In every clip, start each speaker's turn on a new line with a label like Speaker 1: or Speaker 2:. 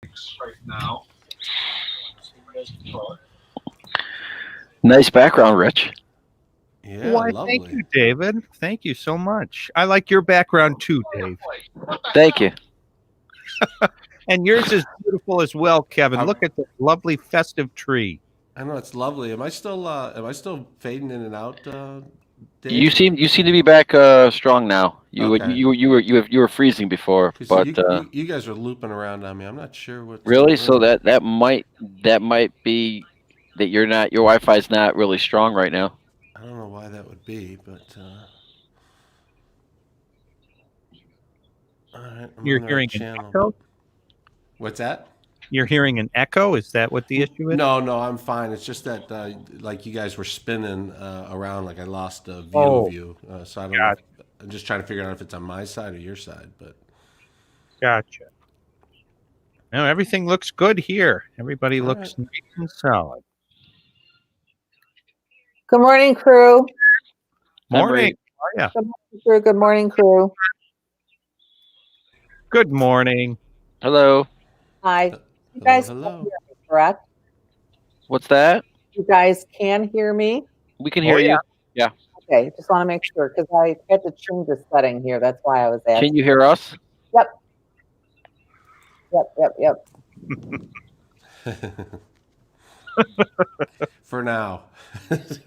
Speaker 1: right now.
Speaker 2: Nice background, Rich.
Speaker 3: Yeah,
Speaker 4: Why,
Speaker 3: lovely.
Speaker 4: thank you, David. Thank you so much. I like your background too, Dave.
Speaker 2: Thank you.
Speaker 4: And yours is beautiful as well, Kevin. Look at the lovely festive tree.
Speaker 3: I know it's lovely. Am I still fading in and out, Dave?
Speaker 2: You seem to be back strong now.
Speaker 3: Okay.
Speaker 2: You were freezing before,
Speaker 3: 'Cause
Speaker 2: but
Speaker 3: you guys are looping around on me. I'm not sure what's
Speaker 2: really,
Speaker 3: going
Speaker 2: so
Speaker 3: on.
Speaker 2: that might be that your Wi-Fi's not really strong right now.
Speaker 3: I don't know why that would be, but all right, I'm
Speaker 4: You're
Speaker 3: on the right
Speaker 4: hearing an
Speaker 3: channel.
Speaker 4: echo?
Speaker 3: What's that?
Speaker 4: You're hearing an echo? Is that what the issue is?
Speaker 3: No, I'm fine. It's just that like you guys were spinning around, like I lost a view
Speaker 4: Oh,
Speaker 3: of you. So I don't know. I'm just trying to figure out if it's on my side or your side. But
Speaker 4: Gotcha. No, everything looks good here. Everybody looks nice and solid.
Speaker 5: Good morning, crew.
Speaker 4: Morning. How are ya?
Speaker 5: Good morning, crew. Good morning, crew.
Speaker 4: Good morning.
Speaker 2: Hello.
Speaker 5: Hi. You guys
Speaker 3: hello.
Speaker 5: can hear me, correct?
Speaker 2: What's that?
Speaker 5: You guys can hear me?
Speaker 2: We can hear you. Yeah.
Speaker 5: Okay, just want to make sure because I had to change the setting here. That's why I was asking.
Speaker 2: Can you hear us?
Speaker 5: Yep.
Speaker 3: For now.
Speaker 4: That's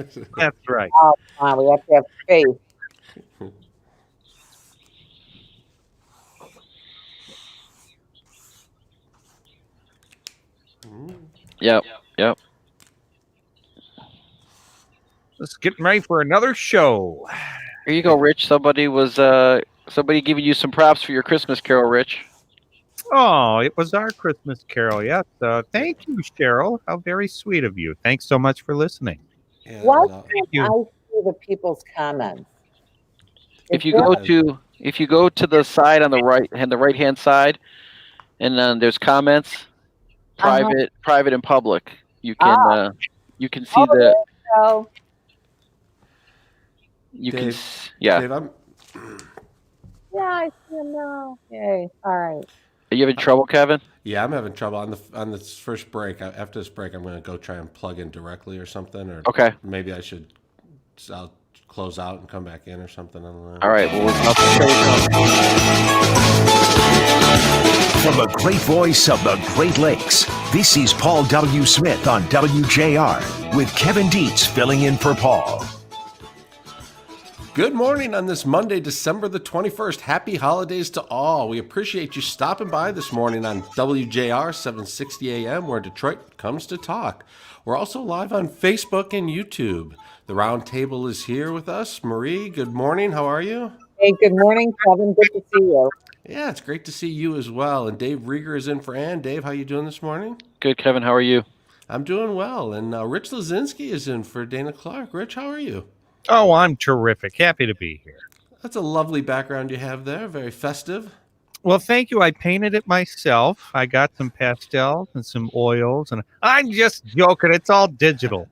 Speaker 4: right.
Speaker 5: Oh, come on, we have to have faith.
Speaker 2: Yep.
Speaker 4: Let's get ready for another show.
Speaker 2: Here you go, Rich. Somebody giving you some props for your Christmas carol, Rich.
Speaker 4: Oh, it was our Christmas carol. Yes. Thank you, Cheryl. How very sweet of you. Thanks so much for listening.
Speaker 3: Yeah,
Speaker 5: Why
Speaker 4: Thank you.
Speaker 5: can't I see the people's comments?
Speaker 2: If you go to the side on the right hand side, and then there's comments, private and public. You can see
Speaker 5: there
Speaker 2: the.
Speaker 5: you go.
Speaker 2: You
Speaker 3: Dave,
Speaker 2: can. Yeah.
Speaker 3: Dave,
Speaker 5: Yeah, I see them now. Yay. All right.
Speaker 2: Are you having trouble, Kevin?
Speaker 3: Yeah, I'm having trouble on this first break. After this break, I'm going to go try and plug in directly or something, or
Speaker 2: Okay.
Speaker 3: maybe I'll close out and come back in or something. I don't know.
Speaker 2: All right. Well,
Speaker 6: from the great voice of the Great Lakes, this is Paul W. Smith on WJR with Kevin Dietz filling in for Paul.
Speaker 3: Good morning on this Monday, December the 21st. Happy holidays to all. We appreciate you stopping by this morning on WJR 760 AM, where Detroit comes to talk. We're also live on Facebook and YouTube. The Roundtable is here with us. Marie, good morning. How are you?
Speaker 5: Hey, good morning, Kevin. Good to see you.
Speaker 3: Yeah, it's great to see you as well. And Dave Rieger is in for Ann. Dave, how you doing this morning?
Speaker 2: Good, Kevin. How are you?
Speaker 3: I'm doing well. And Rich Lazinski is in for Dana Clark. Rich, how are you?
Speaker 4: Oh, I'm terrific. Happy to be here.
Speaker 3: That's a lovely background you have there. Very festive.
Speaker 4: Well, thank you. I painted it myself. I got some pastels and some oils, and I'm just joking. It's all digital.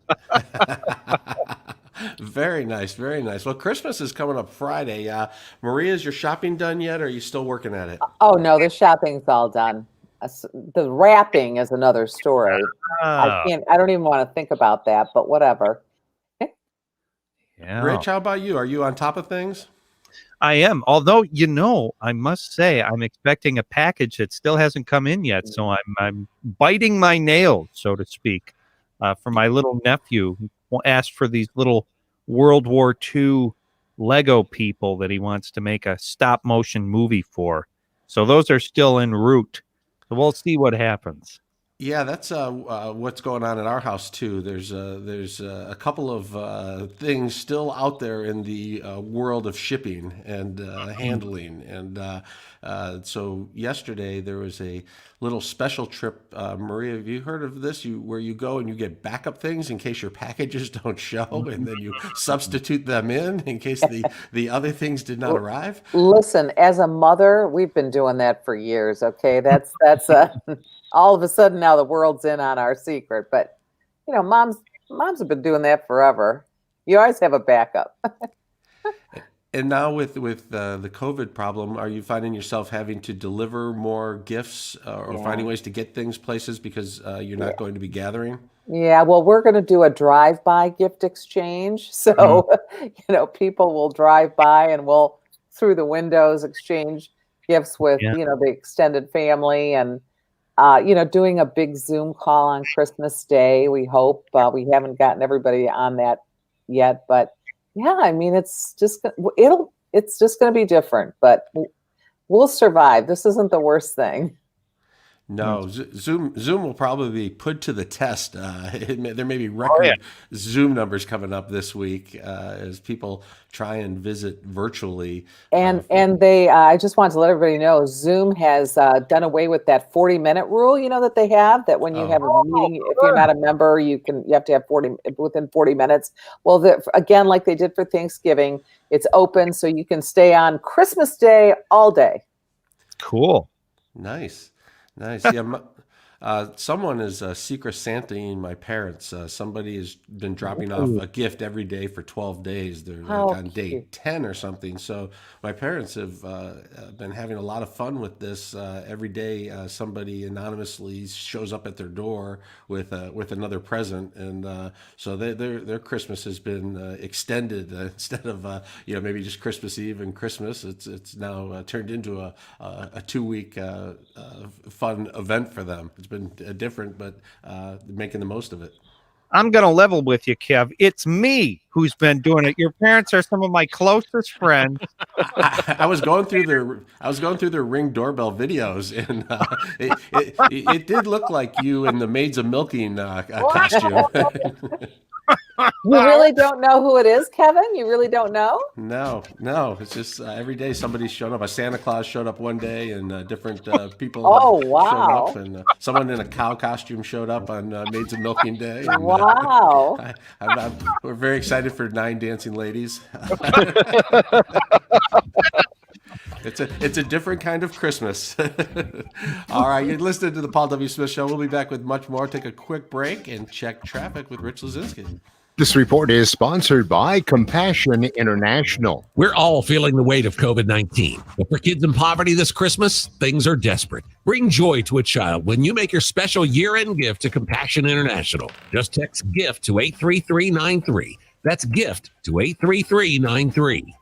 Speaker 3: Very nice. Very nice. Well, Christmas is coming up Friday. Maria, is your shopping done yet, or are you still working at it?
Speaker 5: Oh, no, the shopping's all done. The wrapping is another story. I don't even want to think about that, but whatever.
Speaker 4: Yeah.
Speaker 3: Rich, how about you? Are you on top of things?
Speaker 4: I am. Although, I must say I'm expecting a package that still hasn't come in yet. So I'm biting my nails, so to speak, for my little nephew who asked for these little World War II Lego people that he wants to make a stop motion movie for. So those are still en route. So we'll see what happens.
Speaker 3: Yeah, that's what's going on at our house too. There's a couple of things still out there in the world of shipping and handling, and so yesterday there was a little special trip. Maria, have you heard of this? Where you go and you get backup things in case your packages don't show, and then you substitute them in case the other things did not arrive.
Speaker 5: Listen, as a mother, we've been doing that for years. Okay, that's all of a sudden now the world's in on our secret, but moms have been doing that forever. You always have a backup.
Speaker 3: And now with the COVID problem, are you finding yourself having to deliver more gifts or
Speaker 5: Yeah.
Speaker 3: finding ways to get things places because you're not going to be gathering?
Speaker 5: Yeah, well, we're going to do a drive-by gift exchange. So, people will drive by and we'll, through the windows, exchange gifts with,
Speaker 4: Yeah.
Speaker 5: the extended family and, doing a big Zoom call on Christmas Day. We hope we haven't gotten everybody on that yet, but yeah, I mean, it's just going to be different, but we'll survive. This isn't the worst thing.
Speaker 3: No, Zoom will probably be put to the test. There may be record Zoom numbers coming up this week as people try and visit virtually.
Speaker 5: And they, I just want to let everybody know, Zoom has done away with that 40-minute rule. That they have, that when you have a meeting, if you're not a member, you have to have within 40 minutes. Well, again, like they did for Thanksgiving, it's open so you can stay on Christmas Day all day.
Speaker 4: Cool.
Speaker 3: Nice. Yeah, someone is Secret Santaing my parents. Somebody has been dropping off a gift every day for 12 days. They're like on day 10 or something. So my parents have been having a lot of fun with this. Every day, somebody anonymously shows up at their door with another present, and so their Christmas has been extended instead of maybe just Christmas Eve and Christmas. It's now turned into a 2-week fun event for them. It's been different, but making the most of it.
Speaker 4: I'm going to level with you, Kev. It's me who's been doing it. Your parents are some of my closest friends.
Speaker 3: I was going through their Ring doorbell videos, and it did look like you in the Maids of Milking costume.
Speaker 5: You really don't know who it is, Kevin? You really don't know?
Speaker 3: No. It's just every day somebody's showing up. A Santa Claus showed up one day, and different people showed up, and someone in a cow costume showed up on Maids of Milking Day. And,
Speaker 5: wow.
Speaker 3: We're very excited for 9 dancing ladies. It's a different kind of Christmas. All right, you're listening to the Paul W. Smith Show. We'll be back with much more. Take a quick break and check traffic with Rich Lazinski.
Speaker 1: This report is sponsored by Compassion International.
Speaker 7: We're all feeling the weight of COVID-19. But for kids in poverty this Christmas, things are desperate. Bring joy to a child when you make your special year-end gift to Compassion International. Just text GIFT to 83393. That's GIFT to 83393.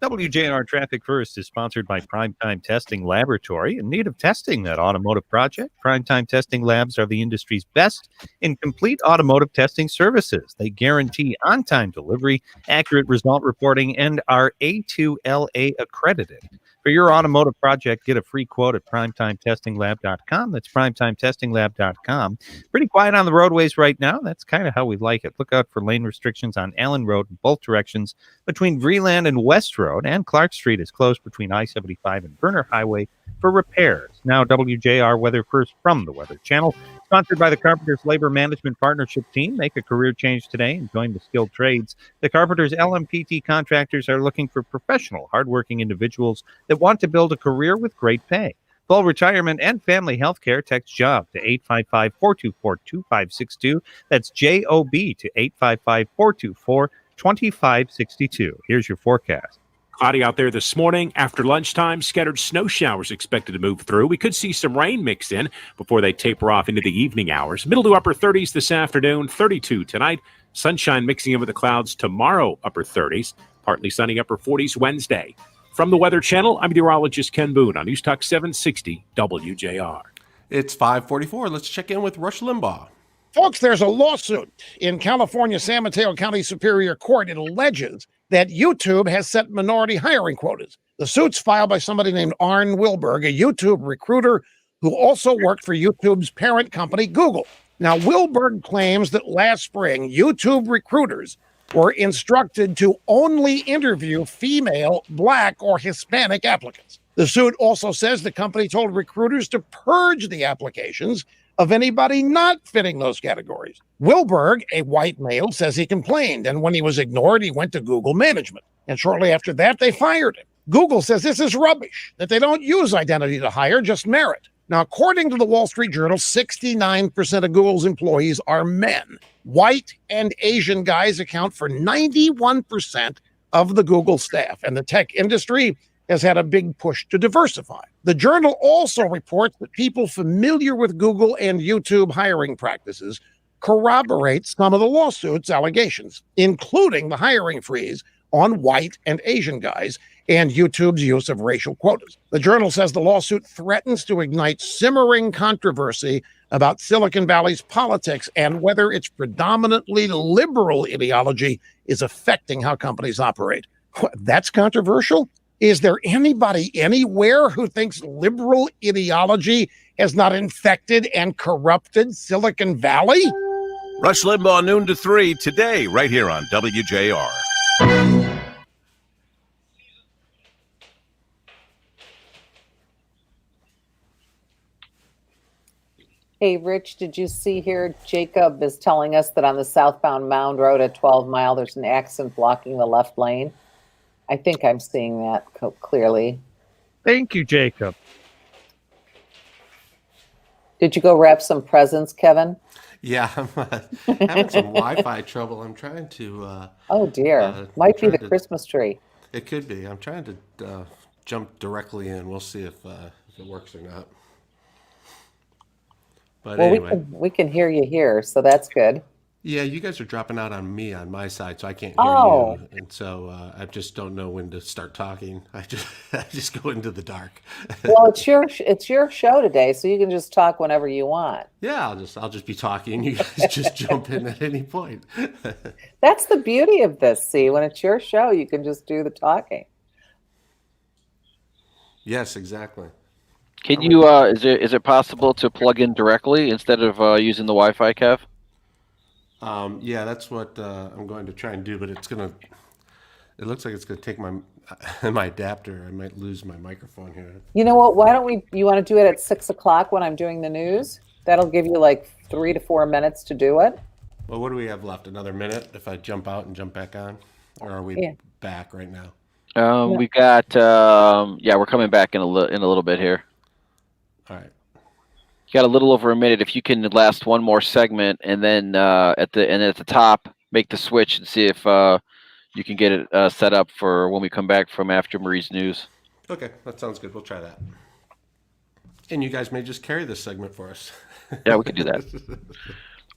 Speaker 4: WJR Traffic First is sponsored by Primetime Testing Laboratory. In need of testing that automotive project, Primetime Testing Labs are the industry's best in complete automotive testing services. They guarantee on-time delivery, accurate result reporting, and are A2LA accredited. For your automotive project, get a free quote at primetimetestinglab.com. That's primetimetestinglab.com. Pretty quiet on the roadways right now. That's kind of how we like it. Look out for lane restrictions on Allen Road in both directions between Vreeland and West Road, and Clark Street is closed between I-75 and Verner Highway for repairs. Now, WJR Weather First from the Weather Channel, sponsored by the Carpenters Labor Management Partnership Team. Make a career change today and join the skilled trades. The Carpenters LMPT contractors are looking for professional, hardworking individuals that want to build a career with great pay. Full retirement and family health care. Text JOB to 855-424-2562. That's JOB to 855-424-2562. Here's your forecast.
Speaker 8: Cloudy out there this morning. After lunchtime, scattered snow showers expected to move through. We could see some rain mixed in before they taper off into the evening hours. Middle to upper 30s this afternoon, 32 tonight. Sunshine mixing in with the clouds tomorrow, upper 30s. Partly sunny, upper 40s Wednesday. From the Weather Channel, I'm meteorologist Ken Boone on News Talk 760 WJR.
Speaker 3: It's 5:44. Let's check in with Rush Limbaugh.
Speaker 9: Folks, there's a lawsuit in California San Mateo County Superior Court. It alleges that YouTube has set minority hiring quotas. The suit's filed by somebody named Arn Wilberg, a YouTube recruiter who also worked for YouTube's parent company, Google. Now, Wilberg claims that last spring, YouTube recruiters were instructed to only interview female, Black, or Hispanic applicants. The suit also says the company told recruiters to purge the applications of anybody not fitting those categories. Wilberg, a white male, says he complained, and when he was ignored, he went to Google management. And shortly after that, they fired him. Google says this is rubbish, that they don't use identity to hire, just merit. Now, according to the Wall Street Journal, 69% of Google's employees are men. White and Asian guys account for 91% of the Google staff, and the tech industry has had a big push to diversify. The Journal also reports that people familiar with Google and YouTube hiring practices corroborate some of the lawsuit's allegations, including the hiring freeze on white and Asian guys and YouTube's use of racial quotas. The Journal says the lawsuit threatens to ignite simmering controversy about Silicon Valley's politics and whether its predominantly liberal ideology is affecting how companies operate. That's controversial? Is there anybody anywhere who thinks liberal ideology has not infected and corrupted Silicon Valley?
Speaker 10: Rush Limbaugh, noon to 3 today, right here on WJR.
Speaker 5: Hey, Rich, did you see here? Jacob is telling us that on the southbound Mound Road at 12 Mile, there's an accident blocking the left lane. I think I'm seeing that clearly.
Speaker 4: Thank you, Jacob.
Speaker 5: Did you go wrap some presents, Kevin?
Speaker 3: Yeah, I'm having some Wi-Fi trouble. I'm trying to.
Speaker 5: Oh dear, might be the Christmas tree.
Speaker 3: It could be. I'm trying to jump directly in. We'll see if it works or not. But
Speaker 5: well,
Speaker 3: anyway,
Speaker 5: we can hear you here, so that's good.
Speaker 3: Yeah, you guys are dropping out on me on my side, so I can't hear you, and so I just don't know when to start talking. I just go into the dark.
Speaker 5: Well, it's your show today, so you can just talk whenever you want.
Speaker 3: Yeah, I'll just be talking. You guys just jump in at any point.
Speaker 5: That's the beauty of this. See, when it's your show, you can just do the talking.
Speaker 3: Yes, exactly.
Speaker 2: Can you? Is it possible to plug in directly instead of using the Wi-Fi, Kev?
Speaker 3: Yeah, that's what I'm going to try and do, but it looks like it's going to take my adapter. I might lose my microphone here.
Speaker 5: You know what? Why don't you want to do it at 6 o'clock when I'm doing the news? That'll give you like 3 to 4 minutes to do it.
Speaker 3: Well, what do we have left? Another minute if I jump out and jump back on? Or are we back right now?
Speaker 2: We've got, we're coming back in a little bit here.
Speaker 3: All right.
Speaker 2: You got a little over a minute. If you can last one more segment, and then at the top, make the switch and see if you can get it set up for when we come back from after Marie's news.
Speaker 3: Okay, that sounds good. We'll try that. And you guys may just carry this segment for us.
Speaker 2: Yeah, we can do that.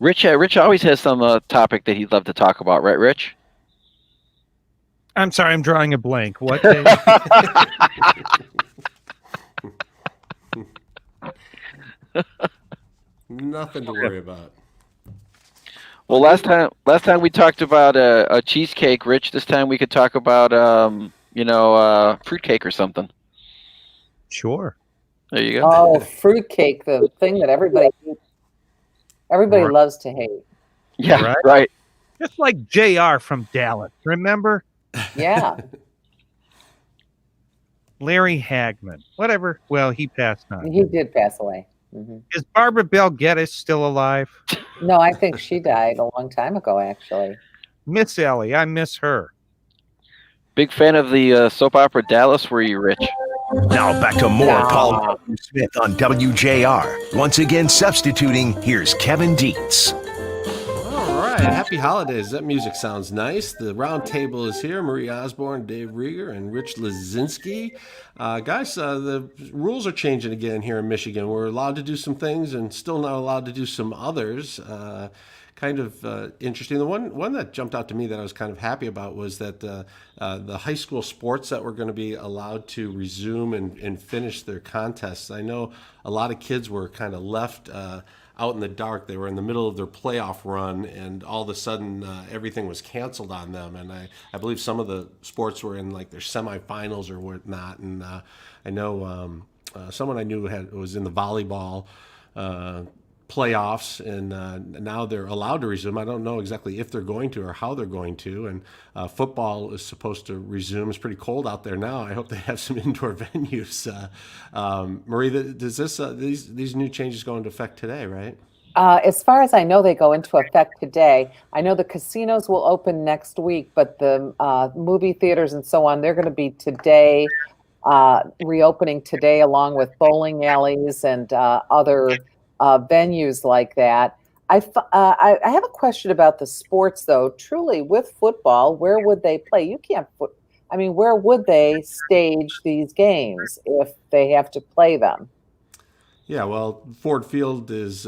Speaker 2: Rich always has some topic that he'd love to talk about, right, Rich?
Speaker 4: I'm sorry, I'm drawing a blank. What? Dave?
Speaker 3: Nothing to worry about.
Speaker 2: Well, last time we talked about a cheesecake, Rich. This time we could talk about fruitcake or something.
Speaker 4: Sure.
Speaker 2: There you go.
Speaker 5: Oh, fruitcake, the thing that everybody loves to hate.
Speaker 2: Yeah, right.
Speaker 4: Just like JR from Dallas, remember?
Speaker 5: Yeah.
Speaker 4: Larry Hagman, whatever. Well, he passed on.
Speaker 5: He did pass away. Mm-hmm.
Speaker 4: Is Barbara Bel Geddes still alive?
Speaker 5: No, I think she died a long time ago, actually.
Speaker 4: Miss Ellie, I miss her.
Speaker 2: Big fan of the soap opera Dallas, were you, Rich?
Speaker 6: Now back to more Paul W. Smith on WJR. Once again substituting, here's Kevin Dietz.
Speaker 3: All right, happy holidays. That music sounds nice. The Roundtable is here. Marie Osborne, Dave Rieger, and Rich Lazinski. Guys, the rules are changing again here in Michigan. We're allowed to do some things and still not allowed to do some others. Kind of interesting. The one that jumped out to me that I was kind of happy about was that the high school sports that were going to be allowed to resume and finish their contests. I know a lot of kids were kind of left out in the dark. They were in the middle of their playoff run, and all of a sudden everything was canceled on them. And I believe some of the sports were in like their semifinals or whatnot. And I know someone I knew was in the volleyball playoffs, and now they're allowed to resume. I don't know exactly if they're going to or how they're going to. And football is supposed to resume. It's pretty cold out there now. I hope they have some indoor venues. Marie, does these new changes go into effect today, right?
Speaker 5: As far as I know, they go into effect today. I know the casinos will open next week, but the movie theaters and so on, they're going to be today, reopening today, along with bowling alleys and other venues like that. I have a question about the sports, though. Truly, with football, where would they play? You can't I mean, where would they stage these games if they have to play them?
Speaker 3: Yeah, well, Ford Field is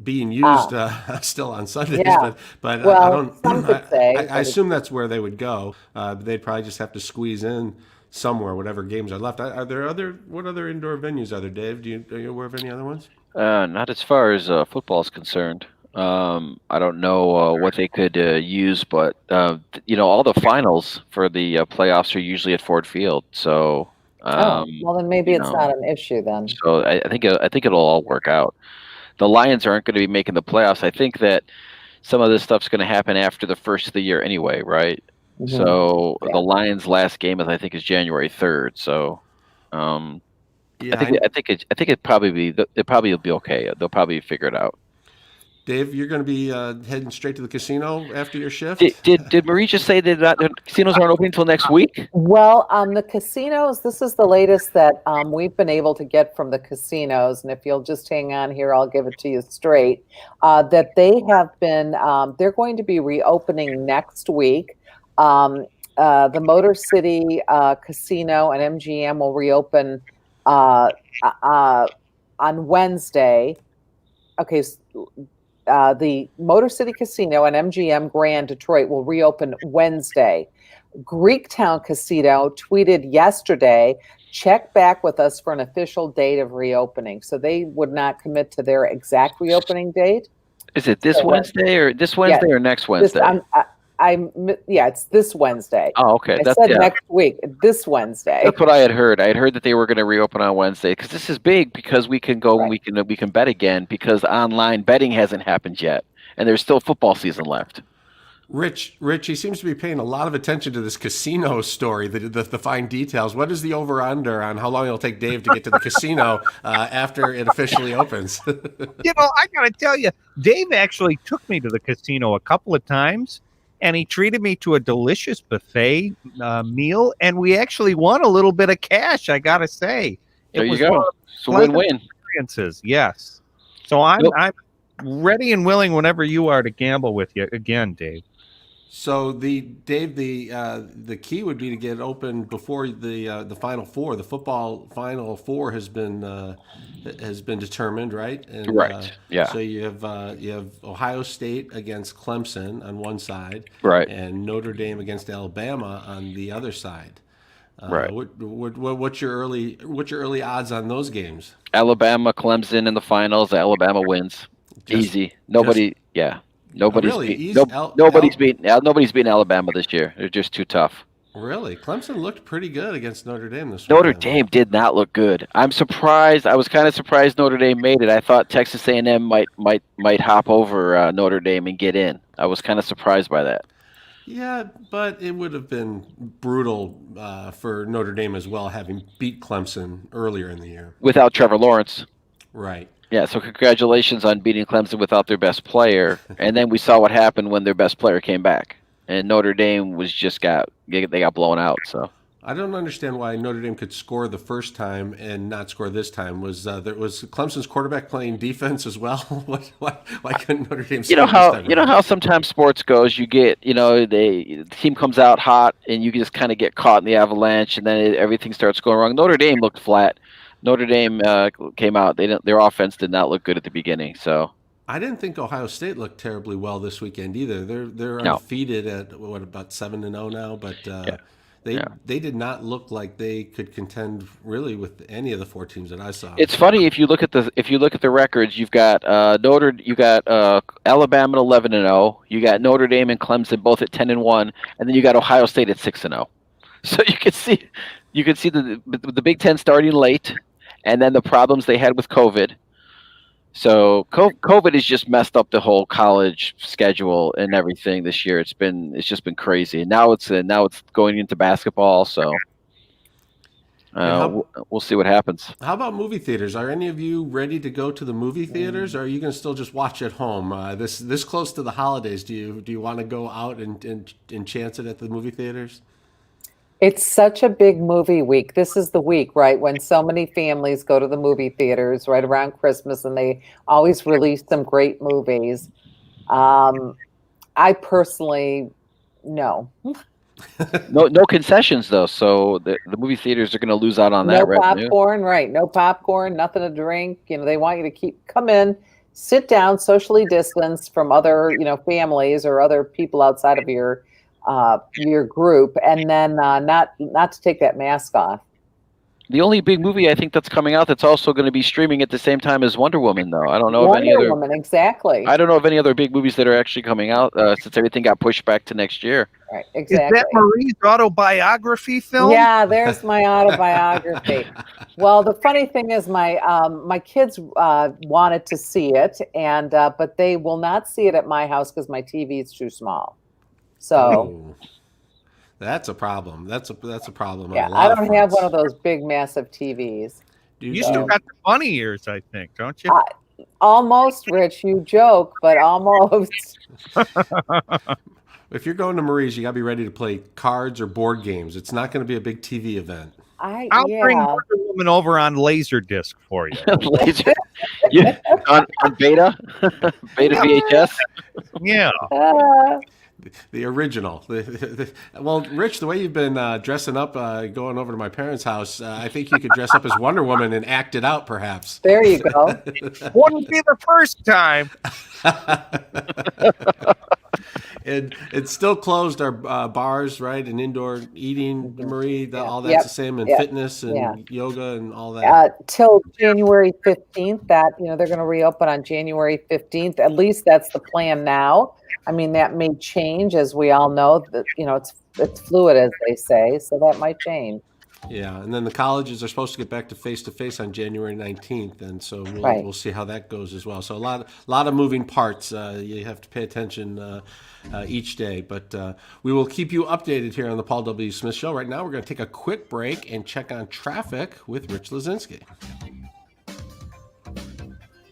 Speaker 3: being used still on Sundays,
Speaker 5: Yeah.
Speaker 3: but I
Speaker 5: Well,
Speaker 3: don't.
Speaker 5: some could say,
Speaker 3: I
Speaker 5: but
Speaker 3: assume that's where they would go. They'd probably just have to squeeze in somewhere, whatever games are left. Are there what other indoor venues are there, Dave? Are you aware of any other ones?
Speaker 2: Not as far as football is concerned. I don't know what they could use, but all the finals for the playoffs are usually at Ford Field. So,
Speaker 5: well, then maybe
Speaker 2: you
Speaker 5: it's
Speaker 2: know,
Speaker 5: not an issue then.
Speaker 2: so I think it'll all work out. The Lions aren't going to be making the playoffs. I think that some of this stuff's going to happen after the first of the year anyway, right?
Speaker 5: Mhm.
Speaker 2: So
Speaker 5: Yeah.
Speaker 2: the Lions' last game is January 3rd. So,
Speaker 3: Yeah,
Speaker 2: I think it probably will be okay. They'll probably figure it out.
Speaker 3: Dave, you're going to be heading straight to the casino after your shift.
Speaker 2: Did Marie just say that the casinos aren't open until next week?
Speaker 5: Well, the casinos, this is the latest that we've been able to get from the casinos. And if you'll just hang on here, I'll give it to you straight. That they have been, they're going to be reopening next week. The Motor City Casino and MGM will reopen on Wednesday. Okay. The Motor City Casino and MGM Grand Detroit will reopen Wednesday. Greektown Casino tweeted yesterday, check back with us for an official date of reopening. So they would not commit to their exact reopening date.
Speaker 2: Is it this Wednesday or next Wednesday?
Speaker 5: It's this Wednesday.
Speaker 2: Oh, okay.
Speaker 5: I said next week. This Wednesday.
Speaker 2: That's what I had heard. I had heard that they were going to reopen on Wednesday because this is big because we can go and we can bet again because online betting hasn't happened yet and there's still football season left.
Speaker 3: Rich, he seems to be paying a lot of attention to this casino story, the fine details. What is the over-under on how long it'll take Dave to get to the casino after it officially opens?
Speaker 4: I got to tell you, Dave actually took me to the casino a couple of times, and he treated me to a delicious buffet meal, and we actually won a little bit of cash, I got to say.
Speaker 2: There you go. It's a win-win.
Speaker 4: Experiences, yes. So I'm ready and willing whenever you are to gamble with you again, Dave.
Speaker 3: So the key would be to get open before the Final Four. The football Final Four has been determined, right? And,
Speaker 2: right. Yeah.
Speaker 3: So you have Ohio State against Clemson on one side,
Speaker 2: right,
Speaker 3: and Notre Dame against Alabama on the other side.
Speaker 2: Right.
Speaker 3: What's your early odds on those games? Alabama,
Speaker 2: Clemson in the finals. Alabama wins. Easy. Nobody's beaten Alabama this year. They're just too tough.
Speaker 3: Really? Clemson looked pretty good against Notre Dame this week.
Speaker 2: Notre Dame did not look good. I'm surprised. I was kind of surprised Notre Dame made it. I thought Texas A&M might hop over Notre Dame and get in. I was kind of surprised by that.
Speaker 3: Yeah, but it would have been brutal for Notre Dame as well, having beat Clemson earlier in the year.
Speaker 2: Without Trevor Lawrence.
Speaker 3: Right.
Speaker 2: Yeah, so congratulations on beating Clemson without their best player. And then we saw what happened when their best player came back. And Notre Dame they got blown out. So
Speaker 3: I don't understand why Notre Dame could score the first time and not score this time. Was Clemson's quarterback playing defense as well? Why couldn't Notre Dame?
Speaker 2: You know how sometimes sports goes. You get the team comes out hot and you just kind of get caught in the avalanche, and then everything starts going wrong. Notre Dame looked flat. Notre Dame came out. Their offense did not look good at the beginning. So
Speaker 3: I didn't think Ohio State looked terribly well this weekend either. They're undefeated at about 7-0 now, but they did not look like they could contend really with any of the four teams that I saw.
Speaker 2: It's funny if you look at the records. You've got Alabama at 11-0. You got Notre Dame and Clemson both at 10-1, and then you got Ohio State at 6-0. So you can see the Big Ten starting late, and then the problems they had with COVID. So COVID has just messed up the whole college schedule and everything this year. It's just been crazy. And now it's going into basketball. So we'll see what happens.
Speaker 3: How about movie theaters? Are any of you ready to go to the movie theaters, or are you going to still just watch at home? This close to the holidays, do you want to go out and chance it at the movie theaters?
Speaker 5: It's such a big movie week. This is the week, right, when so many families go to the movie theaters right around Christmas, and they always release some great movies. I personally, no.
Speaker 2: No concessions though, so the movie theaters are going to lose out on
Speaker 5: No
Speaker 2: that revenue.
Speaker 5: popcorn, right? No popcorn, nothing to drink. They want you to come in, sit down, socially distance from other, families or other people outside of your group, and then not to take that mask off.
Speaker 2: The only big movie I think that's coming out that's also going to be streaming at the same time as Wonder Woman, though. I don't know of any other.
Speaker 5: Wonder Woman, exactly.
Speaker 2: I don't know of any other big movies that are actually coming out since everything got pushed back to next year.
Speaker 5: Right, exactly.
Speaker 4: Is that Marie's autobiography film?
Speaker 5: Yeah, there's my autobiography. Well, the funny thing is, my kids wanted to see it, and but they will not see it at my house because my TV is too small. So.
Speaker 3: Oh, that's a problem. That's a problem.
Speaker 5: Yeah,
Speaker 3: on a lot
Speaker 5: I
Speaker 3: of
Speaker 5: don't have
Speaker 3: fronts.
Speaker 5: one of those big, massive TVs.
Speaker 4: You still got the bunny ears, I think, don't you?
Speaker 5: Almost, Rich. You joke, but almost.
Speaker 3: If you're going to Marie's, you got to be ready to play cards or board games. It's not going to be a big TV event.
Speaker 4: I'll bring Wonder Woman over on Laserdisc for you.
Speaker 2: Laser, on beta, beta VHS.
Speaker 4: Yeah.
Speaker 3: The original. Well, Rich, the way you've been dressing up, going over to my parents' house, I think you could dress up as Wonder Woman and act it out, perhaps.
Speaker 5: There you go.
Speaker 4: Wouldn't be the first time.
Speaker 3: And it's still closed, our bars, right? And indoor eating, Marie, all that's the same, and fitness and yoga and all that.
Speaker 5: Till January 15th, that, they're going to reopen on January 15th. At least that's the plan now. I mean, that may change, as we all know, that, it's fluid, as they say, so that might change.
Speaker 3: Yeah, and then the colleges are supposed to get back to face on January 19th, and so we'll see how that goes as well. So a lot of moving parts. You have to pay attention each day, but we will keep you updated here on the Paul W. Smith Show. Right now, we're going to take a quick break and check on traffic with Rich Lazinski.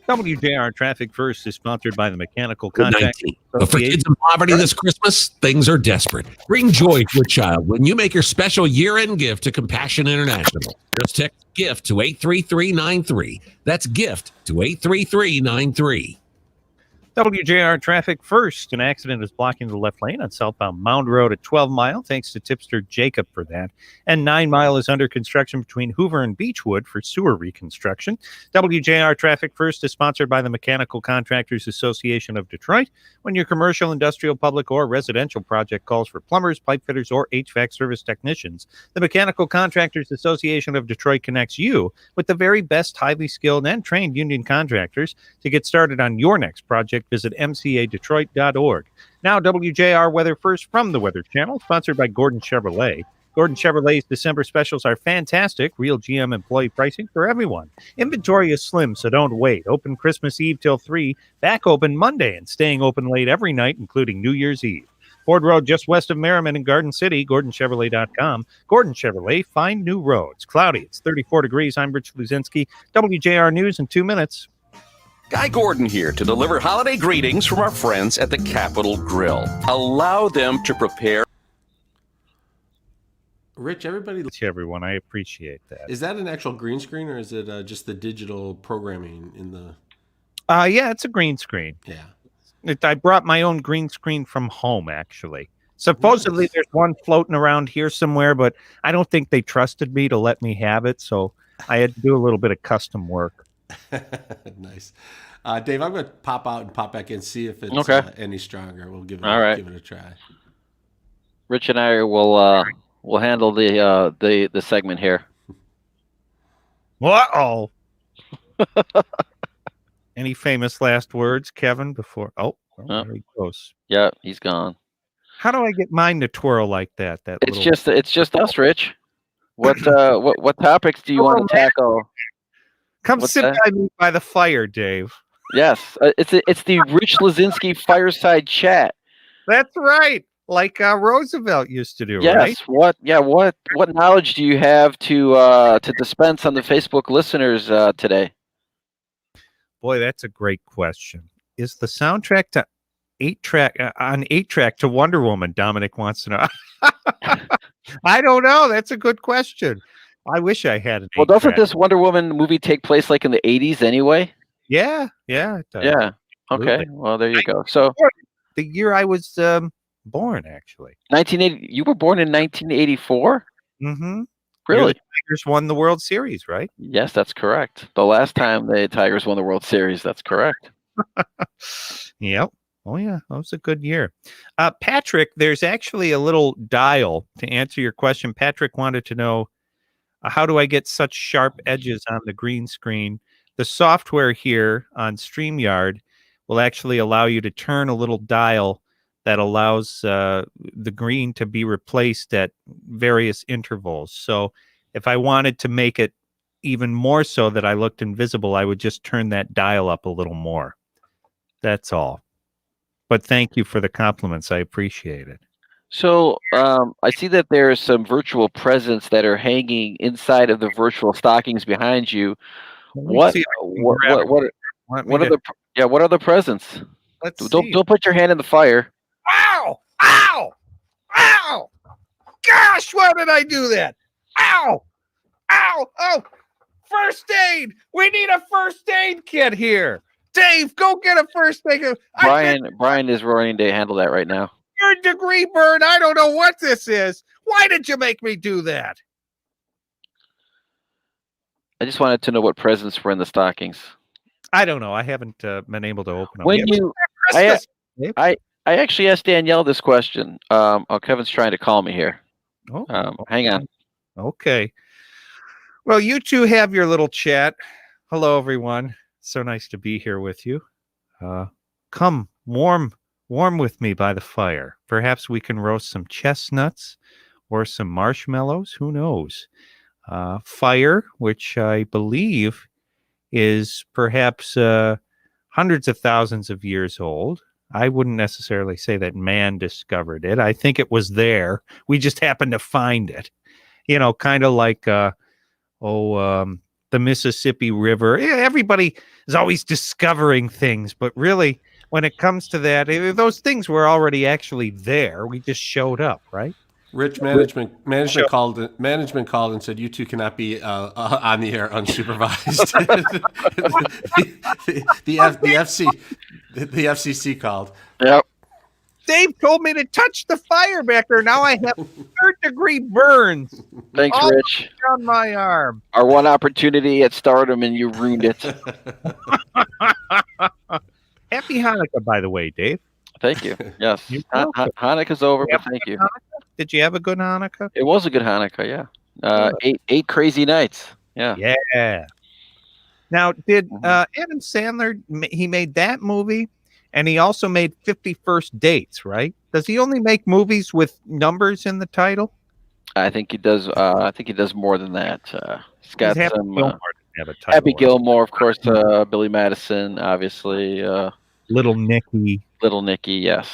Speaker 4: WJR Traffic First is sponsored by the Mechanical Contract
Speaker 7: Association. But for kids in poverty this Christmas, things are desperate. Bring joy to a child when you make your special year-end gift to Compassion International. Just text GIFT to 83393. That's GIFT to 83393.
Speaker 4: WJR Traffic First. An accident is blocking the left lane on southbound Mound Road at 12 Mile. Thanks to tipster Jacob for that. And 9 Mile is under construction between Hoover and Beechwood for sewer reconstruction. WJR Traffic First is sponsored by the Mechanical Contractors Association of Detroit. When your commercial, industrial, public, or residential project calls for plumbers, pipe fitters, or HVAC service technicians, the Mechanical Contractors Association of Detroit connects you with the very best highly skilled and trained union contractors. To get started on your next project, visit mcadetroit.org. Now, WJR Weather First from the Weather Channel, sponsored by Gordon Chevrolet. Gordon Chevrolet's December specials are fantastic. Real GM employee pricing for everyone. Inventory is slim, so don't wait. Open Christmas Eve till 3, back open Monday, and staying open late every night, including New Year's Eve. Ford Road, just west of Merriman in Garden City, GordonChevrolet.com. Gordon Chevrolet, find new roads. Cloudy, it's 34 degrees. I'm Rich Luzinski. WJR News in 2 minutes.
Speaker 10: Guy Gordon here to deliver holiday greetings from our friends at the Capitol Grill. Allow them to prepare.
Speaker 3: Rich,
Speaker 4: everyone, I appreciate that.
Speaker 3: Is that an actual green screen, or is it just the digital programming in the?
Speaker 4: Yeah, it's a green screen.
Speaker 3: Yeah.
Speaker 4: I brought my own green screen from home, actually. Supposedly there's one floating around here somewhere, but I don't think they trusted me to let me have it, so I had to do a little bit of custom work.
Speaker 3: Nice. Dave, I'm going to pop out and pop back in, see if it's any stronger. We'll give it a try.
Speaker 2: Rich and I will handle the segment here.
Speaker 4: Uh-oh. Any famous last words, Kevin, before? Oh, there he goes.
Speaker 2: Yeah, he's gone.
Speaker 4: How do I get mine to twirl like that?
Speaker 2: It's just us, Rich. What topics do you want to tackle?
Speaker 4: Come sit by me by the fire, Dave.
Speaker 2: Yes, it's the Rich Lazinski fireside chat.
Speaker 4: That's right, like Roosevelt used to do.
Speaker 2: Yes.
Speaker 4: Right?
Speaker 2: What knowledge do you have to dispense on the Facebook listeners today?
Speaker 4: Boy, that's a great question. Is the soundtrack to 8-track to Wonder Woman? Dominic wants to know. I don't know. That's a good question. I wish I had an.
Speaker 2: Well, doesn't
Speaker 4: 8-track.
Speaker 2: this Wonder Woman movie take place like in the 80s anyway?
Speaker 4: Yeah, it does.
Speaker 2: Yeah. Okay.
Speaker 4: Absolutely.
Speaker 2: Well, there you go. So
Speaker 4: The year I was born, actually.
Speaker 2: 1980. You were born in 1984.
Speaker 4: Mm-hmm.
Speaker 2: Really?
Speaker 4: The Tigers won the World Series, right?
Speaker 2: Yes, that's correct. The last time the Tigers won the World Series, that's correct.
Speaker 4: Yep. Oh, yeah. That was a good year. Patrick, there's actually a little dial to answer your question. Patrick wanted to know, how do I get such sharp edges on the green screen? The software here on StreamYard will actually allow you to turn a little dial that allows the green to be replaced at various intervals. So if I wanted to make it even more so that I looked invisible, I would just turn that dial up a little more. That's all. But thank you for the compliments. I appreciate it.
Speaker 2: So I see that there are some virtual presents that are hanging inside of the virtual stockings behind you. What are the presents? Don't put your hand in the fire.
Speaker 4: Ow! Ow! Ow! Gosh, why did I do that? Ow! Ow! Oh! First aid! We need a first aid kit here. Dave, go get a first aid kit.
Speaker 2: Brian is running to handle that right now.
Speaker 4: Third-degree burn. I don't know what this is. Why did you make me do that?
Speaker 2: I just wanted to know what presents were in the stockings.
Speaker 4: I don't know. I haven't been able to open them.
Speaker 2: When
Speaker 4: yet.
Speaker 2: I actually asked Danielle this question. Kevin's trying to call me here. Hang on.
Speaker 4: Okay. Well, you two have your little chat. Hello, everyone. So nice to be here with you. Come warm with me by the fire. Perhaps we can roast some chestnuts or some marshmallows. Who knows? Fire, which I believe is perhaps hundreds of thousands of years old. I wouldn't necessarily say that man discovered it. I think it was there. We just happened to find it. You know, kind of like, the Mississippi River. Everybody is always discovering things, but really, when it comes to that, those things were already actually there. We just showed up, right?
Speaker 3: Rich, management called and said you two cannot be on the air unsupervised. the FCC called.
Speaker 2: Yep.
Speaker 4: Dave told me to touch the fire back there. Now I have third-degree burns.
Speaker 2: Thanks,
Speaker 4: all
Speaker 2: Rich.
Speaker 4: on my arm.
Speaker 2: Our one opportunity at stardom, and you ruined it.
Speaker 4: Happy Hanukkah, by the way, Dave.
Speaker 2: Thank you. Yes. Hanukkah's over, but thank you.
Speaker 4: Did you have a good Hanukkah?
Speaker 2: It was a good Hanukkah, yeah. Eight crazy nights. Yeah.
Speaker 4: Yeah. Now, did Adam Sandler, he made that movie, and he also made 50 First Dates, right? Does he only make movies with numbers in the title?
Speaker 2: I think he does. I think he does more than that. He's got
Speaker 4: Happy
Speaker 2: some.
Speaker 4: Gilmore didn't have a title,
Speaker 2: Happy Gilmore, of course. Billy Madison, obviously.
Speaker 4: Little Nicky.
Speaker 2: Little Nicky, yes.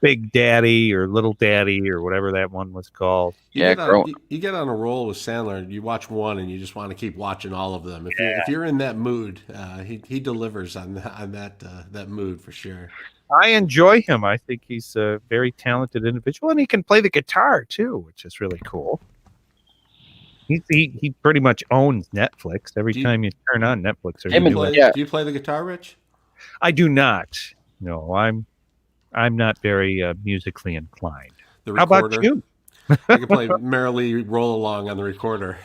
Speaker 4: Big Daddy or Little Daddy or whatever that one was called.
Speaker 3: You get on a roll with Sandler. You watch one and you just want to keep watching all of them. If you're in that mood, he delivers on that mood for sure.
Speaker 4: I enjoy him. I think he's a very talented individual, and he can play the guitar too, which is really cool. He pretty much owns Netflix. Every time you turn on Netflix,
Speaker 3: do you play the guitar, Rich?
Speaker 4: I do not. No, I'm not very musically inclined. How about you?
Speaker 3: I can play Merrily Roll Along on the recorder.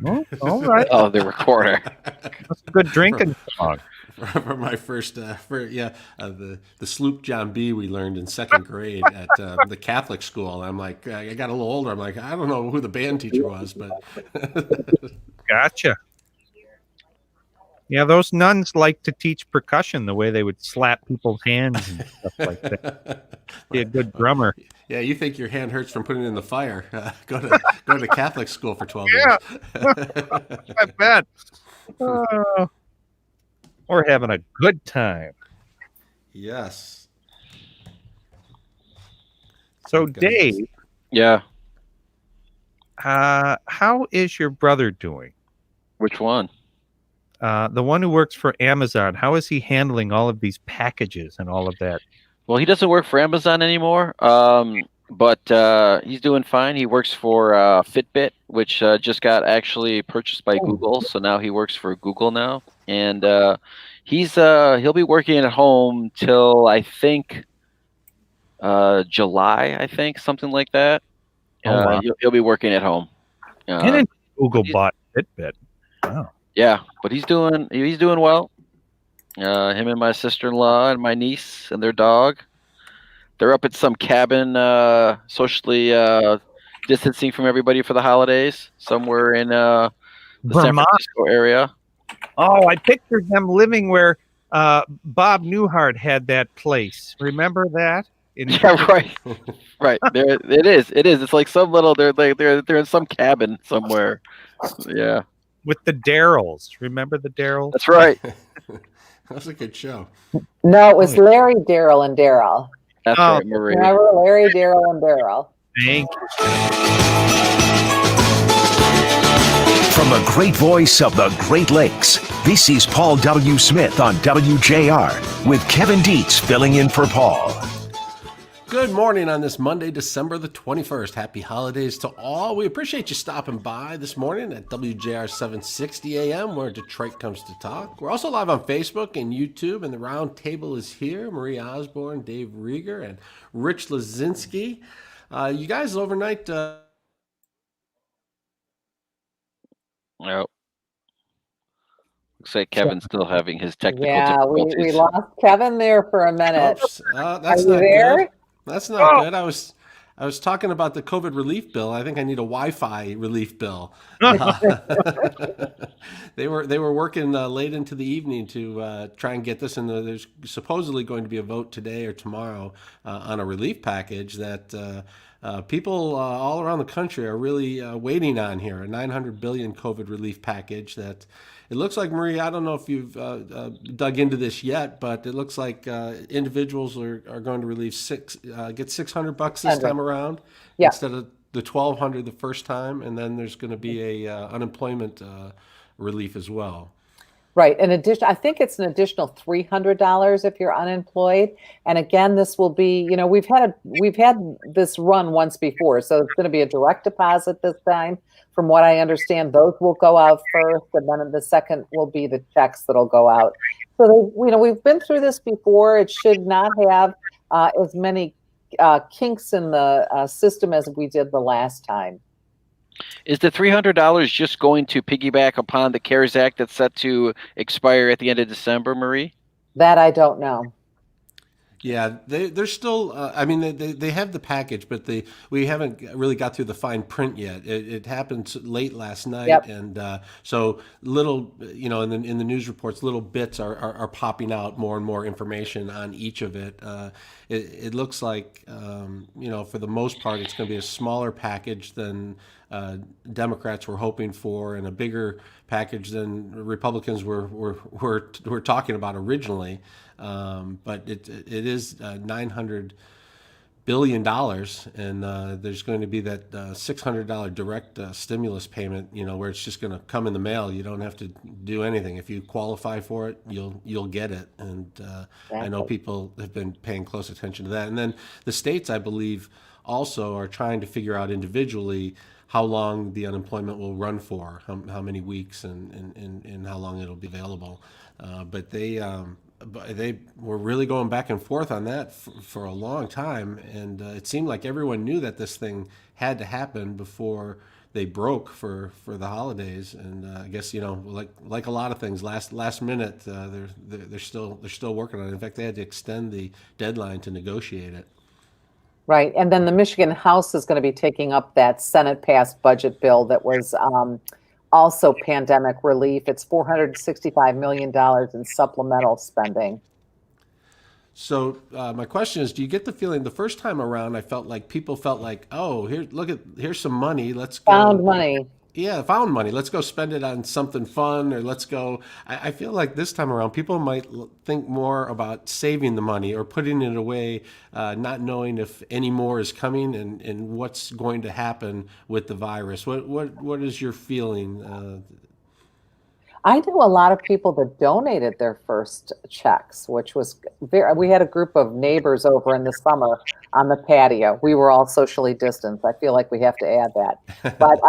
Speaker 4: Oh, all right.
Speaker 2: Oh, the recorder.
Speaker 4: That's a good drinking song.
Speaker 3: For my first, the Sloop John B. we learned in second grade at the Catholic school. I'm like, I got a little older. I'm like, I don't know who the band teacher was, but
Speaker 4: Gotcha. Yeah, those nuns like to teach percussion the way they would slap people's hands and stuff like that. Be a good drummer.
Speaker 3: Yeah, you think your hand hurts from putting it in the fire? Go to Catholic school for 12 years.
Speaker 4: I bet. We're having a good time.
Speaker 3: Yes.
Speaker 4: So, Dave.
Speaker 2: Yeah.
Speaker 4: How is your brother doing?
Speaker 2: Which one?
Speaker 4: The one who works for Amazon. How is he handling all of these packages and all of that?
Speaker 2: Well, he doesn't work for Amazon anymore. but he's doing fine. He works for Fitbit, which just got actually purchased by Google. So now he works for Google now, and he'll be working at home till I think July. I think something like that.
Speaker 4: Wow.
Speaker 2: He'll be working at home.
Speaker 4: And Google bought Fitbit. Wow.
Speaker 2: Yeah, but he's doing well. Him and my sister-in-law and my niece and their dog. They're up at some cabin, socially distancing from everybody for the holidays, somewhere in the San
Speaker 4: Vermont.
Speaker 2: Francisco area.
Speaker 4: Oh, I pictured them living where Bob Newhart had that place. Remember that?
Speaker 2: Yeah, right, right. There, it is. It's like some little. They're in some cabin somewhere. Yeah,
Speaker 4: with the Darrells. Remember the Darrells?
Speaker 2: That's right.
Speaker 3: That was a good show.
Speaker 5: No, it was Larry, Daryl, and Daryl.
Speaker 2: That's right, Marie.
Speaker 5: Remember Larry, Daryl, and Daryl.
Speaker 4: Thank you.
Speaker 6: From the great voice of the Great Lakes, this is Paul W. Smith on WJR with Kevin Dietz filling in for Paul.
Speaker 3: Good morning on this Monday, December the 21st. Happy holidays to all. We appreciate you stopping by this morning at WJR 760 AM, where Detroit comes to talk. We're also live on Facebook and YouTube, and the Roundtable is here. Marie Osborne, Dave Rieger, and Rich Lazinski. You guys overnight...
Speaker 2: Nope. Looks like Kevin's still having his technical
Speaker 5: difficulties.
Speaker 2: difficulties.
Speaker 5: We lost Kevin there for a minute.
Speaker 3: Oops, that's
Speaker 5: Are you
Speaker 3: not
Speaker 5: there?
Speaker 3: good. That's not good. I was talking about the COVID relief bill. I think I need a Wi-Fi relief bill. They were working late into the evening to try and get this, and there's supposedly going to be a vote today or tomorrow on a relief package that people all around the country are really waiting on here. A $900 billion COVID relief package that. It looks like, Marie, I don't know if you've dug into this yet, but it looks like individuals are going to get $600 this time around instead of the $1,200 the first time, and then there's going to be a unemployment relief as well.
Speaker 5: Right. In addition, I think it's an additional $300 if you're unemployed. And again, this will be, we've had this run once before, so it's going to be a direct deposit this time. From what I understand, those will go out first, and then the second will be the checks that'll go out. So, we've been through this before. It should not have as many kinks in the system as we did the last time.
Speaker 2: Is the $300 just going to piggyback upon the CARES Act that's set to expire at the end of December, Marie?
Speaker 5: That I don't know.
Speaker 3: Yeah, they're still. They have the package, but we haven't really got through the fine print yet. It happened late last night, and so little, in the news reports, little bits are popping out, more and more information on each of it. It looks like, for the most part, it's going to be a smaller package than Democrats were hoping for, and a bigger package than Republicans were talking about originally. But it is $900 billion, and there's going to be that $600 direct stimulus payment, where it's just going to come in the mail. You don't have to do anything. If you qualify for it, you'll get it. And I know people have been paying close attention to that. And then the states, I believe, also are trying to figure out individually how long the unemployment will run for, how many weeks, and how long it'll be available. But they were really going back and forth on that for a long time, and it seemed like everyone knew that this thing had to happen before they broke for the holidays. And I guess like a lot of things, last minute they're still working on it. In fact, they had to extend the deadline to negotiate it.
Speaker 5: Right, and then the Michigan House is going to be taking up that Senate-passed budget bill that was also pandemic relief. It's $465 million in supplemental spending.
Speaker 3: So my question is, do you get the feeling the first time around, people felt like, oh, here's some money. Let's go.
Speaker 5: Found money.
Speaker 3: Yeah, found money. Let's go spend it on something fun, or let's go. I feel like this time around, people might think more about saving the money or putting it away, not knowing if any more is coming and what's going to happen with the virus. What is your feeling?
Speaker 5: I knew a lot of people that donated their first checks, which was we had a group of neighbors over in the summer on the patio. We were all socially distanced. I feel like we have to add that. But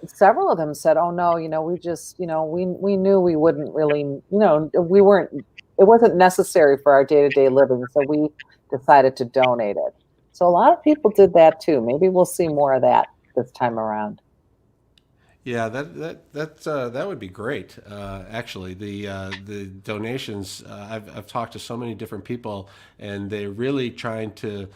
Speaker 5: several of them said, oh no, we just, we knew we wouldn't really, we weren't, it wasn't necessary for our day-to-day living. So we decided to donate it. So a lot of people did that too. Maybe we'll see more of that this time around.
Speaker 3: Yeah, that would be great. Actually, the donations. I've talked to so many different people, and they're really trying to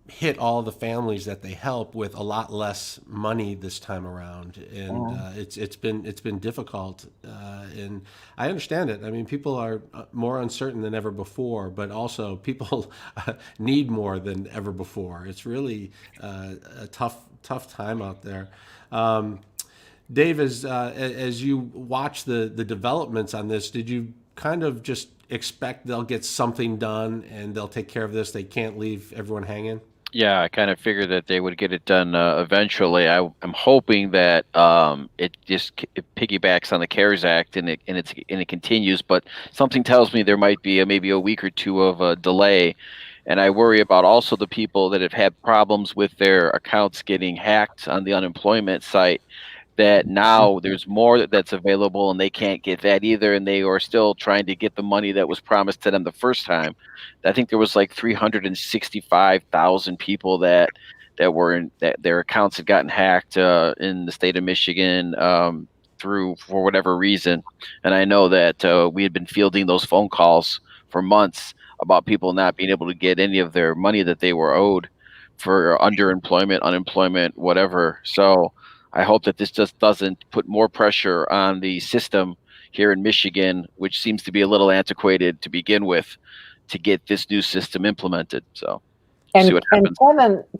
Speaker 3: hit all the families that they help with a lot less money this time around, and it's been difficult. And I understand it. I mean, people are more uncertain than ever before, but also people need more than ever before. It's really a tough time out there. Dave, as you watch the developments on this, did you kind of just expect they'll get something done and they'll take care of this? They can't leave everyone hanging?
Speaker 2: Yeah, I kind of figured that they would get it done eventually. I'm hoping that it it piggybacks on the CARES Act and it continues. But something tells me there might be maybe a week or two of a delay. And I worry about also the people that have had problems with their accounts getting hacked on the unemployment site, that now there's more that's available and they can't get that either. And they are still trying to get the money that was promised to them the first time. I think there was like 365,000 people that their accounts had gotten hacked in the state of Michigan for whatever reason. And I know that we had been fielding those phone calls for months about people not being able to get any of their money that they were owed for underemployment, unemployment, whatever. So I hope that this just doesn't put more pressure on the system here in Michigan, which seems to be a little antiquated to begin with, to get this new system implemented. So see what happens.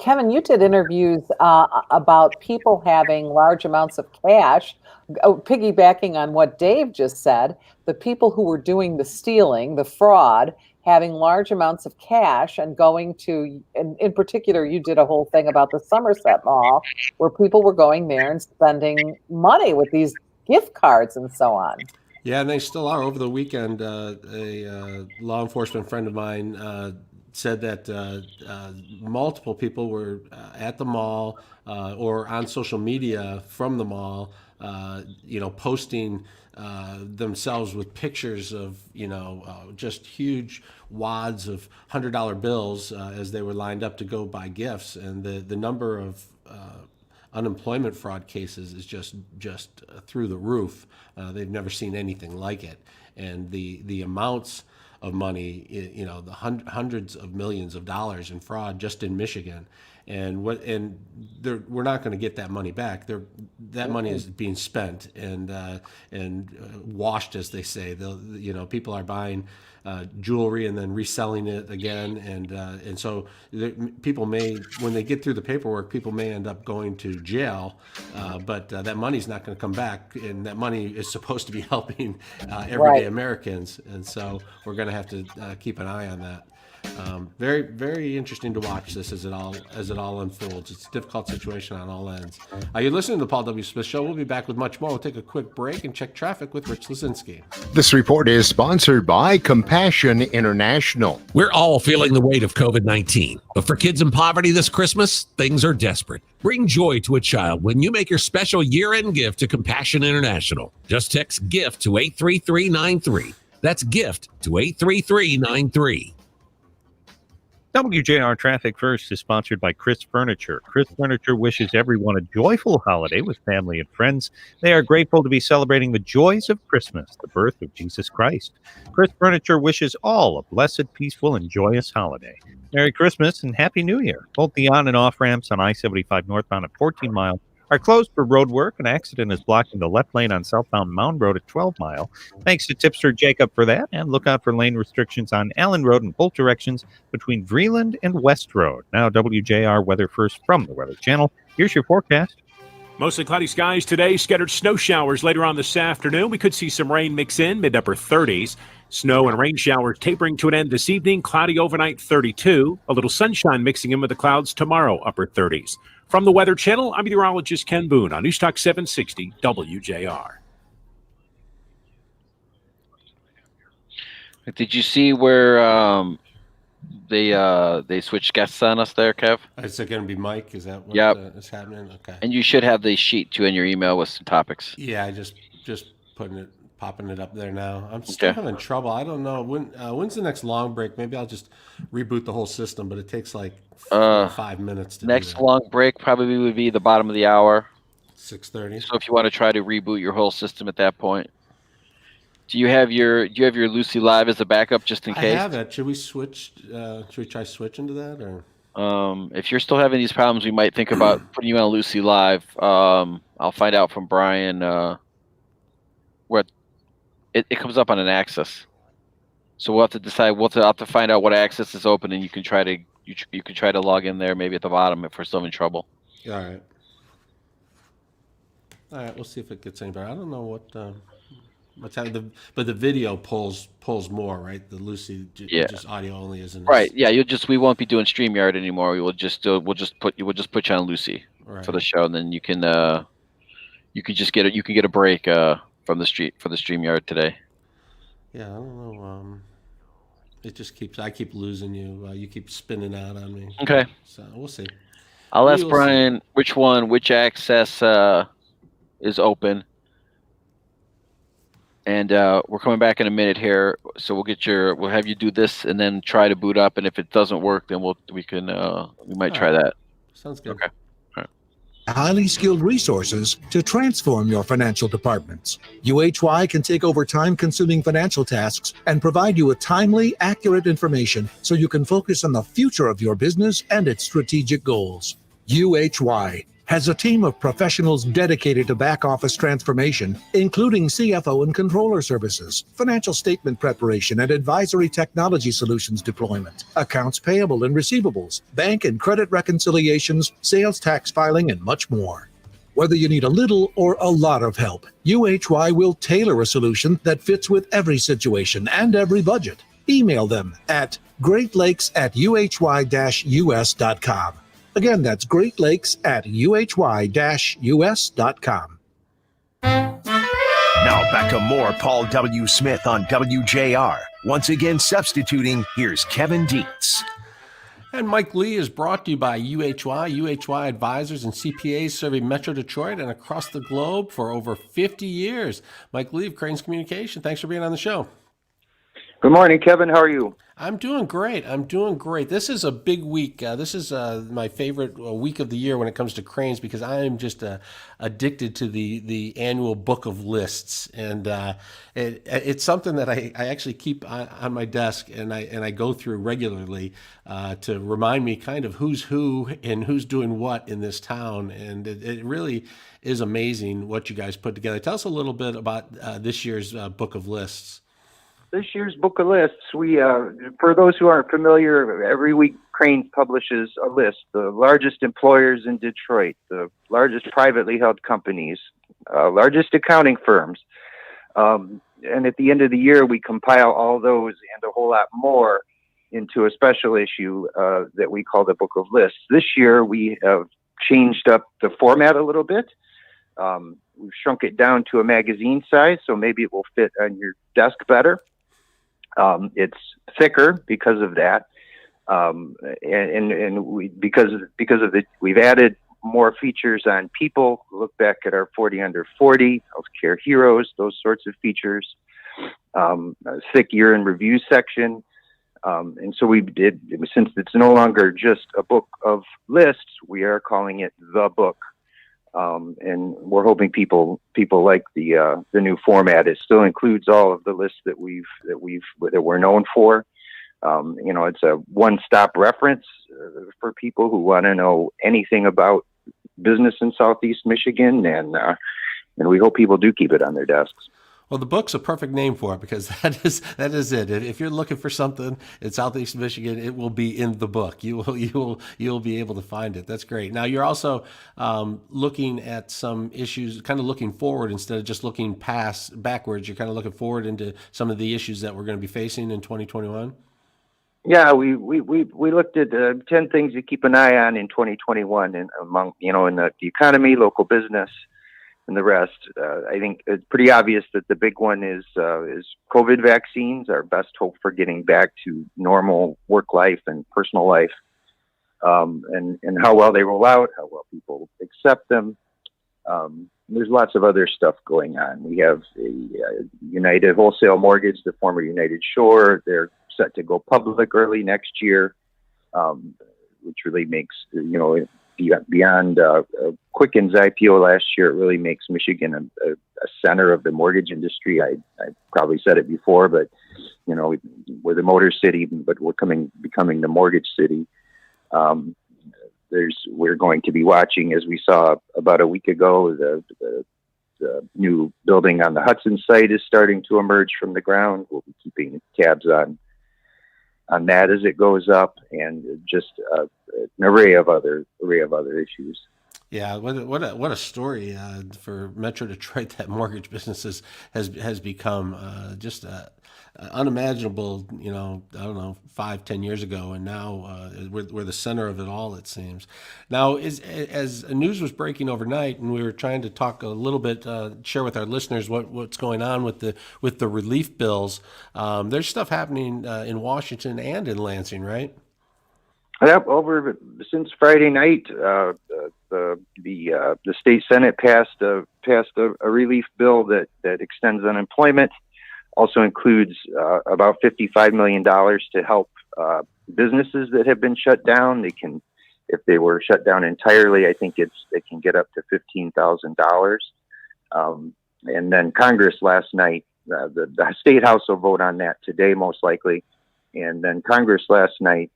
Speaker 5: Kevin, you did interviews about people having large amounts of cash, piggybacking on what Dave just said, the people who were doing the stealing, the fraud, having large amounts of cash and going to, in particular, you did a whole thing about the Somerset Mall where people were going there and spending money with these gift cards and so on.
Speaker 3: Yeah, and they still are. Over the weekend, a law enforcement friend of mine said that multiple people were at the mall or on social media from the mall, posting themselves with pictures of, just huge wads of $100 bills as they were lined up to go buy gifts. And the number of unemployment fraud cases is just through the roof. They've never seen anything like it. And the amounts of money, the hundreds of millions of dollars in fraud just in Michigan. And we're not going to get that money back. That money is being spent and washed, as they say. People are buying jewelry and then reselling it again, and so people may, when they get through the paperwork, people may end up going to jail. But that money's not going to come back, and that money is supposed to be helping everyday Americans, and so we're going to have to keep an eye on that. Very, very interesting to watch this as it all unfolds. It's a difficult situation on all ends. You're listening to the Paul W. Smith Show. We'll be back with much more. We'll take a quick break and check traffic with Rich Lazinski.
Speaker 1: This report is sponsored by Compassion International.
Speaker 7: We're all feeling the weight of COVID-19, but for kids in poverty this Christmas, things are desperate. Bring joy to a child when you make your special year-end gift to Compassion International. Just text GIFT to 83393. That's GIFT to 83393.
Speaker 4: WJR Traffic First is sponsored by Chris Furniture. Chris Furniture wishes everyone a joyful holiday with family and friends. They are grateful to be celebrating the joys of Christmas, the birth of Jesus Christ. Chris Furniture wishes all a blessed, peaceful, and joyous holiday. Merry Christmas and Happy New Year. Both the on and off ramps on I-75 northbound at 14 Mile are closed for road work. An accident is blocking the left lane on southbound Mound Road at 12 Mile. Thanks to Tipster Jacob for that, and look out for lane restrictions on Allen Road in both directions between Vreeland and West Road. Now WJR Weather First from the Weather Channel. Here's your forecast.
Speaker 8: Mostly cloudy skies today, scattered snow showers later on this afternoon. We could see some rain mix in, mid-upper 30s. Snow and rain showers tapering to an end this evening, cloudy overnight 32. A little sunshine mixing in with the clouds tomorrow, upper 30s. From the Weather Channel, I'm meteorologist Ken Boone on Newstalk 760 WJR.
Speaker 2: Did you see where they switched guests on us there, Kev?
Speaker 3: Is it going to be Mike? Is that what
Speaker 2: Yep.
Speaker 3: is happening? Okay.
Speaker 2: And you should have the sheet too in your email with some topics.
Speaker 3: Yeah, I just popping it up there now. I'm still having trouble. I don't know when's the next long break. Maybe I'll just reboot the whole system, but it takes like 5 minutes to
Speaker 2: next
Speaker 3: do that.
Speaker 2: long break probably would be the bottom of the hour,
Speaker 3: 6:30.
Speaker 2: So if you want to try to reboot your whole system at that point, do you have your Lucy Live as a backup just in case?
Speaker 3: I have it. Should we switch? Should we try switching to that or?
Speaker 2: If you're still having these problems, we might think about putting you on Lucy Live. I'll find out from Brian what it comes up on an axis. So we'll have to decide. We'll have to find out what axis is open, and you can try to log in there maybe at the bottom if we're still in trouble.
Speaker 3: All right. All right. We'll see if it gets any better. I don't know what's happening, but the video pulls more, right? The Lucy just audio only isn't.
Speaker 2: Right. Yeah. We won't be doing StreamYard anymore. We'll just put you on Lucy for the show, and then you can get a break from the StreamYard today.
Speaker 3: Yeah, I don't know. It just I keep losing you. You keep spinning out on me.
Speaker 2: Okay.
Speaker 3: So we'll see.
Speaker 2: I'll ask Brian which access is open. And we're coming back in a minute here, so we'll have you do this and then try to boot up. And if it doesn't work, then we might try that.
Speaker 3: Sounds good.
Speaker 2: Okay.
Speaker 11: Highly skilled resources to transform your financial departments. UHY can take over time-consuming financial tasks and provide you with timely, accurate information so you can focus on the future of your business and its strategic goals. UHY has a team of professionals dedicated to back-office transformation, including CFO and controller services, financial statement preparation and advisory technology solutions deployment, accounts payable and receivables, bank and credit reconciliations, sales tax filing, and much more. Whether you need a little or a lot of help, UHY will tailor a solution that fits with every situation and every budget. Email them at greatlakes@uhy-us.com. Again, that's Great Lakes at uhy-us.com.
Speaker 6: Now back to more Paul W. Smith on WJR. Once again, substituting, here's Kevin Dietz.
Speaker 3: And Mike Lee is brought to you by UHY advisors and CPAs serving Metro Detroit and across the globe for over 50 years. Mike Lee of Cranes Communication, thanks for being on the show.
Speaker 12: Good morning, Kevin. How are you?
Speaker 3: I'm doing great. This is a big week. This is my favorite week of the year when it comes to cranes because I am just addicted to the annual book of lists, and it's something that I actually keep on my desk and I go through regularly to remind me kind of who's who and who's doing what in this town, and it really is amazing what you guys put together. Tell us a little bit about this year's book of lists.
Speaker 12: This year's book of lists, we, for those who aren't familiar, every week Cranes publishes a list, the largest employers in Detroit, the largest privately held companies, largest accounting firms. And at the end of the year, we compile all those and a whole lot more into a special issue that we call the Book of Lists. This year, we have changed up the format a little bit. We've shrunk it down to a magazine size, so maybe it will fit on your desk better. It's thicker because of that, we've added more features on people. Look back at our 40 under 40, healthcare heroes, those sorts of features. A thick year in review section, and so since it's no longer just a book of lists, we are calling it the book. And we're hoping people like the new format. It still includes all of the lists that we're known for. It's a one-stop reference for people who want to know anything about business in Southeast Michigan, and we hope people do keep it on their desks.
Speaker 3: Well, the book's a perfect name for it because that is it. If you're looking for something in Southeast Michigan, it will be in the book. You'll be able to find it. That's great. Now you're also looking at some issues, kind of looking forward instead of just looking backwards. You're kind of looking forward into some of the issues that we're going to be facing in 2021.
Speaker 12: Yeah, we looked at 10 things to keep an eye on in 2021, and among in the economy, local business, and the rest. I think it's pretty obvious that the big one is COVID vaccines, our best hope for getting back to normal work life and personal life, and how well they roll out, how well people accept them. There's lots of other stuff going on. We have a United Wholesale Mortgage, the former United Shore. They're set to go public early next year, which really makes, beyond Quicken's IPO last year, it really makes Michigan a center of the mortgage industry. I probably said it before, but we're the motor city, but we're becoming the mortgage city. We're going to be watching, as we saw about a week ago, the new building on the Hudson site is starting to emerge from the ground. We'll be keeping tabs on that as it goes up, and just an array of other issues.
Speaker 3: Yeah, what a story for Metro Detroit. That mortgage business has become just unimagineable. I don't know, 5-10 years ago, and now we're the center of it all. It seems now as news was breaking overnight, and we were trying to talk a little bit, share with our listeners what's going on with the relief bills. There's stuff happening in Washington and in Lansing, right?
Speaker 12: Yep, since Friday night, the state Senate passed a relief bill that extends unemployment. Also includes about $55 million to help businesses that have been shut down. They can, if they were shut down entirely, I think they can get up to $15,000. And then Congress last night, the State House will vote on that today, most likely. And then Congress last night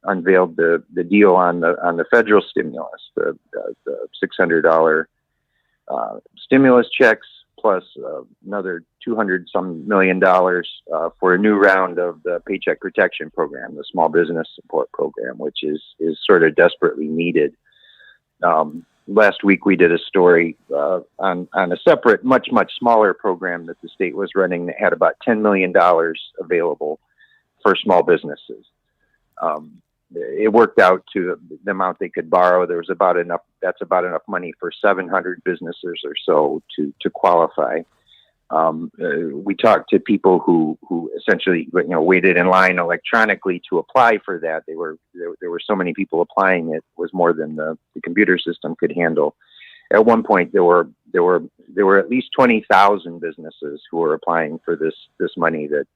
Speaker 12: unveiled the deal on the federal stimulus, the $600 stimulus checks, plus another $200 million for a new round of the Paycheck Protection Program, the Small Business Support Program, which is sort of desperately needed. Last week we did a story on a separate, much smaller program that the state was running that had about $10 million available for small businesses. It worked out to the amount they could borrow. There was about enough. That's about enough money for 700 businesses or so to qualify. We talked to people who essentially waited in line electronically to apply for that. There were so many people applying, it was more than the computer system could handle. At one point, there were at least 20,000 businesses who were applying for this money that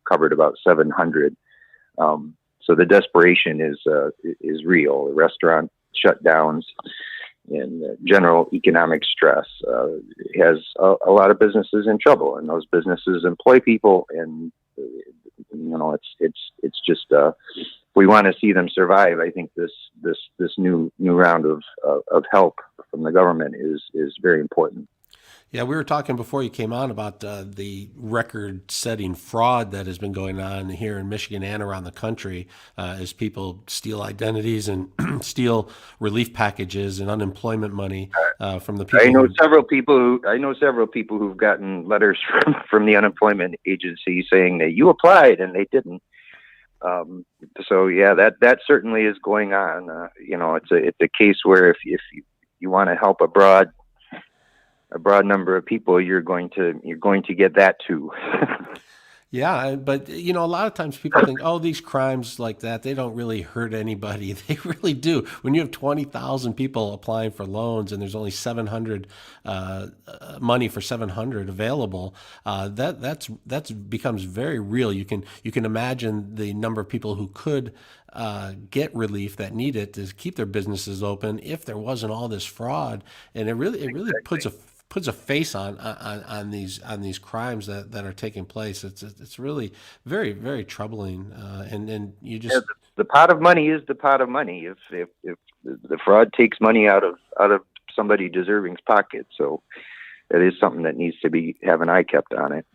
Speaker 12: covered about 700. So the desperation is real. The restaurant shutdowns and general economic stress has a lot of businesses in trouble, and those businesses employ people. And it's just we want to see them survive. I think this new round of help from the government is very important.
Speaker 3: Yeah, we were talking before you came on about the record-setting fraud that has been going on here in Michigan and around the country as people steal identities and steal relief packages and unemployment money from the people.
Speaker 12: I know several people who've gotten letters from the unemployment agency saying that you applied and they didn't. So yeah, that certainly is going on. It's a case where if you want to help a broad number of people, you're going to get that too.
Speaker 3: Yeah, but a lot of times people think, oh, these crimes like that, they don't really hurt anybody. They really do. When you have 20,000 people applying for loans and there's only 700 money for 700 available, that's becomes very real. You can imagine the number of people who could get relief that need it to keep their businesses open if there wasn't all this fraud. And it really puts a face on these crimes that are taking place. It's really very, very troubling. And you just
Speaker 12: the pot of money is the pot of money. If the fraud takes money out of somebody deserving's pocket, so that is something that needs to have an eye kept on it.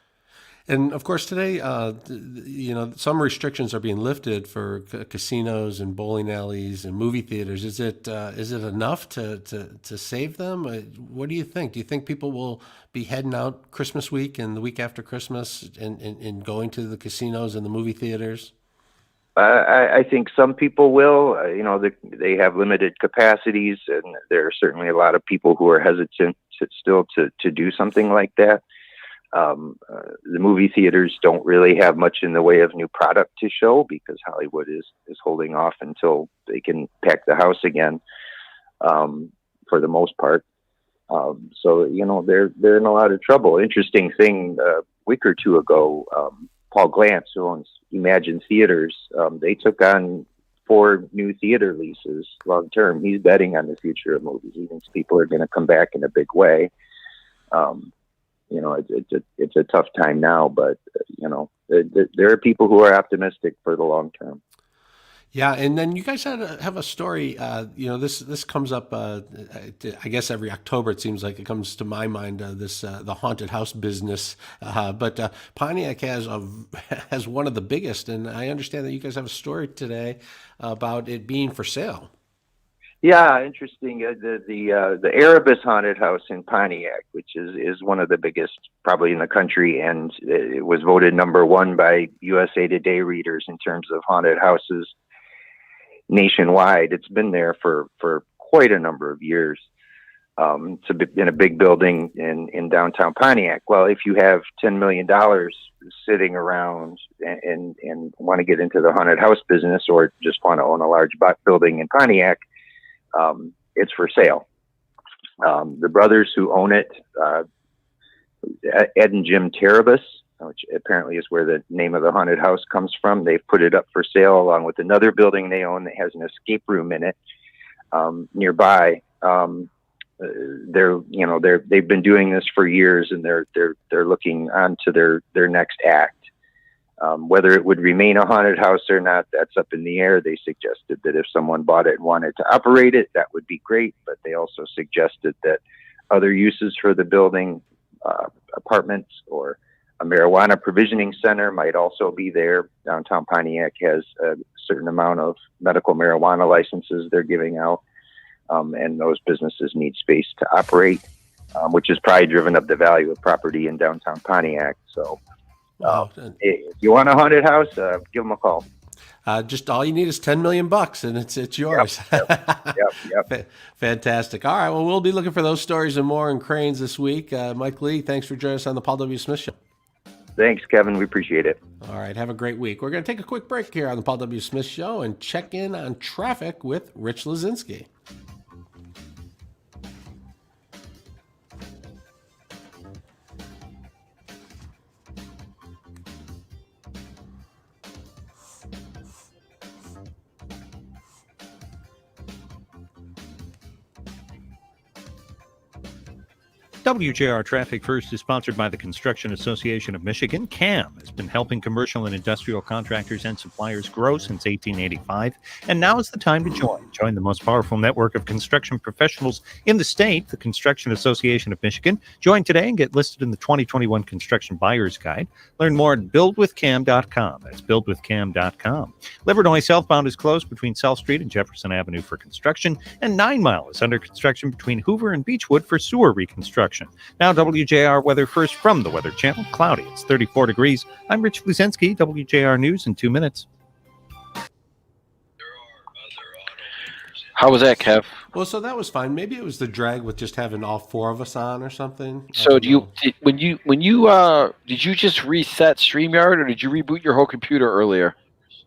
Speaker 3: And of course, today, some restrictions are being lifted for casinos and bowling alleys and movie theaters. Is it enough to save them? What do you think? Do you think people will be heading out Christmas week and the week after Christmas and going to the casinos and the movie theaters?
Speaker 12: I think some people will. They have limited capacities, and there are certainly a lot of people who are hesitant still to do something like that. The movie theaters don't really have much in the way of new product to show because Hollywood is holding off until they can pack the house again, for the most part. So, you know, they're in a lot of trouble. Interesting thing, a week or two ago, Paul Glantz, who owns Imagine Theaters, they took on 4 new theater leases long term. He's betting on the future of movies. He thinks people are going to come back in a big way. You know, it's a tough time now, but you know, there are people who are optimistic for the long term.
Speaker 3: Yeah, and then you guys have a story. You know, this comes up. I guess every October it seems like it comes to my mind. The haunted house business, but Pontiac has one of the biggest, and I understand that you guys have a story today about it being for sale.
Speaker 12: Yeah, interesting. The Erebus Haunted House in Pontiac, which is one of the biggest probably in the country, and it was voted #1 by USA Today readers in terms of haunted houses nationwide. It's been there for quite a number of years. It's in a big building in downtown Pontiac. Well, if you have $10 million sitting around and want to get into the haunted house business, or just want to own a large building in Pontiac, it's for sale. The brothers who own it, Ed and Jim Terabas, which apparently is where the name of the haunted house comes from, they've put it up for sale along with another building they own that has an escape room in it nearby. They've been doing this for years, and they're looking on to their next act. Whether it would remain a haunted house or not, that's up in the air. They suggested that if someone bought it and wanted to operate it, that would be great. But they also suggested that other uses for the building, apartments or a marijuana provisioning center, might also be there. Downtown Pontiac has a certain amount of medical marijuana licenses they're giving out, and those businesses need space to operate, which has probably driven up the value of property in downtown Pontiac. So, if you want a haunted house, give them a call.
Speaker 3: Just all you need is $10 million, and it's yours.
Speaker 12: Yep.
Speaker 3: Fantastic. All right. Well, we'll be looking for those stories and more in Cranes this week. Mike Lee, thanks for joining us on the Paul W. Smith Show.
Speaker 12: Thanks, Kevin. We appreciate it.
Speaker 3: All right. Have a great week. We're going to take a quick break here on the Paul W. Smith Show and check in on traffic with Rich Lazinski.
Speaker 4: WJR Traffic First is sponsored by the Construction Association of Michigan. CAM has been helping commercial and industrial contractors and suppliers grow since 1885, and now is the time to join. Join the most powerful network of construction professionals in the state, the Construction Association of Michigan. Join today and get listed in the 2021 Construction Buyer's Guide. Learn more at buildwithcam.com. That's buildwithcam.com. Livernois southbound is closed between South Street and Jefferson Avenue for construction, and 9 Mile is under construction between Hoover and Beechwood for sewer reconstruction. Now WJR weather first from the Weather Channel. Cloudy. It's 34 degrees. I'm Rich Luzinski. WJR News in 2 minutes.
Speaker 2: How was that, Kev?
Speaker 3: Well, so that was fine. Maybe it was the drag with just having all 4 of us on or something.
Speaker 2: So did you just reset StreamYard, or did you reboot your whole computer earlier?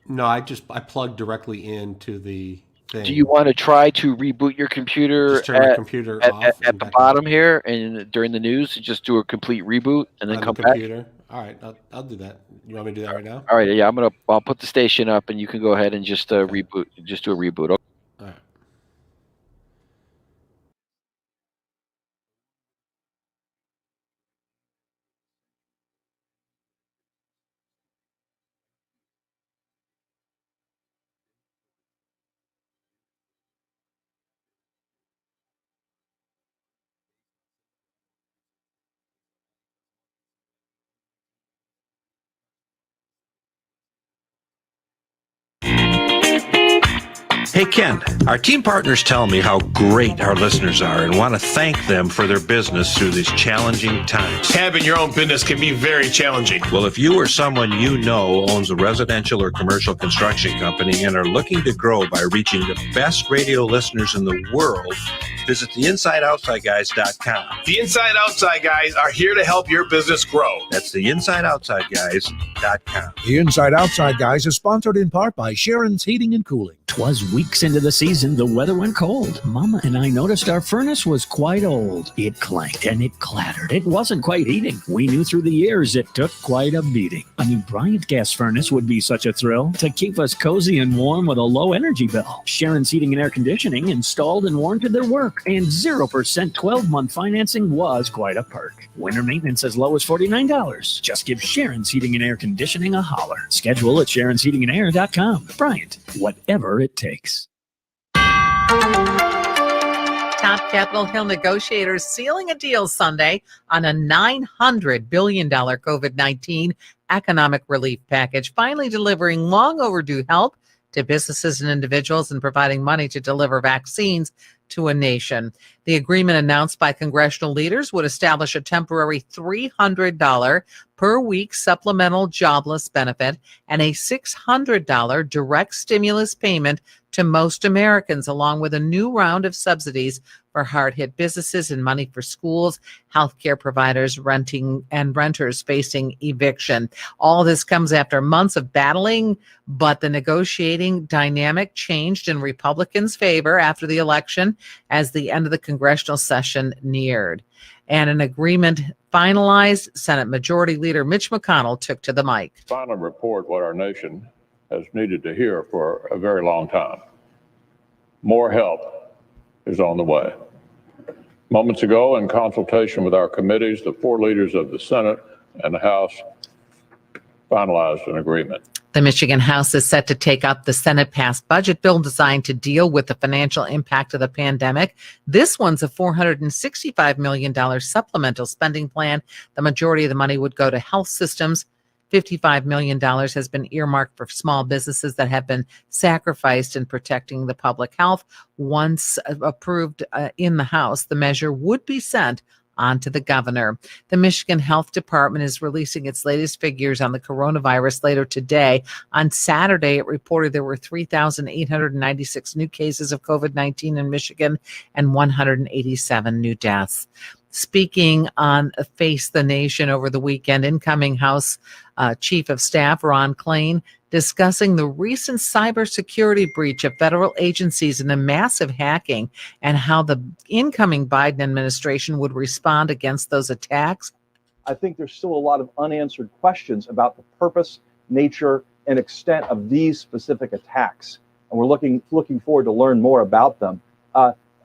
Speaker 3: No, I plugged directly into the thing.
Speaker 2: Do you want to try to reboot your computer
Speaker 3: Just turn my computer off
Speaker 2: at the bottom here, and during the news, just do a complete reboot and then come back?
Speaker 3: All right, I'll do that. You want me to do that right now?
Speaker 2: All right, yeah, I'll put the station up, and you can go ahead and just reboot. Just do a reboot. Okay.
Speaker 3: All right.
Speaker 13: Hey, Ken, our team partners tell me how great our listeners are and want to thank them for their business through these challenging times.
Speaker 14: Having your own business can be very challenging.
Speaker 13: Well, if you or someone you know owns a residential or commercial construction company and are looking to grow by reaching the best radio listeners in the world, visit theinsideoutsideguys.com.
Speaker 14: The Inside Outside Guys are here to help your business grow.
Speaker 13: That's theinsideoutsideguys.com.
Speaker 11: The Inside Outside Guys is sponsored in part by Sharon's Heating and Cooling.
Speaker 15: 'Twas weeks into the season, the weather went cold. Mama and I noticed our furnace was quite old. It clanked and it clattered. It wasn't quite heating. We knew through the years it took quite a beating. A new Bryant gas furnace would be such a thrill to keep us cozy and warm with a low energy bill. Sharon's Heating and Air Conditioning installed and warranted their work, and 0% 12-month financing was quite a perk. Winter maintenance as low as $49. Just give Sharon's Heating and Air Conditioning a holler. Schedule at Sharon'sHeatingandAir.com. Bryant, whatever it takes.
Speaker 16: Top Capitol Hill negotiators sealing a deal Sunday on a $900 billion COVID-19 economic relief package, finally delivering long overdue help to businesses and individuals and providing money to deliver vaccines to a nation. The agreement announced by congressional leaders would establish a temporary $300 per week supplemental jobless benefit and a $600 direct stimulus payment to most Americans, along with a new round of subsidies for hard-hit businesses and money for schools, healthcare providers, renting and renters facing eviction. All this comes after months of battling, but the negotiating dynamic changed in Republicans' favor after the election as the end of the congressional session neared. And an agreement finalized. Senate Majority Leader Mitch McConnell took to the mic.
Speaker 17: Finally report what our nation has needed to hear for a very long time. More help is on the way. Moments ago, in consultation with our committees, the 4 leaders of the Senate and the House finalized an agreement.
Speaker 16: The Michigan House is set to take up the Senate-passed budget bill designed to deal with the financial impact of the pandemic. This one's a $465 million supplemental spending plan. The majority of the money would go to health systems. $55 million has been earmarked for small businesses that have been sacrificed in protecting the public health. Once approved in the House, the measure would be sent on to the governor. The Michigan Health Department is releasing its latest figures on the coronavirus later today. On Saturday, it reported there were 3,896 new cases of COVID-19 in Michigan and 187 new deaths. Speaking on Face the Nation over the weekend, incoming House Chief of Staff Ron Klain discussing the recent cybersecurity breach of federal agencies and the massive hacking and how the incoming Biden administration would respond against those attacks.
Speaker 18: I think there's still a lot of unanswered questions about the purpose, nature, and extent of these specific attacks. And we're looking forward to learn more about them.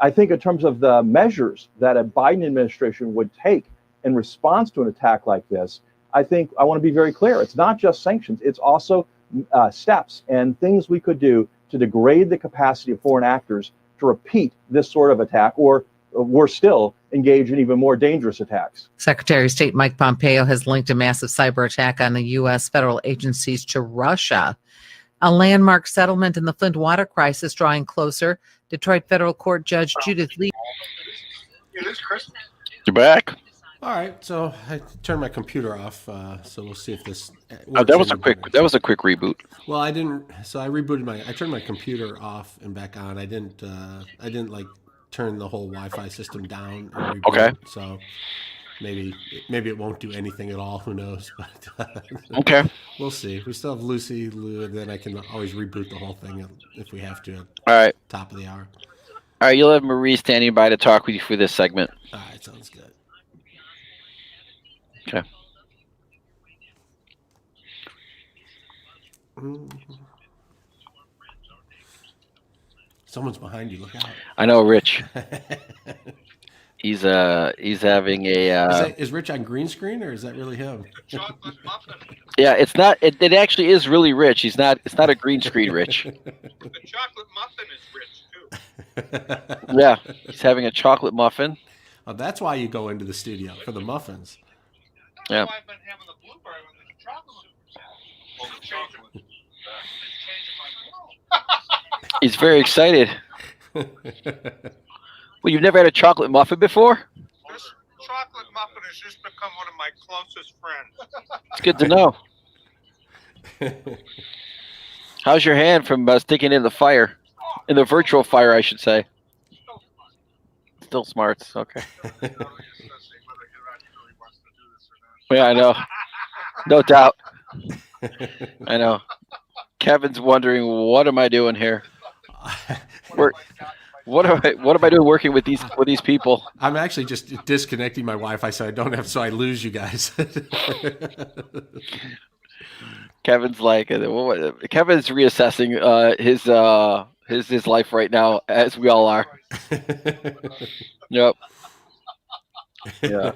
Speaker 18: I think in terms of the measures that a Biden administration would take in response to an attack like this, I want to be very clear. It's not just sanctions. It's also steps and things we could do to degrade the capacity of foreign actors to repeat this sort of attack, or worse still, engage in even more dangerous attacks.
Speaker 16: Secretary of State Mike Pompeo has linked a massive cyber attack on the U.S. federal agencies to Russia. A landmark settlement in the Flint water crisis drawing closer. Detroit federal court judge Judith Lee.
Speaker 2: You're back.
Speaker 3: All right, so I turned my computer off, so we'll see if this.
Speaker 2: That was a quick reboot.
Speaker 3: Well, I didn't. So I rebooted I turned my computer off and back on. I didn't like turn the whole Wi-Fi system down. And reboot.
Speaker 2: Okay.
Speaker 3: So maybe it won't do anything at all. Who knows? But
Speaker 2: okay.
Speaker 3: We'll see. We still have Lucy, Lou, and then I can always reboot the whole thing if we have to.
Speaker 2: All right.
Speaker 3: Top of the hour.
Speaker 2: All right, you'll have Marie standing by to talk with you for this segment.
Speaker 3: All right, sounds good.
Speaker 2: Okay.
Speaker 3: Someone's behind you. Look out.
Speaker 2: I know, Rich. He's having a.
Speaker 3: Is Rich on green screen or is that really him?
Speaker 2: Yeah, it's not. It actually is really Rich. It's not a green screen, Rich.
Speaker 19: The chocolate muffin is Rich too.
Speaker 2: Yeah, he's having a chocolate muffin.
Speaker 3: Oh, that's why you go into the studio, for the muffins.
Speaker 2: Yeah.
Speaker 19: I've been having the blueberry with the chocolate.
Speaker 2: He's very excited. Well, you've never had a chocolate muffin before?
Speaker 19: This chocolate muffin has just become one of my closest friends.
Speaker 2: It's good to know. How's your hand from sticking in the fire? In the virtual fire, I should say. Still smarts. Okay. Yeah, I know. No doubt. I know. Kevin's wondering, what am I doing here? What am I doing working with these people?
Speaker 3: I'm actually just disconnecting my Wi-Fi so I lose you guys.
Speaker 2: Kevin's like, Kevin's reassessing his life right now, as we all are. Yep. Yeah.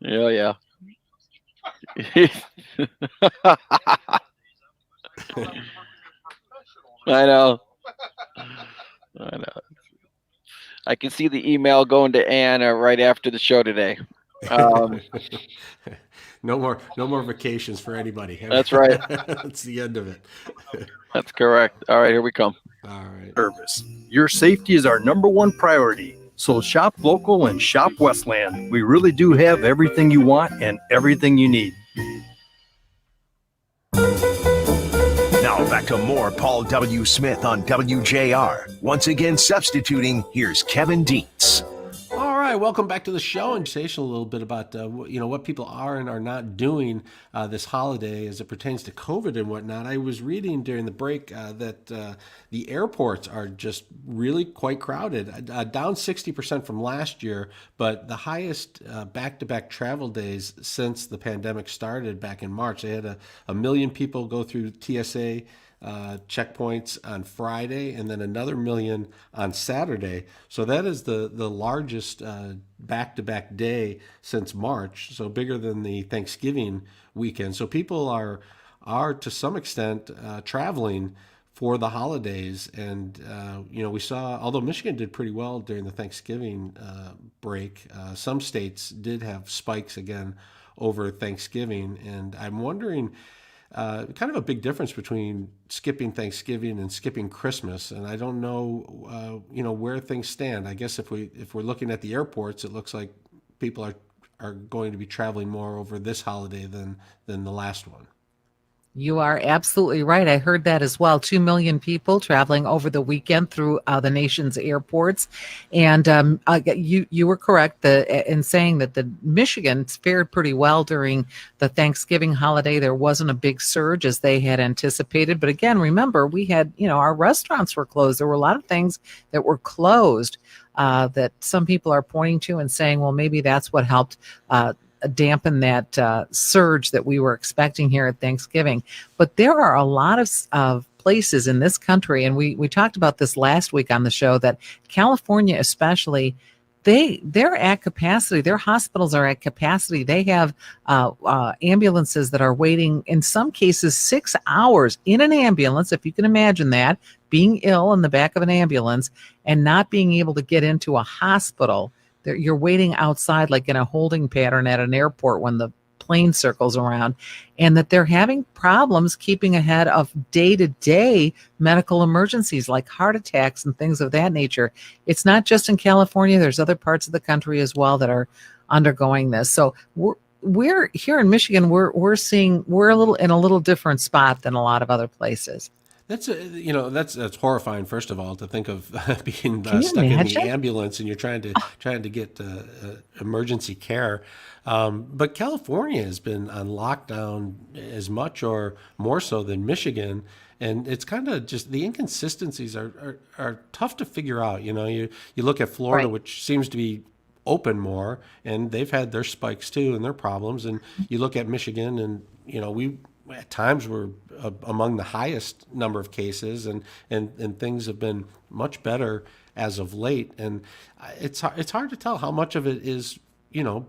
Speaker 2: Yeah. I know. I can see the email going to Ann right after the show today.
Speaker 3: No more vacations for anybody.
Speaker 2: That's right.
Speaker 3: That's the end of it.
Speaker 2: That's correct. All right, here we come.
Speaker 3: All right.
Speaker 20: Service. Your safety is our number one priority. So shop local and shop Westland. We really do have everything you want and everything you need.
Speaker 6: Now back to more Paul W. Smith on WJR. Once again substituting, here's Kevin Dietz.
Speaker 3: All right, welcome back to the show, and today a little bit about what people are and are not doing this holiday as it pertains to COVID and whatnot. I was reading during the break that the airports are just really quite crowded, down 60% from last year, but the highest back-to-back travel days since the pandemic started back in March. They had a million people go through TSA checkpoints on Friday, and then another million on Saturday. So that is the largest back-to-back day since March, so bigger than the Thanksgiving weekend. So people are to some extent traveling for the holidays, and we saw, although Michigan did pretty well during the Thanksgiving break, some states did have spikes again over Thanksgiving, and I'm wondering kind of a big difference between skipping Thanksgiving and skipping Christmas, and I don't know, where things stand. I guess if we're looking at the airports, it looks like people are going to be traveling more over this holiday than the last one.
Speaker 16: You are absolutely right. I heard that as well. 2 million people traveling over the weekend through the nation's airports. And you were correct in saying that the Michigan fared pretty well during the Thanksgiving holiday. There wasn't a big surge as they had anticipated. But again, remember, we had, our restaurants were closed. There were a lot of things that were closed that some people are pointing to and saying, well, maybe that's what helped dampen that surge that we were expecting here at Thanksgiving. But there are a lot of places in this country, and we talked about this last week on the show, that California especially, they're at capacity. Their hospitals are at capacity. They have ambulances that are waiting, in some cases, 6 hours in an ambulance, if you can imagine that, being ill in the back of an ambulance and not being able to get into a hospital. You're waiting outside like in a holding pattern at an airport when the plane circles around, and that they're having problems keeping ahead of day-to-day medical emergencies like heart attacks and things of that nature. It's not just in California. There's other parts of the country as well that are undergoing this. So we're here in Michigan, we're a little different spot than a lot of other places.
Speaker 3: That's that's horrifying. First of all, to think of being stuck in the ambulance and you're trying to get emergency care. But California has been on lockdown as much or more so than Michigan, and it's kind of just the inconsistencies are tough to figure out. You look at Florida, right, which seems to be open more, and they've had their spikes too and their problems, and you look at Michigan, and we at times were among the highest number of cases, and things have been much better as of late. And it's hard to tell how much of it is,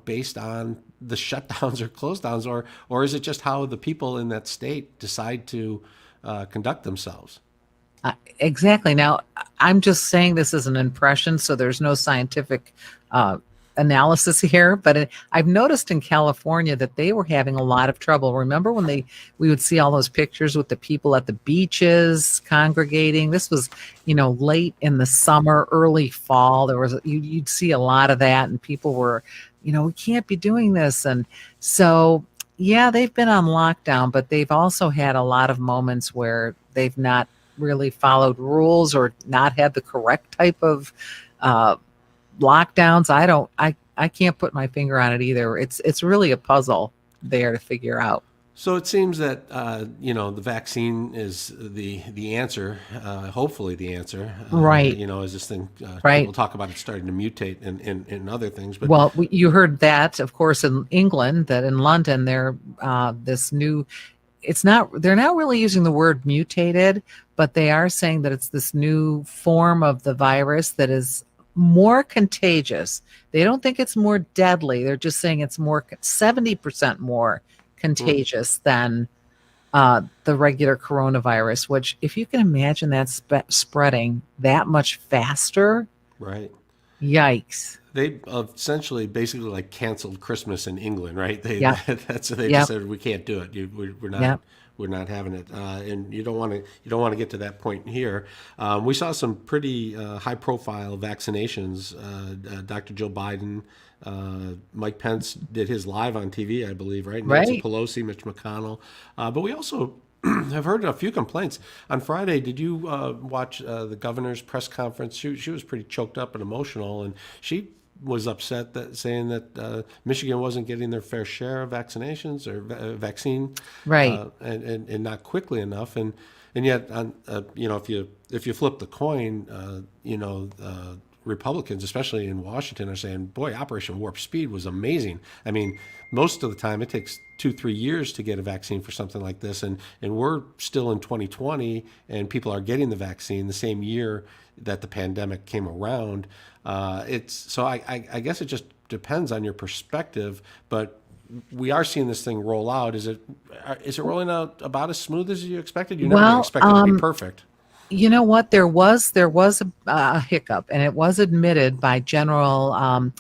Speaker 3: based on the shutdowns or close downs, or is it just how the people in that state decide to conduct themselves?
Speaker 16: Exactly. Now, I'm just saying this as an impression, so there's no scientific analysis here, but I've noticed in California that they were having a lot of trouble. Remember when we would see all those pictures with the people at the beaches congregating? This was, late in the summer, early fall. You'd see a lot of that, and people were, we can't be doing this. And so, yeah, they've been on lockdown, but they've also had a lot of moments where they've not really followed rules or not had the correct type of lockdowns. I can't put my finger on it either. It's really a puzzle there to figure out.
Speaker 3: So it seems that the vaccine is the answer. Hopefully, the answer.
Speaker 16: Right.
Speaker 3: As this thing
Speaker 16: Right.
Speaker 3: people talk about it starting to mutate in other things. But
Speaker 16: Well, you heard that, of course, in England, that in London, they're this new. They're not really using the word mutated, but they are saying that it's this new form of the virus that is more contagious. They don't think it's more deadly. They're just saying it's 70% more contagious than the regular coronavirus, which, if you can imagine that spreading that much faster,
Speaker 3: right.
Speaker 16: Yikes.
Speaker 3: They essentially basically like canceled Christmas in England, right? They just said we can't do it. We're not we're not having it, and you don't want to get to that point here. We saw some pretty high profile vaccinations. Dr. Joe Biden, Mike Pence did his live on TV, I believe, right? Nancy Pelosi, Mitch McConnell, but we also have heard a few complaints. On Friday, did you watch the governor's press conference? She was pretty choked up and emotional, and she was upset saying that Michigan wasn't getting their fair share of vaccinations or vaccine,
Speaker 16: right,
Speaker 3: and not quickly enough. And yet, if you flip the coin, Republicans, especially in Washington, are saying, boy, Operation Warp Speed was amazing. I mean, most of the time it takes 2-3 years to get a vaccine for something like this. And we're still in 2020 and people are getting the vaccine the same year that the pandemic came around. I guess it just depends on your perspective, but we are seeing this thing roll out. Is it rolling out about as smooth as you expected? You never expected it to be perfect.
Speaker 16: You know what? There was a hiccup, and it was admitted by General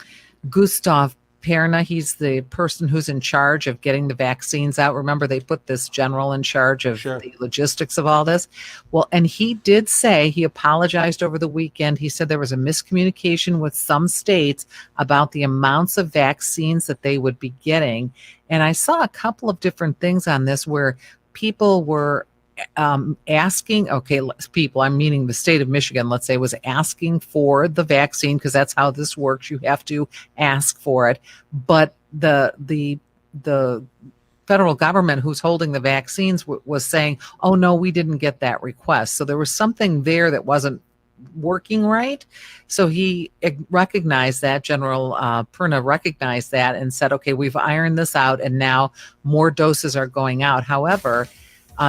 Speaker 16: Gustav Perna. He's the person who's in charge of getting the vaccines out. Remember, they put this general in charge of the logistics of all this. Well, and he did say, he apologized over the weekend. He said there was a miscommunication with some states about the amounts of vaccines that they would be getting. And I saw a couple of different things on this where people were asking, I'm meaning the state of Michigan, let's say, was asking for the vaccine, because that's how this works. You have to ask for it. But the federal government who's holding the vaccines was saying, oh, no, we didn't get that request. So there was something there that wasn't working right. So he recognized that, General Perna recognized that and said, okay, we've ironed this out, and now more doses are going out. However,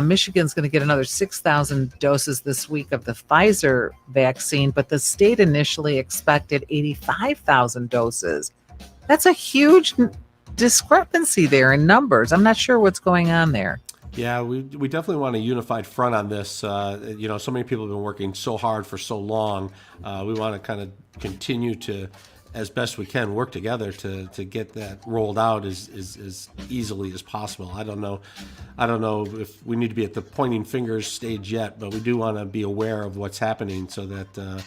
Speaker 16: Michigan's going to get another 6,000 doses this week of the Pfizer vaccine, but the state initially expected 85,000 doses. That's a huge discrepancy there in numbers. I'm not sure what's going on there.
Speaker 3: Yeah, we definitely want a unified front on this. So many people have been working so hard for so long. We want to kind of continue to, as best we can, work together to get that rolled out as easily as possible. I don't know if we need to be at the pointing fingers stage yet, but we do want to be aware of what's happening so that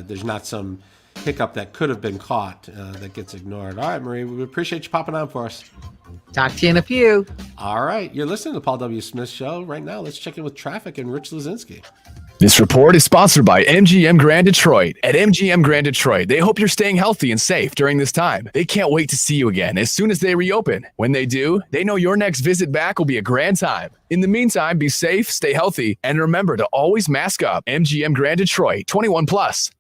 Speaker 3: there's not some hiccup that could have been caught that gets ignored. All right, Marie, we appreciate you popping on for us.
Speaker 16: Talk to you in a few.
Speaker 3: All right, you're listening to the Paul W. Smith Show. Right now, let's check in with traffic and Rich Lazinski.
Speaker 21: This report is sponsored by MGM Grand Detroit. At MGM Grand Detroit, they hope you're staying healthy and safe during this time. They can't wait to see you again as soon as they reopen. When they do, they know your next visit back will be a grand time. In the meantime, be safe, stay healthy, and remember to always mask up. MGM Grand Detroit, 21+.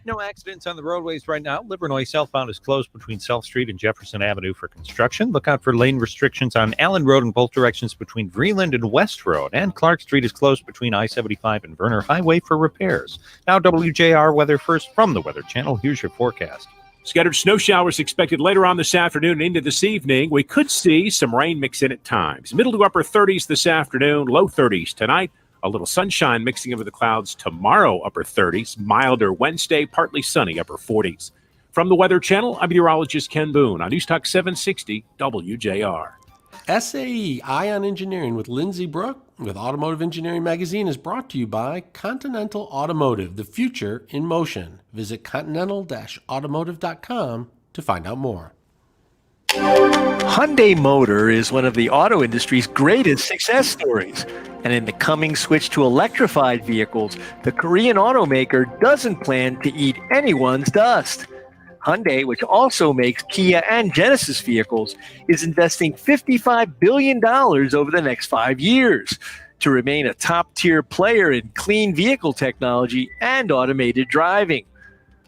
Speaker 4: No accidents on the roadways right now. Livernois southbound is closed between South Street and Jefferson Avenue for construction. Look out for lane restrictions on Allen Road in both directions between Vreeland and West Road. And Clark Street is closed between I-75 and Verner Highway for repairs. Now WJR weather first from the Weather Channel. Here's your forecast.
Speaker 8: Scattered snow showers expected later on this afternoon and into this evening. We could see some rain mix in at times. Middle to upper 30s this afternoon, low 30s tonight. A little sunshine mixing over the clouds tomorrow, upper 30s. Milder Wednesday, partly sunny, upper 40s. From the Weather Channel, I'm meteorologist Ken Boone on News Talk 760 WJR.
Speaker 3: SAE Ion Engineering with Lindsay Brooke with Automotive Engineering Magazine is brought to you by Continental Automotive, the future in motion. Visit continental-automotive.com to find out more.
Speaker 9: Hyundai Motor is one of the auto industry's greatest success stories. And in the coming switch to electrified vehicles, the Korean automaker doesn't plan to eat anyone's dust. Hyundai, which also makes Kia and Genesis vehicles, is investing $55 billion over the next 5 years to remain a top-tier player in clean vehicle technology and automated driving.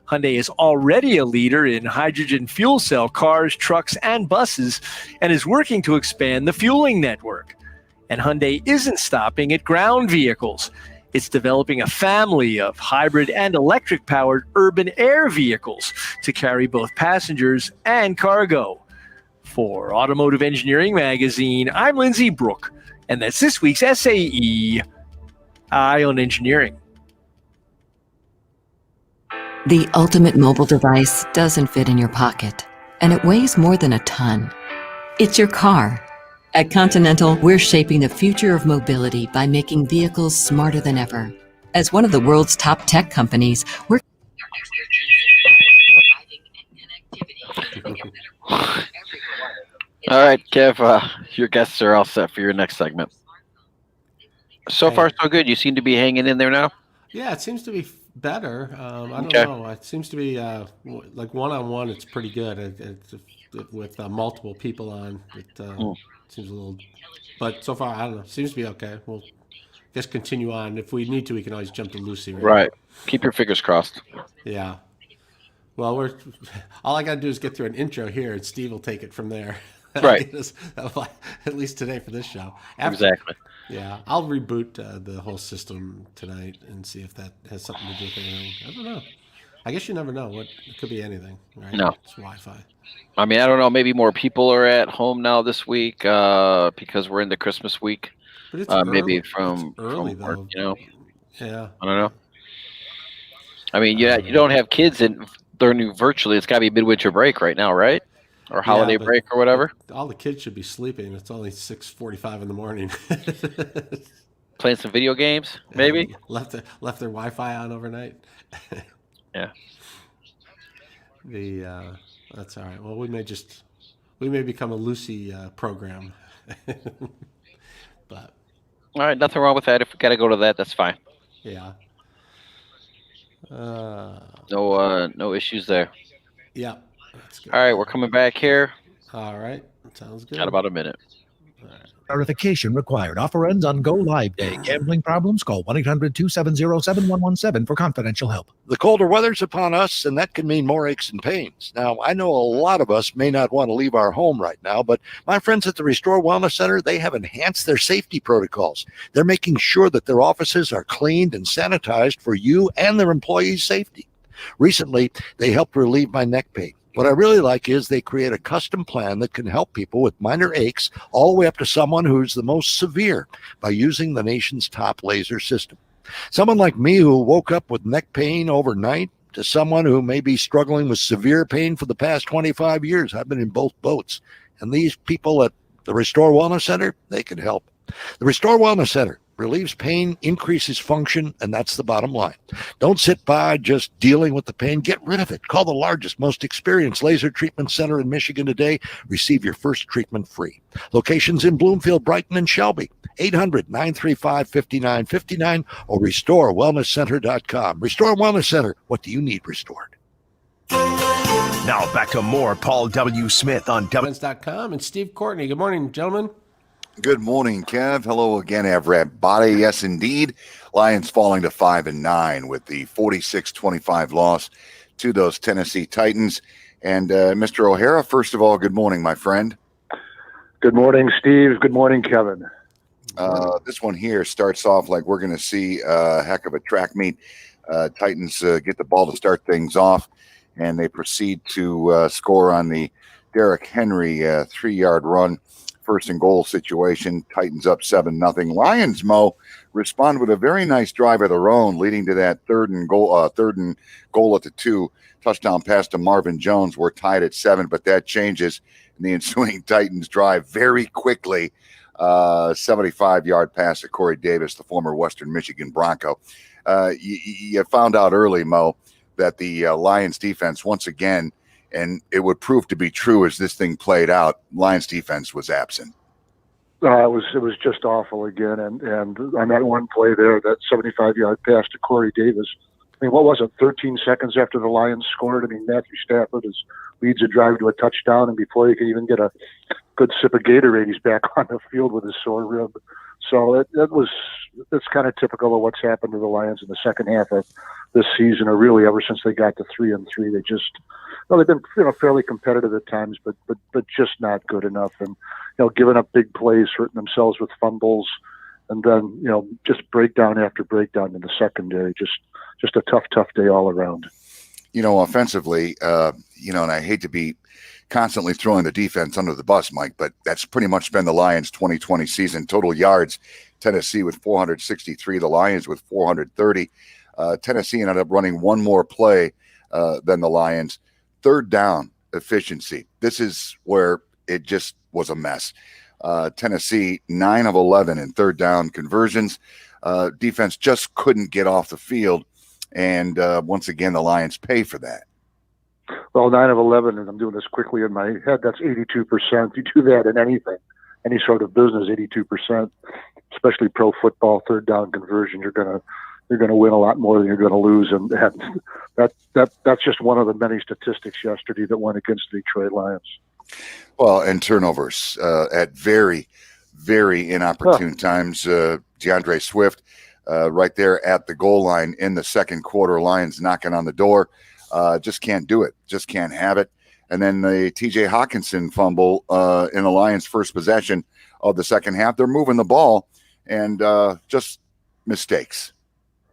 Speaker 9: Hyundai is already a leader in hydrogen fuel cell cars, trucks, and buses, and is working to expand the fueling network. And Hyundai isn't stopping at ground vehicles. It's developing a family of hybrid and electric-powered urban air vehicles to carry both passengers and cargo. For Automotive Engineering Magazine, I'm Lindsay Brooke, and that's this week's SAE Eye on Engineering.
Speaker 22: The ultimate mobile device doesn't fit in your pocket, and it weighs more than a ton. It's your car. At Continental, we're shaping the future of mobility by making vehicles smarter than ever. As one of the world's top tech companies, we're
Speaker 2: All right, Kev, your guests are all set for your next segment. So far, so good. You seem to be hanging in there now.
Speaker 3: Yeah, it seems to be better. I don't
Speaker 2: Okay.
Speaker 3: know. It seems to be like one-on-one. It's pretty good. With multiple people on, it seems a little. But so far, I don't know. Seems to be okay. We'll just continue on. If we need to, we can always jump to Lucy.
Speaker 2: Right. Keep your fingers crossed.
Speaker 3: Yeah. Well, all I got to do is get through an intro here, and Steve will take it from there.
Speaker 2: Right.
Speaker 3: At least today for this show.
Speaker 2: Exactly.
Speaker 3: Yeah, I'll reboot the whole system tonight and see if that has something to do with anything. I don't know. I guess you never know. It could be anything, right?
Speaker 2: No.
Speaker 3: It's Wi-Fi.
Speaker 2: I mean, I don't know. Maybe more people are at home now this week because we're in the Christmas week.
Speaker 3: But it's
Speaker 2: maybe
Speaker 3: early.
Speaker 2: from
Speaker 3: It's early,
Speaker 2: from work,
Speaker 3: though.
Speaker 2: you know.
Speaker 3: Yeah.
Speaker 2: I don't know. I mean, you don't have kids and learning virtually. It's got to be midwinter break right now, right? Or holiday
Speaker 3: Yeah, but-
Speaker 2: break or whatever.
Speaker 3: All the kids should be sleeping. It's only 6:45 in the morning.
Speaker 2: Playing some video games, maybe.
Speaker 3: left their Wi-Fi on overnight.
Speaker 2: Yeah.
Speaker 3: That's all right. Well, we may become a Lucy program. But
Speaker 2: All right, nothing wrong with that. If we got to go to that, that's fine.
Speaker 3: yeah.
Speaker 2: No issues there.
Speaker 3: Yeah. That's good.
Speaker 2: All right, we're coming back here.
Speaker 3: All right. Sounds good.
Speaker 2: Got about a minute.
Speaker 11: Verification required. Offer ends on Go Live Day. Gambling problems? Call 1-800-270-7117 for confidential help.
Speaker 23: The colder weather's upon us, and that can mean more aches and pains. Now, I know a lot of us may not want to leave our home right now, but my friends at the Restore Wellness Center, they have enhanced their safety protocols. They're making sure that their offices are cleaned and sanitized for you and their employees' safety. Recently, they helped relieve my neck pain. What I really like is they create a custom plan that can help people with minor aches all the way up to someone who's the most severe by using the nation's top laser system. Someone like me who woke up with neck pain overnight to someone who may be struggling with severe pain for the past 25 years. I've been in both boats. And these people at the Restore Wellness Center, they can help. The Restore Wellness Center relieves pain, increases function, and that's the bottom line. Don't sit by just dealing with the pain. Get rid of it. Call the largest, most experienced laser treatment center in Michigan today. Receive your first treatment free. Locations in Bloomfield, Brighton, and Shelby. 800-935-5959 or RestoreWellnessCenter.com. Restore Wellness Center. What do you need restored?
Speaker 6: Now back to more Paul W. Smith on
Speaker 3: Events.com and Steve Courtney. Good morning, gentlemen.
Speaker 24: Good morning, Kev. Hello again, everybody. Yes, indeed. Lions falling to 5-9 with the 46-25 loss to those Tennessee Titans. And Mr. O'Hara, first of all, good morning, my friend.
Speaker 25: Good morning, Steve. Good morning, Kevin.
Speaker 24: This one here starts off like we're going to see a heck of a track meet. Titans get the ball to start things off, and they proceed to score on the Derrick Henry 3-yard run. first and goal situation. Titans up 7-0. Lions, Mo, respond with a very nice drive of their own, leading to that third and goal at the 2. Touchdown pass to Marvin Jones. We're tied at 7, but that changes in the ensuing Titans drive very quickly. 75-yard pass to Corey Davis, the former Western Michigan Bronco. You found out early, Mo, that the Lions defense, once again, and it would prove to be true as this thing played out, Lions defense was absent.
Speaker 25: It was just awful again. And on that one play there, that 75-yard pass to Corey Davis, I mean, what was it, 13 seconds after the Lions scored? I mean, Matthew Stafford leads a drive to a touchdown, and before he can even get a good sip of Gatorade, he's back on the field with his sore rib. So it's kind of typical of what's happened to the Lions in the second half of this season, or really ever since they got to 3-3. They just, they've been fairly competitive at times, but just not good enough, and giving up big plays, hurting themselves with fumbles, and then just breakdown after breakdown in the secondary. Just a tough day all around.
Speaker 24: Offensively, and I hate to be constantly throwing the defense under the bus, Mike, but that's pretty much been the Lions' 2020 season. Total yards, Tennessee with 463, the Lions with 430. Tennessee ended up running one more play than the Lions. Third down efficiency. This is where it just was a mess. Tennessee, 9 of 11 in third down conversions. Defense just couldn't get off the field. And once again, the Lions pay for that.
Speaker 25: Well, 9 of 11, and I'm doing this quickly in my head, that's 82%. You do that in anything, any sort of business, 82%, especially pro football, third down conversion, you're gonna win a lot more than you're gonna lose, and that's just one of the many statistics yesterday that went against the Detroit Lions.
Speaker 24: Well, and turnovers at very, very inopportune times. DeAndre Swift right there at the goal line in the second quarter, Lions knocking on the door. Just can't do it. Just can't have it. And then the TJ Hawkinson fumble in the Lions' first possession of the second half. They're moving the ball, and just mistakes.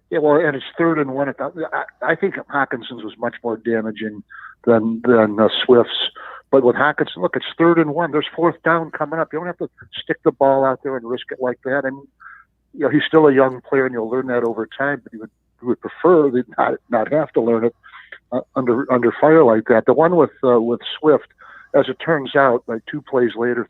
Speaker 25: Yeah, well, and it's 3rd and 1. I think Hawkinson's was much more damaging than Swift's. But with Hawkinson, look, it's 3rd and 1. There's 4th down coming up. You don't have to stick the ball out there and risk it like that. I mean, he's still a young player, and you'll learn that over time. But he would prefer not have to learn it under fire like that. The one with Swift, as it turns out, like 3 plays later,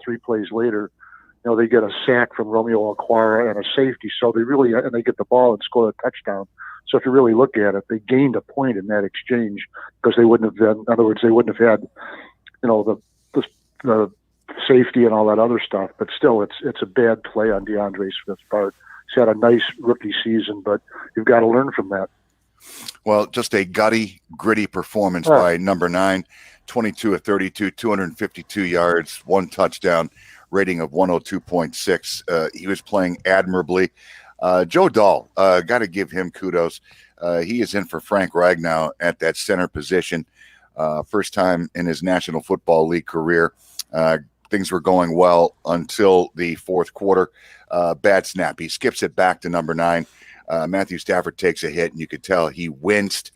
Speaker 25: they get a sack from Romeo Okwara and a safety. So they get the ball and score a touchdown. So if you really look at it, they gained a point in that exchange, because they wouldn't have been. In other words, they wouldn't have had, the safety and all that other stuff. But still, it's a bad play on DeAndre Swift's part. He's had a nice rookie season, but you've got to learn from that.
Speaker 24: Well, just a gritty performance by number 9, 22 of 32, 252 yards, 1 touchdown, rating of 102.6. He was playing admirably. Joe Dahl, got to give him kudos. He is in for Frank Ragnow at that center position. First time in his National Football League career. Things were going well until the fourth quarter. Bad snap. He skips it back to number 9. Matthew Stafford takes a hit, and you could tell he winced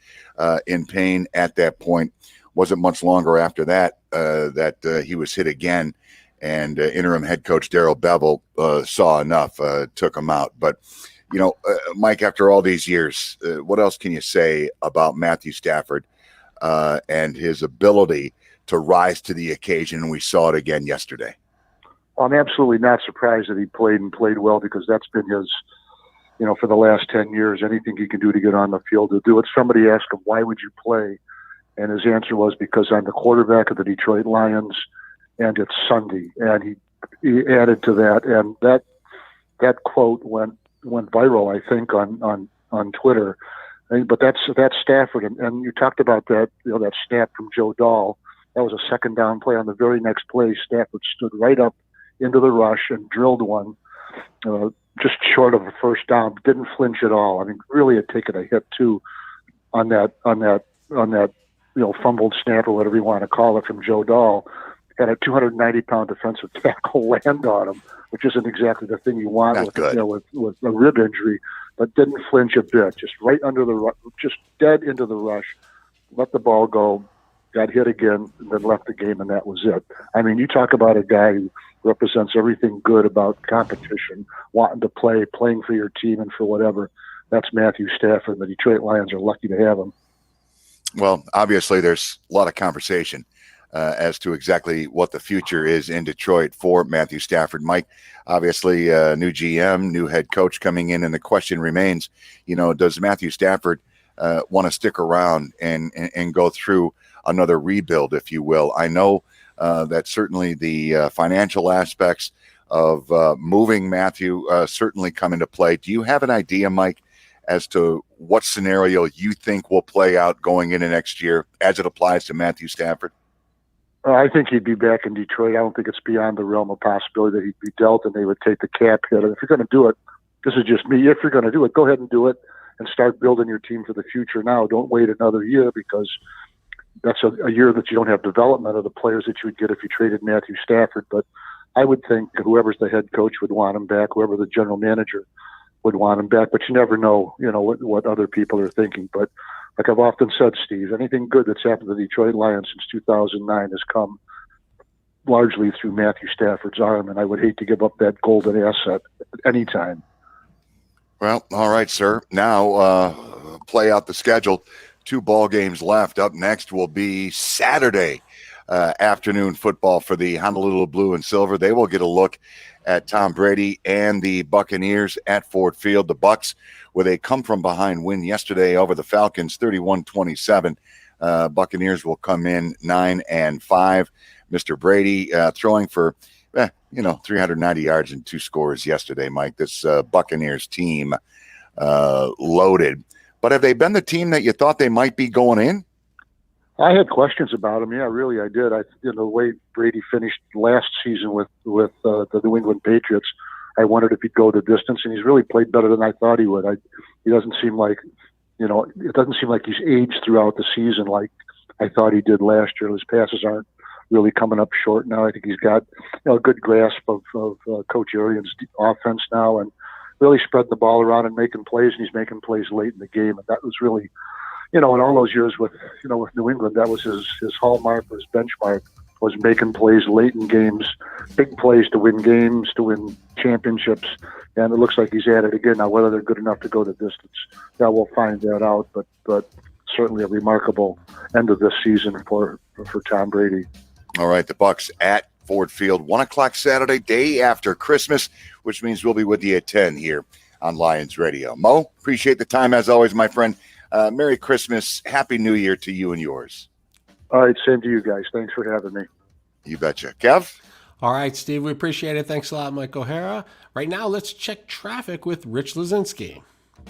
Speaker 24: in pain at that point. Wasn't much longer after that that he was hit again, and interim head coach Darrell Bevell saw enough, took him out. But, Mike, after all these years, what else can you say about Matthew Stafford and his ability to rise to the occasion? And we saw it again yesterday.
Speaker 25: Well, I'm absolutely not surprised that he played well, because that's been his, for the last 10 years, anything he can do to get on the field to do it. Somebody asked him, why would you play? And his answer was, because I'm the quarterback of the Detroit Lions, and it's Sunday. And he added to that, and that quote went viral, I think, on Twitter. But that's Stafford, and you talked about that, that snap from Joe Dahl. That was a second down play. On the very next play, Stafford stood right up into the rush and drilled one, just short of a first down. Didn't flinch at all. I mean, really had taken a hit too on that fumbled snap, or whatever you want to call it, from Joe Dahl. Had a 290-pound defensive tackle land on him, which isn't exactly the thing you want with a rib injury. But didn't flinch a bit. Just right under just dead into the rush. Let the ball go. got hit again, and then left the game, and that was it. I mean, you talk about a guy who represents everything good about competition, wanting to play, playing for your team and for whatever. That's Matthew Stafford. The Detroit Lions are lucky to have him.
Speaker 24: Well, obviously, there's a lot of conversation as to exactly what the future is in Detroit for Matthew Stafford. Mike, obviously, new GM, new head coach coming in, and the question remains, does Matthew Stafford want to stick around and go through another rebuild, if you will? I know that certainly the financial aspects of moving Matthew certainly come into play. Do you have an idea, Mike, as to what scenario you think will play out going into next year as it applies to Matthew Stafford?
Speaker 25: I think he'd be back in Detroit. I don't think it's beyond the realm of possibility that he'd be dealt and they would take the cap hit. And if you're going to do it, this is just me, if you're going to do it, go ahead and do it and start building your team for the future now. Don't wait another year, because that's a year that you don't have development of the players that you would get if you traded Matthew Stafford. But I would think whoever's the head coach would want him back, whoever the general manager would want him back. But you never know, what other people are thinking. But like I've often said, Steve, anything good that's happened to the Detroit Lions since 2009 has come largely through Matthew Stafford's arm, and I would hate to give up that golden asset at any time.
Speaker 24: Well, all right, sir. Now play out the schedule. 2 ball games left. Up next will be Saturday afternoon football for the Honolulu Blue and Silver. They will get a look at Tom Brady and the Buccaneers at Ford Field. The Bucs with a come-from-behind win yesterday over the Falcons, 31-27. Buccaneers will come in 9-5. Mr. Brady throwing for 390 yards and 2 scores yesterday, Mike. This Buccaneers team loaded. But have they been the team that you thought they might be going in?
Speaker 25: I had questions about him. Yeah, really, I did. The way Brady finished last season with the New England Patriots, I wondered if he'd go the distance, and he's really played better than I thought he would. He doesn't seem like, it doesn't seem like he's aged throughout the season like I thought he did last year. His passes aren't really coming up short now. I think he's got a good grasp of Coach Arians' offense now, and really spreading the ball around and making plays, and he's making plays late in the game. And that was really, in all those years with New England, that was his hallmark, or his benchmark, was making plays late in games, big plays to win games, to win championships. And it looks like he's at it again. Now, whether they're good enough to go the distance, we'll find that out. But certainly a remarkable end of this season for Tom Brady.
Speaker 24: All right, the Bucs at Ford Field, 1 o'clock Saturday, day after Christmas, which means we'll be with you at 10 here on Lions Radio. Mo, appreciate the time as always, my friend. Merry Christmas. Happy New Year to you and yours.
Speaker 25: All right, same to you guys. Thanks for having me.
Speaker 24: You betcha. Kev?
Speaker 3: All right, Steve, we appreciate it. Thanks a lot, Mike O'Hara. Right now, let's check traffic with Rich Lazinski.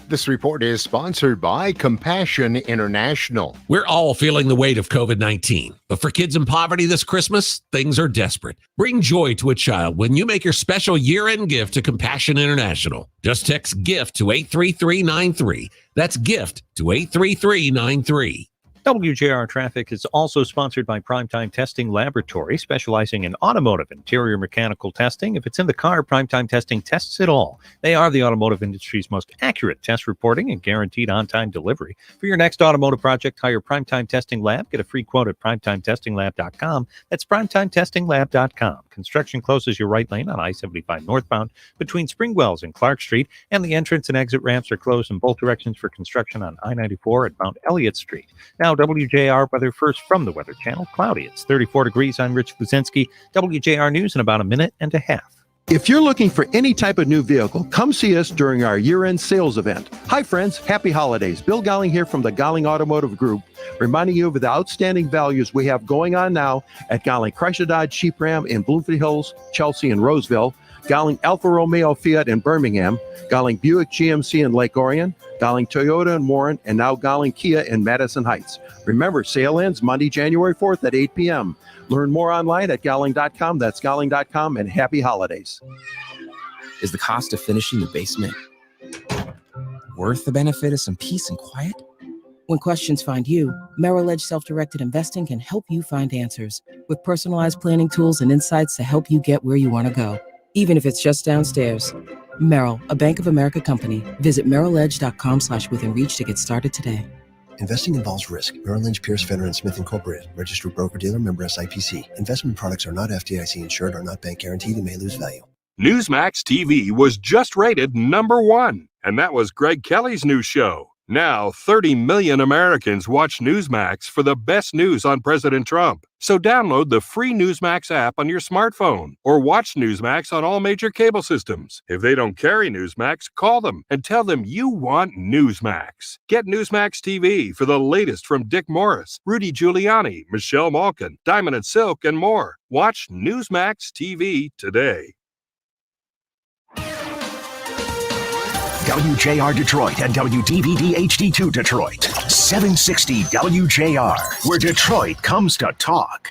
Speaker 1: This report is sponsored by Compassion International.
Speaker 5: We're all feeling the weight of COVID-19, but for kids in poverty this Christmas, things are desperate. Bring joy to a child when you make your special year-end gift to Compassion International. Just text GIFT to 83393. That's GIFT to 83393.
Speaker 4: WJR Traffic is also sponsored by Primetime Testing Laboratory, specializing in automotive interior mechanical testing. If it's in the car, Primetime Testing tests it all. They are the automotive industry's most accurate test reporting and guaranteed on-time delivery. For your next automotive project, hire Primetime Testing Lab. Get a free quote at PrimetimeTestingLab.com. That's PrimetimeTestingLab.com. Construction closes your right lane on I-75 northbound between Springwells and Clark Street, and the entrance and exit ramps are closed in both directions for construction on I-94 at Mount Elliott Street. Now, WJR weather first from the Weather Channel. Cloudy. It's 34 degrees. I'm Rich Lazinski. WJR News in about a minute and a half.
Speaker 1: If you're looking for any type of new vehicle, come see us during our year-end sales event. Hi, friends. Happy holidays. Bill Golling here from the Golling Automotive Group, reminding you of the outstanding values we have going on now at Golling Chrysler Dodge Jeep Ram in Bloomfield Hills, Chelsea, and Roseville, Golling Alfa Romeo Fiat in Birmingham, Golling Buick GMC in Lake Orion, Golling Toyota in Warren, and now Golling Kia in Madison Heights. Remember, sale ends Monday, January 4th at 8 p.m. Learn more online at Golling.com. That's Golling.com, and happy holidays.
Speaker 7: Is the cost of finishing the basement worth the benefit of some peace and quiet? When questions find you, Merrill Edge Self-Directed Investing can help you find answers with personalized planning tools and insights to help you get where you want to go, even if it's just downstairs. Merrill, a Bank of America company. Visit merrilledge.com/withinreach to get started today.
Speaker 10: Investing involves risk. Merrill Lynch, Pierce, Fenner & Smith Incorporated. Registered broker-dealer, member SIPC. Investment products are not FDIC insured, are not bank guaranteed, and may lose value.
Speaker 12: Newsmax TV was just rated #1, and that was Greg Kelly's new show. Now, 30 million Americans watch Newsmax for the best news on President Trump. So download the free Newsmax app on your smartphone or watch Newsmax on all major cable systems. If they don't carry Newsmax, call them and tell them you want Newsmax. Get Newsmax TV for the latest from Dick Morris, Rudy Giuliani, Michelle Malkin, Diamond and Silk, and more. Watch Newsmax TV today.
Speaker 6: WJR Detroit and WDVD HD2 Detroit. 760 WJR, where Detroit comes to talk.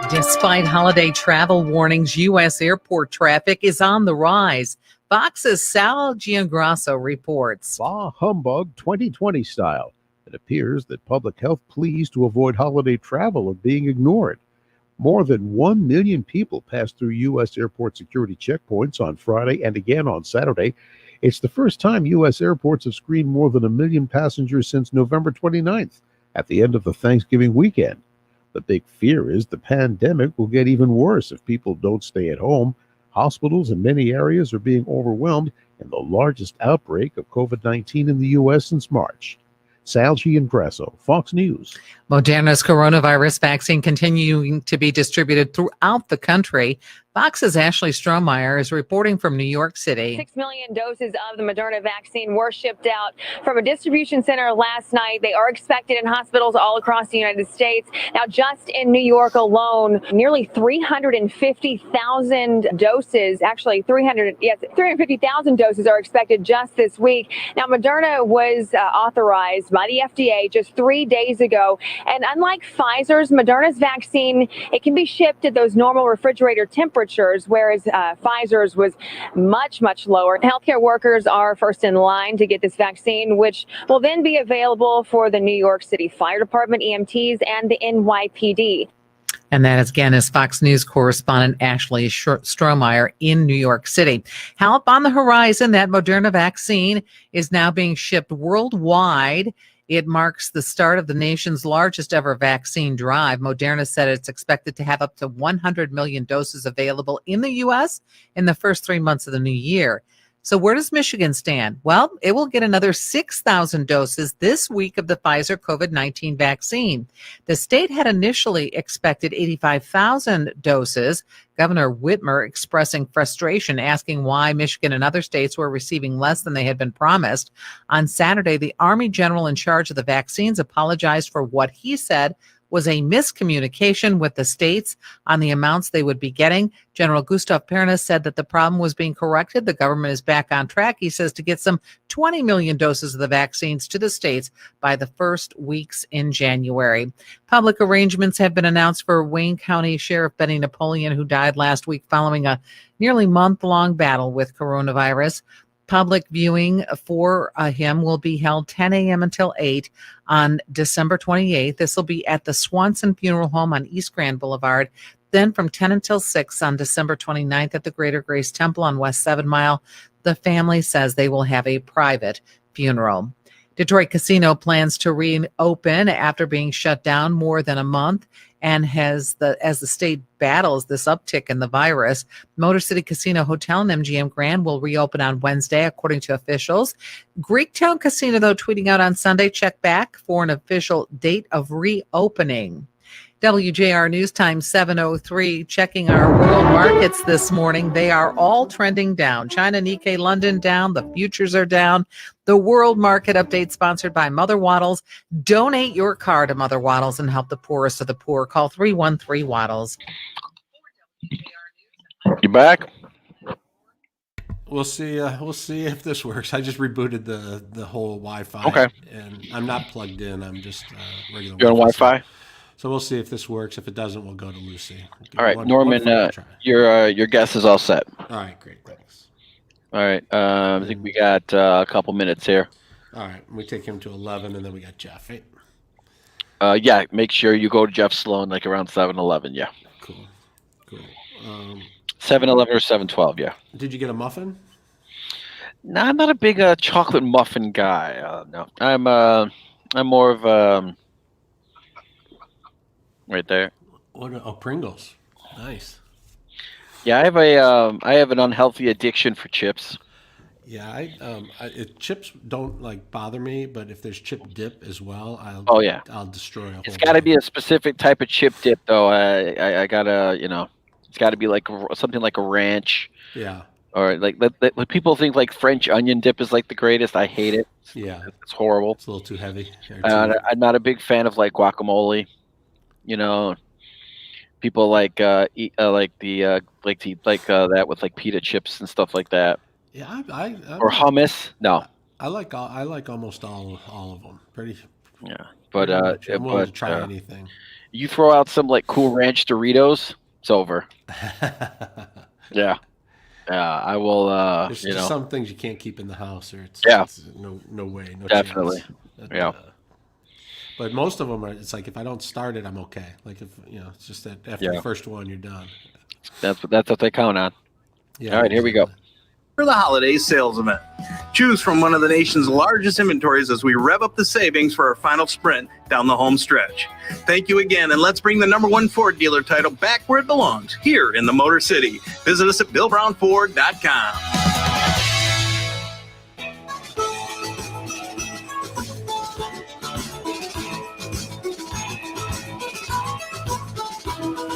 Speaker 16: Despite holiday travel warnings, U.S. airport traffic is on the rise. Fox's Sal Giangrasso reports.
Speaker 1: Bah humbug 2020 style. It appears that public health pleas to avoid holiday travel are being ignored. More than 1 million people passed through U.S. airport security checkpoints on Friday and again on Saturday. It's the first time U.S. airports have screened more than 1 million passengers since November 29th, at the end of the Thanksgiving weekend. The big fear is the pandemic will get even worse if people don't stay at home. Hospitals in many areas are being overwhelmed in the largest outbreak of COVID-19 in the U.S. since March. Sal Giangrasso, Fox News.
Speaker 16: Moderna's coronavirus vaccine continuing to be distributed throughout the country. Fox's Ashley Strohmeyer is reporting from New York City.
Speaker 13: 6 million doses of the Moderna vaccine were shipped out from a distribution center last night. They are expected in hospitals all across the United States. Now, just in New York alone, nearly 350,000 doses, 350,000 doses are expected just this week. Now, Moderna was authorized by the FDA just 3 days ago. And unlike Pfizer's, Moderna's vaccine, it can be shipped at those normal refrigerator temperatures, whereas Pfizer's was much, much lower. Healthcare workers are first in line to get this vaccine, which will then be available for the New York City Fire Department, EMTs, and the NYPD.
Speaker 16: And that, again, is Fox News correspondent Ashley Strohmeyer in New York City. Help on the horizon. That Moderna vaccine is now being shipped worldwide. It marks the start of the nation's largest ever vaccine drive. Moderna said it's expected to have up to 100 million doses available in the U.S. in the first 3 months of the new year. So where does Michigan stand? Well, it will get another 6,000 doses this week of the Pfizer COVID-19 vaccine. The state had initially expected 85,000 doses. Governor Whitmer expressing frustration, asking why Michigan and other states were receiving less than they had been promised. On Saturday, the Army general in charge of the vaccines apologized for what he said was a miscommunication with the states on the amounts they would be getting. General Gustav Pernas said that the problem was being corrected. The government is back on track, he says, to get some 20 million doses of the vaccines to the states by the first weeks in January. Public arrangements have been announced for Wayne County Sheriff Benny Napoleon, who died last week following a nearly month-long battle with coronavirus. Public viewing for him will be held 10 a.m. until 8 on December 28th. This will be at the Swanson Funeral Home on East Grand Boulevard. Then from 10 until 6 on December 29th at the Greater Grace Temple on West 7 Mile. The family says they will have a private funeral. Detroit Casino plans to reopen after being shut down more than a month. And as the state battles this uptick in the virus, Motor City Casino Hotel and MGM Grand will reopen on Wednesday, according to officials. Greektown Casino, though, tweeting out on Sunday, check back for an official date of reopening. WJR News Time 7:03, checking our world markets this morning. They are all trending down. China, Nikkei, London down. The futures are down. The world market update sponsored by Mother Waddles. Donate your car to Mother Waddles and help the poorest of the poor. Call 313 Waddles.
Speaker 2: You back?
Speaker 3: We'll see if this works. I just rebooted the whole Wi-Fi.
Speaker 2: Okay.
Speaker 3: And I'm not plugged in. I'm just regular.
Speaker 2: You're on Wi-Fi?
Speaker 3: So we'll see if this works. If it doesn't, we'll go to Lucy.
Speaker 2: All right, Norman, your guess is all set.
Speaker 3: All right, great, thanks.
Speaker 2: All right, I think we got a couple minutes here.
Speaker 3: All right, we take him to 11, and then we got Jeff. Right?
Speaker 2: Yeah, make sure you go to Jeff Sloan like around 7:11. Yeah.
Speaker 3: Cool.
Speaker 2: 7:11 or 7:12. Yeah.
Speaker 3: Did you get a muffin?
Speaker 2: No, I'm not a big chocolate muffin guy. No, I'm I'm more of right there.
Speaker 3: What? Oh, Pringles. Nice.
Speaker 2: Yeah, I have an unhealthy addiction for chips.
Speaker 3: Yeah, chips don't bother me, but if there's chip dip as well,
Speaker 2: Oh yeah,
Speaker 3: I'll destroy a whole.
Speaker 2: it's got to be a specific type of chip dip, though. I gotta, it's got to be like something like a ranch.
Speaker 3: Yeah.
Speaker 2: Or like people think like French onion dip is like the greatest. I hate it.
Speaker 3: Yeah,
Speaker 2: it's horrible.
Speaker 3: It's a little too heavy.
Speaker 2: I'm not a big fan of like guacamole. People like eat like to eat like that with like pita chips and stuff like that.
Speaker 3: Yeah,
Speaker 2: or hummus. No,
Speaker 3: I like almost all of them. Pretty.
Speaker 2: Yeah,
Speaker 3: pretty
Speaker 2: but
Speaker 3: much. I'm willing to try anything.
Speaker 2: You throw out some like Cool Ranch Doritos, it's over. Yeah. I will.
Speaker 3: There's just some things you can't keep in the house, or it's no way, no
Speaker 2: definitely.
Speaker 3: Chance. But most of them are. It's like if I don't start it, I'm okay. Like if it's just that after the first one, you're done.
Speaker 2: That's what they count on.
Speaker 3: Yeah.
Speaker 2: All right, here we go.
Speaker 14: For the holiday sales event, choose from one of the nation's largest inventories as we rev up the savings for our final sprint down the home stretch. Thank you again, and let's bring the #1 Ford dealer title back where it belongs, here in the Motor City. Visit us at BillBrownFord.com.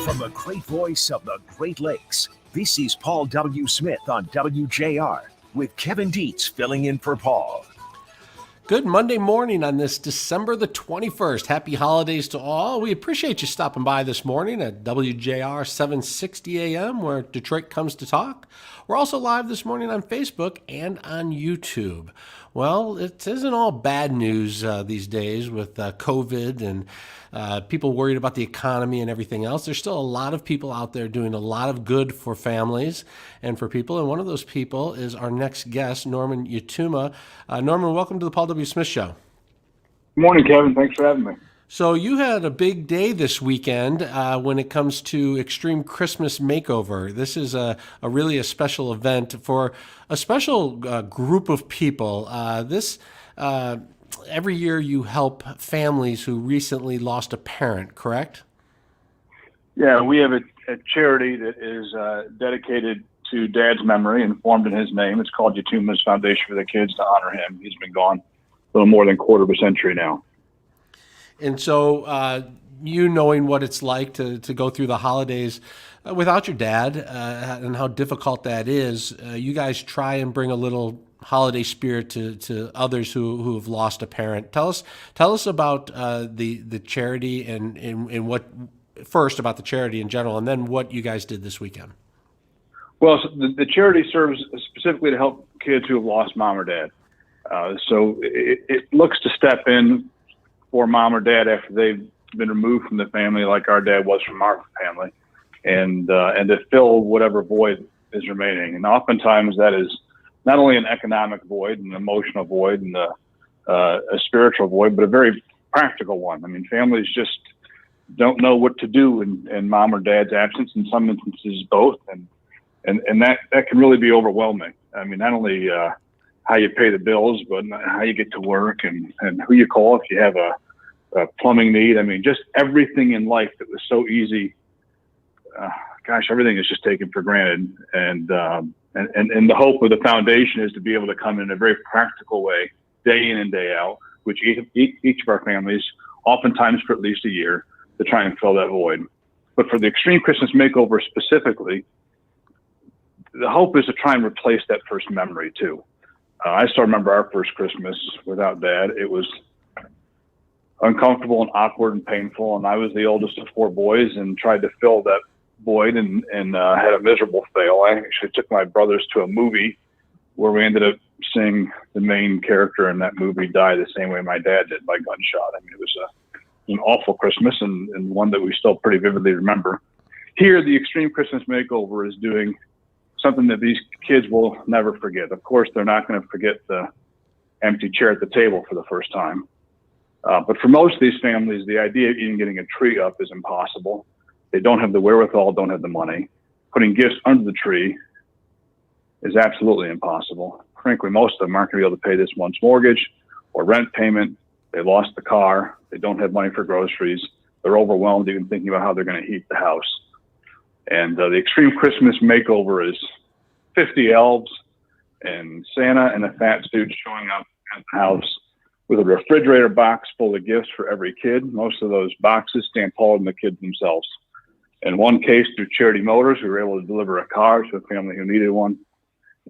Speaker 6: From the great voice of the Great Lakes, this is Paul W. Smith on WJR with Kevin Dietz filling in for Paul.
Speaker 3: Good Monday morning on this December the 21st. Happy holidays to all. We appreciate you stopping by this morning at WJR 760 AM, where Detroit comes to talk. We're also live this morning on Facebook and on YouTube. Well, it isn't all bad news these days with COVID and people worried about the economy and everything else. There's still a lot of people out there doing a lot of good for families and for people. And one of those people is our next guest, Norman Yatuma. Norman, welcome to the Paul W. Smith Show.
Speaker 15: Good morning, Kevin. Thanks for having me.
Speaker 3: So you had a big day this weekend when it comes to Extreme Christmas Makeover. This is really a special event for a special group of people. Every year you help families who recently lost a parent, correct?
Speaker 15: Yeah, we have a charity that is dedicated to Dad's memory and formed in his name. It's called Yatuma's Foundation for the Kids to honor him. He's been gone a little more than a quarter of a century now.
Speaker 3: And so you knowing what it's like to go through the holidays without your dad and how difficult that is, you guys try and bring a little holiday spirit to others who have lost a parent. Tell us about the charity and what first about the charity in general, and then what you guys did this weekend.
Speaker 15: Well, so the charity serves specifically to help kids who have lost mom or dad. So it looks to step in for mom or dad after they've been removed from the family, like our dad was from our family, and to fill whatever void is remaining. And oftentimes that is not only an economic void, an emotional void, and a spiritual void, but a very practical one. I mean, families just don't know what to do in mom or dad's absence. In some instances, both, and that can really be overwhelming. I mean, not only how you pay the bills, but how you get to work and who you call if you have a plumbing need. I mean, just everything in life that was so easy. Everything is just taken for granted. And the hope of the foundation is to be able to come in a very practical way, day in and day out, which each of our families, oftentimes for at least a year, to try and fill that void. But for the Extreme Christmas Makeover specifically, the hope is to try and replace that first memory too. I still remember our first Christmas without Dad. It was uncomfortable and awkward and painful, and I was the oldest of four boys and tried to fill that void and had a miserable fail. I actually took my brothers to a movie where we ended up seeing the main character in that movie die the same way my dad did, by gunshot. I mean, it was an awful Christmas and one that we still pretty vividly remember. Here, the Extreme Christmas Makeover is doing something that these kids will never forget. Of course, they're not going to forget the empty chair at the table for the first time. But for most of these families, the idea of even getting a tree up is impossible. They don't have the wherewithal, don't have the money. Putting gifts under the tree is absolutely impossible. Frankly, most of them aren't going to be able to pay this month's mortgage or rent payment, They lost the car. They don't have money for groceries. They're overwhelmed even thinking about how they're going to heat the house. And the Extreme Christmas Makeover is 50 elves and Santa in a fat suit showing up at the house with a refrigerator box full of gifts for every kid. Most of those boxes stand taller than the kids themselves. In one case, through Charity Motors, we were able to deliver a car to a family who needed one.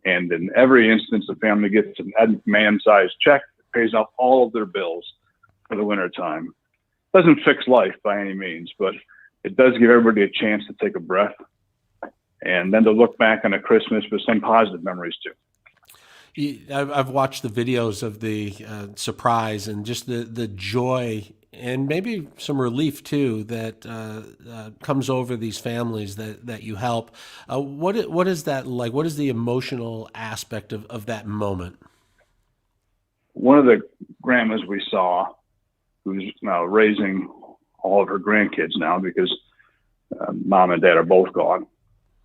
Speaker 15: And in every instance, the family gets an man-sized check that pays off all of their bills for the winter time. Doesn't fix life by any means, but it does give everybody a chance to take a breath and then to look back on a Christmas with some positive memories too.
Speaker 3: I've watched the videos of the surprise and just the joy and maybe some relief too that comes over these families that you help. What is that like? What is the emotional aspect of that moment?
Speaker 15: One of the grandmas we saw, who's now raising all of her grandkids now because mom and dad are both gone,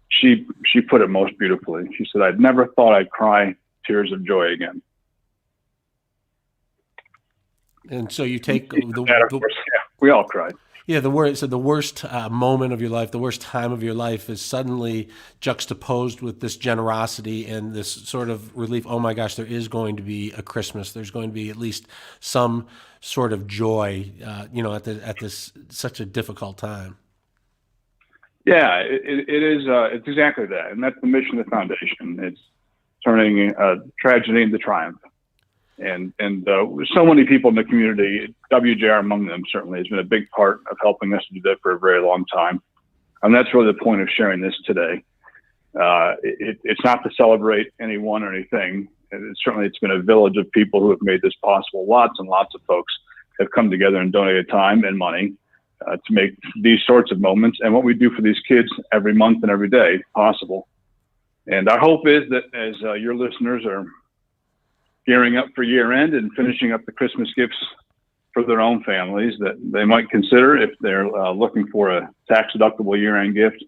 Speaker 15: she put it most beautifully. She said, "I'd never thought I'd cry tears of joy again."
Speaker 3: And so you take
Speaker 15: we all cried.
Speaker 3: Yeah, the worst moment of your life, the worst time of your life is suddenly juxtaposed with this generosity and this sort of relief. Oh my gosh, there is going to be a Christmas. There's going to be at least some sort of joy, at this such a difficult time.
Speaker 15: Yeah, it is. It's exactly that, and that's the mission of the foundation. It's turning tragedy into triumph. And so many people in the community, WJR among them certainly, has been a big part of helping us do that for a very long time. And that's really the point of sharing this today. It's not to celebrate anyone or anything. It's been a village of people who have made this possible. Lots and lots of folks have come together and donated time and money to make these sorts of moments and what we do for these kids every month and every day possible. And our hope is that as your listeners are gearing up for year end and finishing up the Christmas gifts for their own families, that they might consider, if they're looking for a tax deductible year end gift,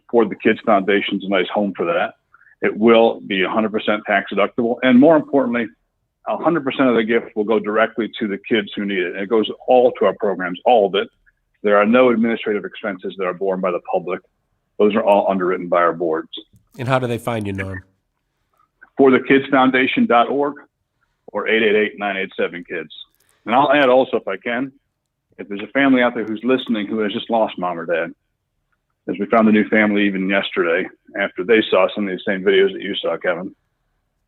Speaker 15: for the Kids Foundation's a nice home for that. It will be 100% tax deductible. And more importantly, 100% of the gift will go directly to the kids who need it. And it goes all to our programs, all of it. There are no administrative expenses that are borne by the public. Those are all underwritten by our boards.
Speaker 3: And how do they find you, Norm?
Speaker 15: ForTheKidsFoundation.org or 888-987-KIDS. And I'll add also, if I can, if there's a family out there who's listening who has just lost mom or dad, as we found a new family even yesterday after they saw some of these same videos that you saw, Kevin.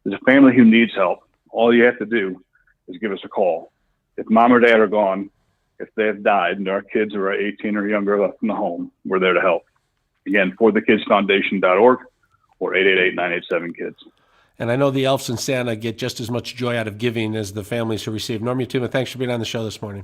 Speaker 15: There's a family who needs help. All you have to do is give us a call. If mom or dad are gone, if they have died, and our kids who are 18 or younger left in the home, we're there to help. Again, ForTheKidsFoundation.org or 888-987-KIDS.
Speaker 3: And I know the elves and Santa get just as much joy out of giving as the families who receive. Norm Yatuma, thanks for being on the show this morning.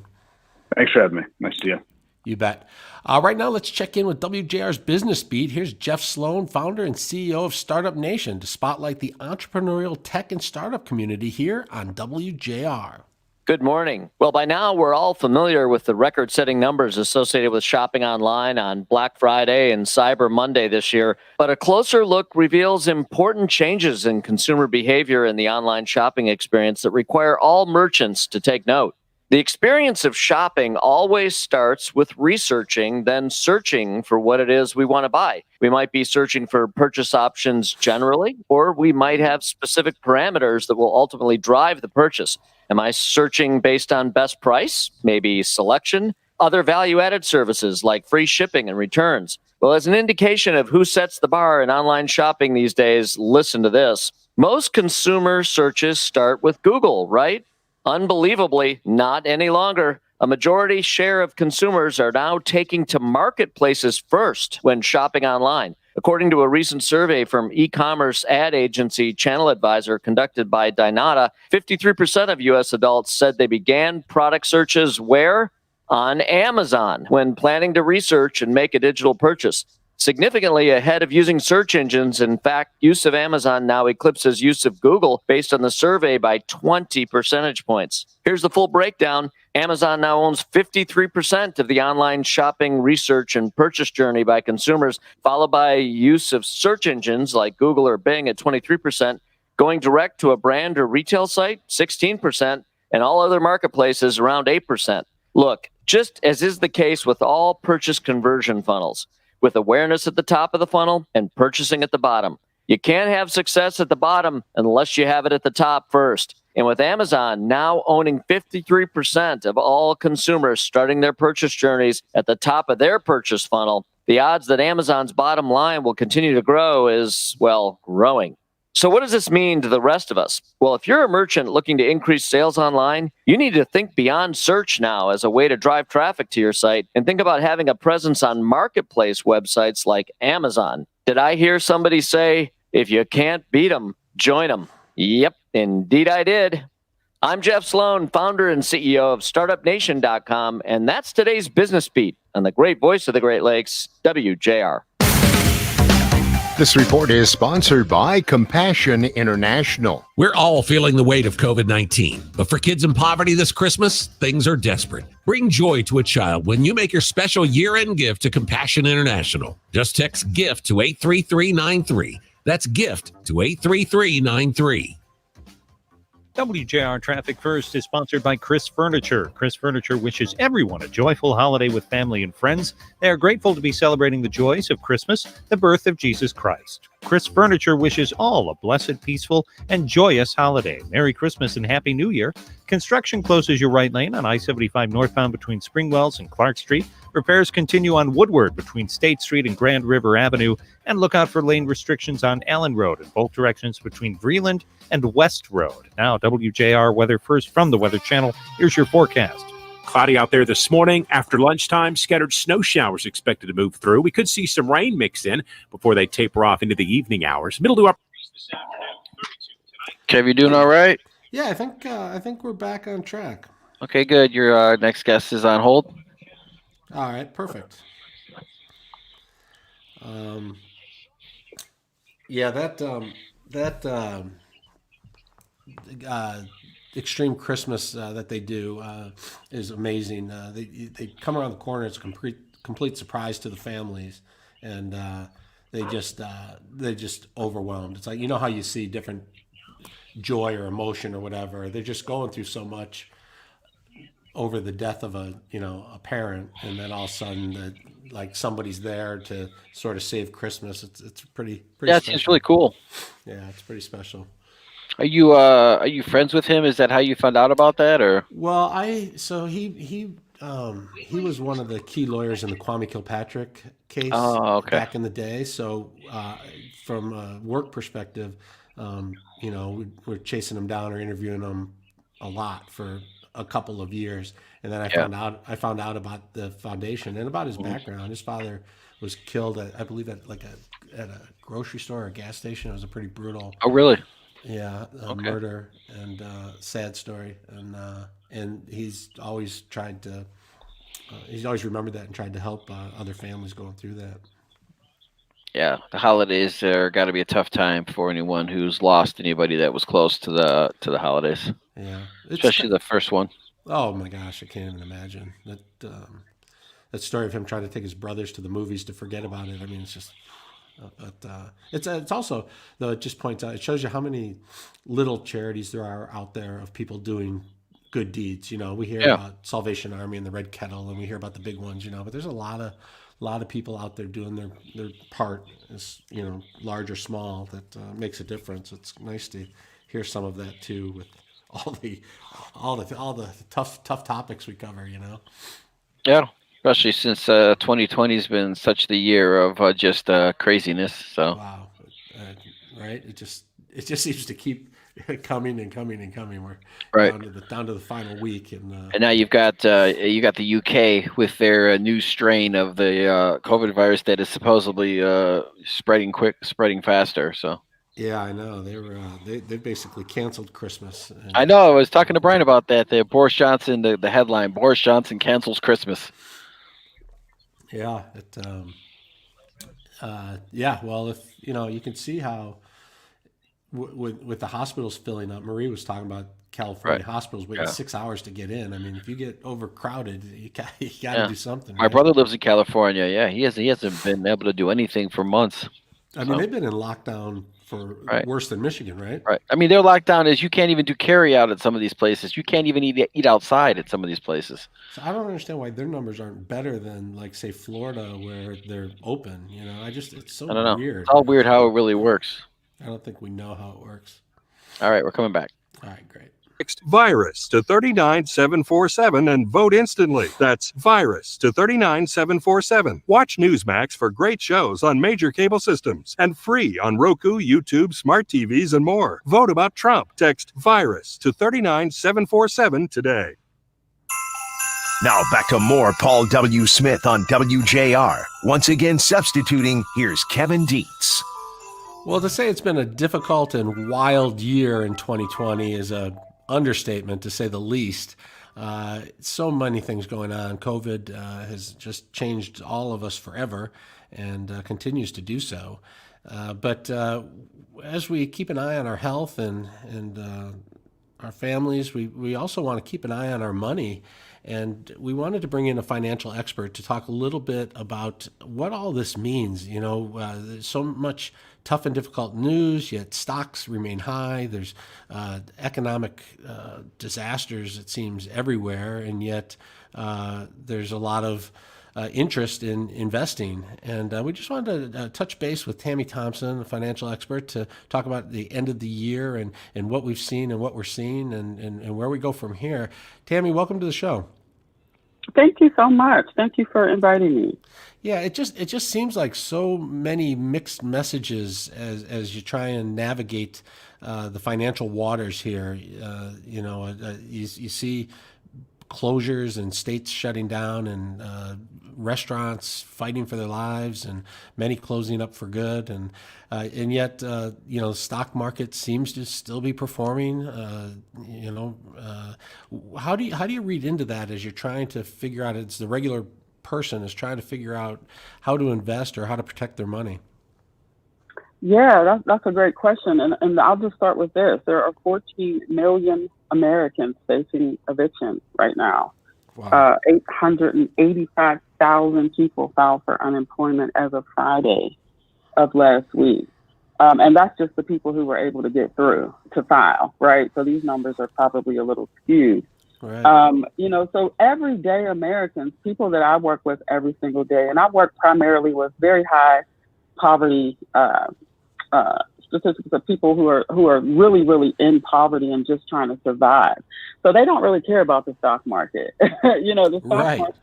Speaker 15: Thanks for having me. Nice to see you.
Speaker 3: You bet. Right now, let's check in with WJR's Business Beat. Here's Jeff Sloan, founder and CEO of Startup Nation, to spotlight the entrepreneurial tech and startup community here on WJR.
Speaker 17: Good morning. Well, by now, we're all familiar with the record-setting numbers associated with shopping online on Black Friday and Cyber Monday this year. But a closer look reveals important changes in consumer behavior in the online shopping experience that require all merchants to take note. The experience of shopping always starts with researching, then searching for what it is we want to buy. We might be searching for purchase options generally, or we might have specific parameters that will ultimately drive the purchase. Am I searching based on best price, maybe selection, other value-added services like free shipping and returns? Well, as an indication of who sets the bar in online shopping these days, listen to this. Most consumer searches start with Google, right? Unbelievably, not any longer. A majority share of consumers are now taking to marketplaces first when shopping online. According to a recent survey from e-commerce ad agency Channel Advisor conducted by Dynata, 53% of U.S. adults said they began product searches where? On Amazon when planning to research and make a digital purchase. Significantly ahead of using search engines. In fact, use of Amazon now eclipses use of Google based on the survey by 20 percentage points. Here's the full breakdown. Amazon now owns 53% of the online shopping research and purchase journey by consumers, followed by use of search engines like Google or Bing at 23%, going direct to a brand or retail site, 16%, and all other marketplaces around 8%. Look, just as is the case with all purchase conversion funnels, with awareness at the top of the funnel and purchasing at the bottom. You can't have success at the bottom unless you have it at the top first. And with Amazon now owning 53% of all consumers starting their purchase journeys at the top of their purchase funnel, the odds that Amazon's bottom line will continue to grow is, well, growing. So what does this mean to the rest of us? Well, if you're a merchant looking to increase sales online, you need to think beyond search now as a way to drive traffic to your site and think about having a presence on marketplace websites like Amazon. Did I hear somebody say, if you can't beat them, join them? Yep, indeed I did. I'm Jeff Sloan, founder and CEO of StartupNation.com, and that's today's Business Beat on the great voice of the Great Lakes, WJR.
Speaker 8: This report is sponsored by Compassion International.
Speaker 5: We're all feeling the weight of COVID-19, but for kids in poverty this Christmas, things are desperate. Bring joy to a child when you make your special year-end gift to Compassion International. Just text GIFT to 83393. That's GIFT to 83393.
Speaker 4: WJR Traffic First is sponsored by Chris Furniture. Chris Furniture wishes everyone a joyful holiday with family and friends. They are grateful to be celebrating the joys of Christmas, the birth of Jesus Christ. Chris Furniture wishes all a blessed, peaceful, and joyous holiday. Merry Christmas and Happy New Year. Construction closes your right lane on I-75 northbound between Springwells and Clark Street. Repairs continue on Woodward between State Street and Grand River Avenue. And look out for lane restrictions on Allen Road in both directions between Vreeland and West Road. Now, WJR Weather First from the Weather Channel. Here's your forecast.
Speaker 18: Cloudy out there this morning. After lunchtime, scattered snow showers expected to move through. We could see some rain mixed in before they taper off into the evening hours. Middle to upper.
Speaker 2: Kev, you doing all right?
Speaker 3: Yeah, I think we're back on track.
Speaker 2: Okay, good. Your next guest is on hold.
Speaker 3: All right, perfect. Yeah, that extreme Christmas that they do is amazing. They come around the corner. It's a complete surprise to the families, and they're just overwhelmed. It's like, you know how you see different joy or emotion or whatever. They're just going through so much over the death of a parent, and then all of a sudden like somebody's there to sort of save Christmas. It's pretty
Speaker 2: Yeah,
Speaker 3: special.
Speaker 2: it's really cool.
Speaker 3: Yeah, it's pretty special.
Speaker 2: Are you friends with him? Is that how you found out about that, or?
Speaker 3: Well, he was one of the key lawyers in the Kwame Kilpatrick case back in the day. So from a work perspective, we're chasing him down or interviewing him a lot for a couple of years, and then I found out about the foundation and about his background. His father was killed at, I believe, at a grocery store or a gas station. It was a pretty brutal.
Speaker 2: Oh, really?
Speaker 3: Yeah, murder and sad story, and he's always tried to. He's always remembered that and tried to help other families going through that.
Speaker 2: Yeah, the holidays are got to be a tough time for anyone who's lost anybody that was close to the holidays.
Speaker 3: Yeah,
Speaker 2: especially the first one.
Speaker 3: Oh my gosh, I can't even imagine that story of him trying to take his brothers to the movies to forget about it. I mean, it's just. But it's also, though, it just points out, it shows you how many little charities there are out there of people doing good deeds. We hear about Salvation Army and the Red Kettle, and we hear about the big ones. But there's a lot of people out there doing their part, as large or small, that makes a difference. It's nice to hear some of that too, with all the tough topics we cover.
Speaker 2: Yeah. Especially since 2020 has been such the year of just craziness. So
Speaker 3: wow, right? It just seems to keep coming and coming and coming. We're down to the final week, and
Speaker 2: now you've got the UK with their new strain of the COVID virus that is supposedly spreading faster. So
Speaker 3: yeah, I know they basically canceled Christmas.
Speaker 2: I know. I was talking to Brian about that. Boris Johnson, the headline: Boris Johnson cancels Christmas.
Speaker 3: Yeah, well, if you can see how with the hospitals filling up. Marie was talking about California hospitals waiting 6 hours to get in. I mean, if you get overcrowded, you got to do something.
Speaker 2: My brother lives in California. Yeah, he hasn't been able to do anything for months.
Speaker 3: I mean, they've been in lockdown for
Speaker 2: Right.
Speaker 3: worse than Michigan, right?
Speaker 2: Right. I mean, their lockdown is you can't even do carry out at some of these places. You can't even eat outside at some of these places.
Speaker 3: So I don't understand why their numbers aren't better than, like, say, Florida, where they're open. It's so
Speaker 2: I don't know.
Speaker 3: weird.
Speaker 2: It's all weird how it really works.
Speaker 3: I don't think we know how it works.
Speaker 2: All right, we're coming back.
Speaker 3: All right, great.
Speaker 12: Text virus to 39747 and vote instantly. That's virus to 39747. Watch Newsmax for great shows on major cable systems and free on Roku, YouTube, smart TVs, and more. Vote about Trump. Text virus to 39747 today.
Speaker 6: Now back to more Paul W. Smith on WJR. Once again substituting, here's Kevin Dietz.
Speaker 3: Well, to say it's been a difficult and wild year in 2020 is a understatement, to say the least. So many things going on. COVID has just changed all of us forever and continues to do so. But as we keep an eye on our health and our families, we also want to keep an eye on our money. And we wanted to bring in a financial expert to talk a little bit about what all this means. There's so much tough and difficult news, yet stocks remain high. There's economic disasters, it seems, everywhere, and yet there's a lot of interest in investing. And we just wanted to touch base with Tammy Thompson, a financial expert, to talk about the end of the year and what we've seen and what we're seeing and where we go from here. Tammy, welcome to the show.
Speaker 9: Thank you so much. Thank you for inviting me.
Speaker 3: Yeah, it just seems like so many mixed messages as you try and navigate the financial waters here. You see closures and states shutting down and restaurants fighting for their lives and many closing up for good. And yet, the stock market seems to still be performing. How do you read into that as you're trying to figure out, as the regular person is trying to figure out how to invest or how to protect their money?
Speaker 9: Yeah, that's a great question. And I'll just start with this. There are 14 million Americans facing eviction right now.
Speaker 3: Wow.
Speaker 9: 885,000 people filed for unemployment as of Friday of last week. And that's just the people who were able to get through to file, right? So these numbers are probably a little skewed.
Speaker 3: Right.
Speaker 9: So everyday Americans, people that I work with every single day, and I work primarily with very high poverty statistics of people who are really, really in poverty and just trying to survive. So they don't really care about the stock market. The stock market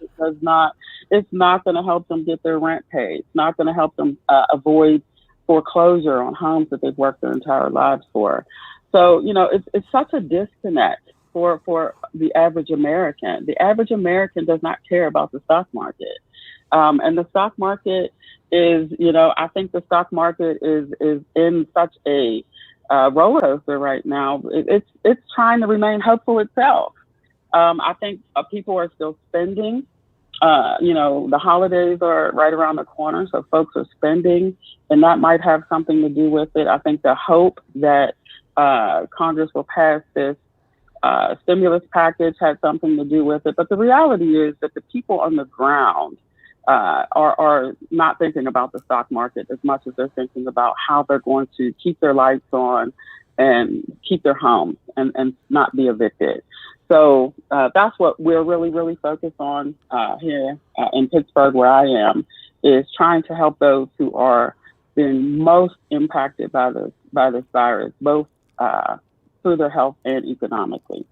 Speaker 9: it's not going to help them get their rent paid. It's not going to help them avoid foreclosure on homes that they've worked their entire lives for. So, it's such a disconnect for the average American. The average American does not care about the stock market. And the stock market is, I think the stock market is in such a roller coaster right now. It's trying to remain hopeful itself. I think people are still spending. The holidays are right around the corner, so folks are spending, and that might have something to do with it. I think the hope that Congress will pass this stimulus package had something to do with it. But the reality is that the people on the ground are not thinking about the stock market as much as they're thinking about how they're going to keep their lights on and keep their homes and not be evicted. So that's what we're really, really focused on here in Pittsburgh, where I am, is trying to help those who are being most impacted by this virus, both through their health and economically.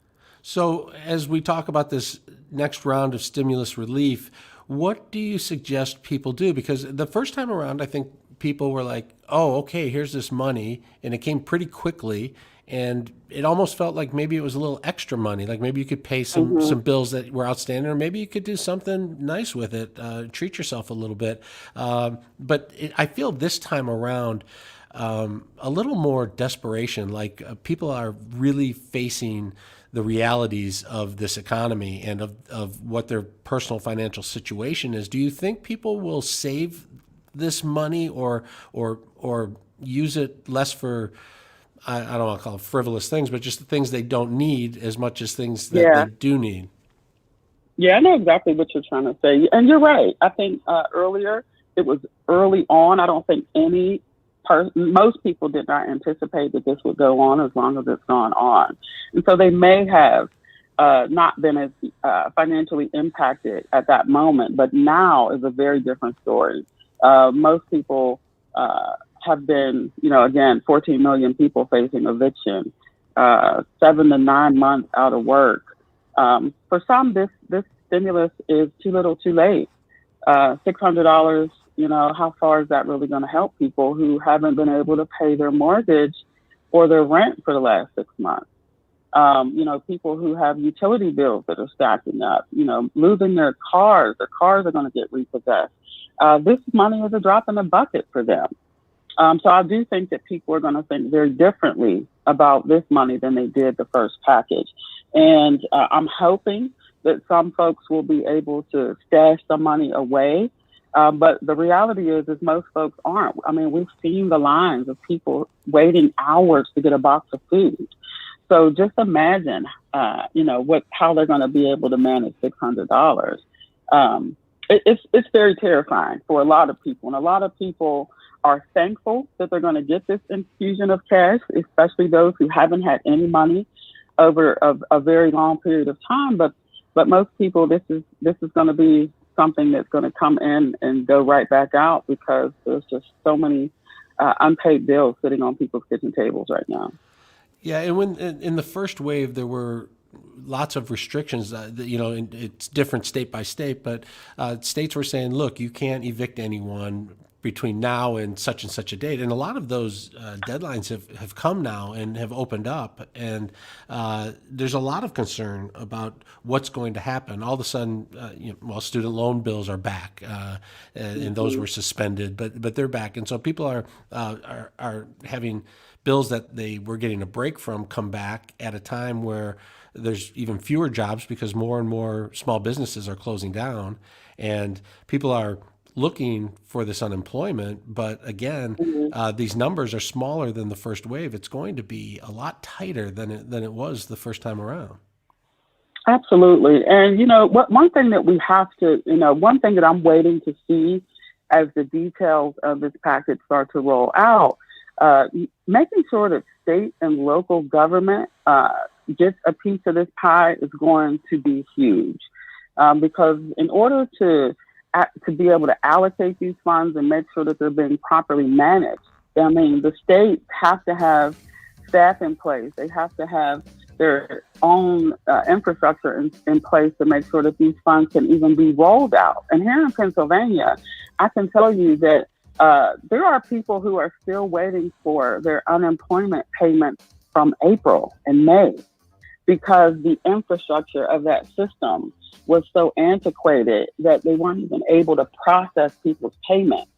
Speaker 3: So as we talk about this next round of stimulus relief, what do you suggest people do? Because the first time around, I think people were like, oh, okay, here's this money. And it came pretty quickly. And it almost felt like maybe it was a little extra money. Like maybe you could pay some bills that were outstanding, or maybe you could do something nice with it, treat yourself a little bit. But I feel this time around a little more desperation, like people are really facing the realities of this economy and of what their personal financial situation is. Do you think people will save this money or use it less for, I don't want to call it frivolous things, but just the things they don't need as much as things that they do need?
Speaker 9: Yeah, I know exactly what you're trying to say. And you're right. I think earlier, it was early on. I don't think any most people did not anticipate that this would go on as long as it's gone on. And so they may have not been as financially impacted at that moment, but now is a very different story. Most people have been, again, 14 million people facing eviction, 7 to 9 months out of work. For some, this stimulus is too little too late. $600, how far is that really going to help people who haven't been able to pay their mortgage or their rent for the last 6 months? People who have utility bills that are stacking up, losing their cars are going to get repossessed. This money is a drop in the bucket for them. So I do think that people are going to think very differently about this money than they did the first package. And I'm hoping that some folks will be able to stash some money away. But the reality is most folks aren't. I mean, we've seen the lines of people waiting hours to get a box of food. So just imagine, how they're going to be able to manage $600. It's very terrifying for a lot of people. And a lot of people are thankful that they're going to get this infusion of cash, especially those who haven't had any money over a very long period of time. But most people, this is going to be something that's going to come in and go right back out because there's just so many unpaid bills sitting on people's kitchen tables right now.
Speaker 3: Yeah, and when in the first wave there were lots of restrictions. It's different state by state, but states were saying, "Look, you can't evict anyone between now and such a date." And a lot of those deadlines have come now and have opened up. And there's a lot of concern about what's going to happen. All of a sudden, student loan bills are back, and those were suspended, but they're back. And so people are having bills that they were getting a break from come back at a time where there's even fewer jobs because more and more small businesses are closing down, and people are looking for this unemployment. But again, these numbers are smaller than the first wave. It's going to be a lot tighter than it was the first time around.
Speaker 9: Absolutely. And, one thing that we have to, one thing that I'm waiting to see as the details of this package start to roll out, making sure that state and local government gets a piece of this pie is going to be huge. Because in order to be able to allocate these funds and make sure that they're being properly managed, I mean, the states have to have staff in place. They have to have their own infrastructure in place to make sure that these funds can even be rolled out. And here in Pennsylvania, I can tell you that there are people who are still waiting for their unemployment payments from April and May because the infrastructure of that system was so antiquated that they weren't even able to process people's payments.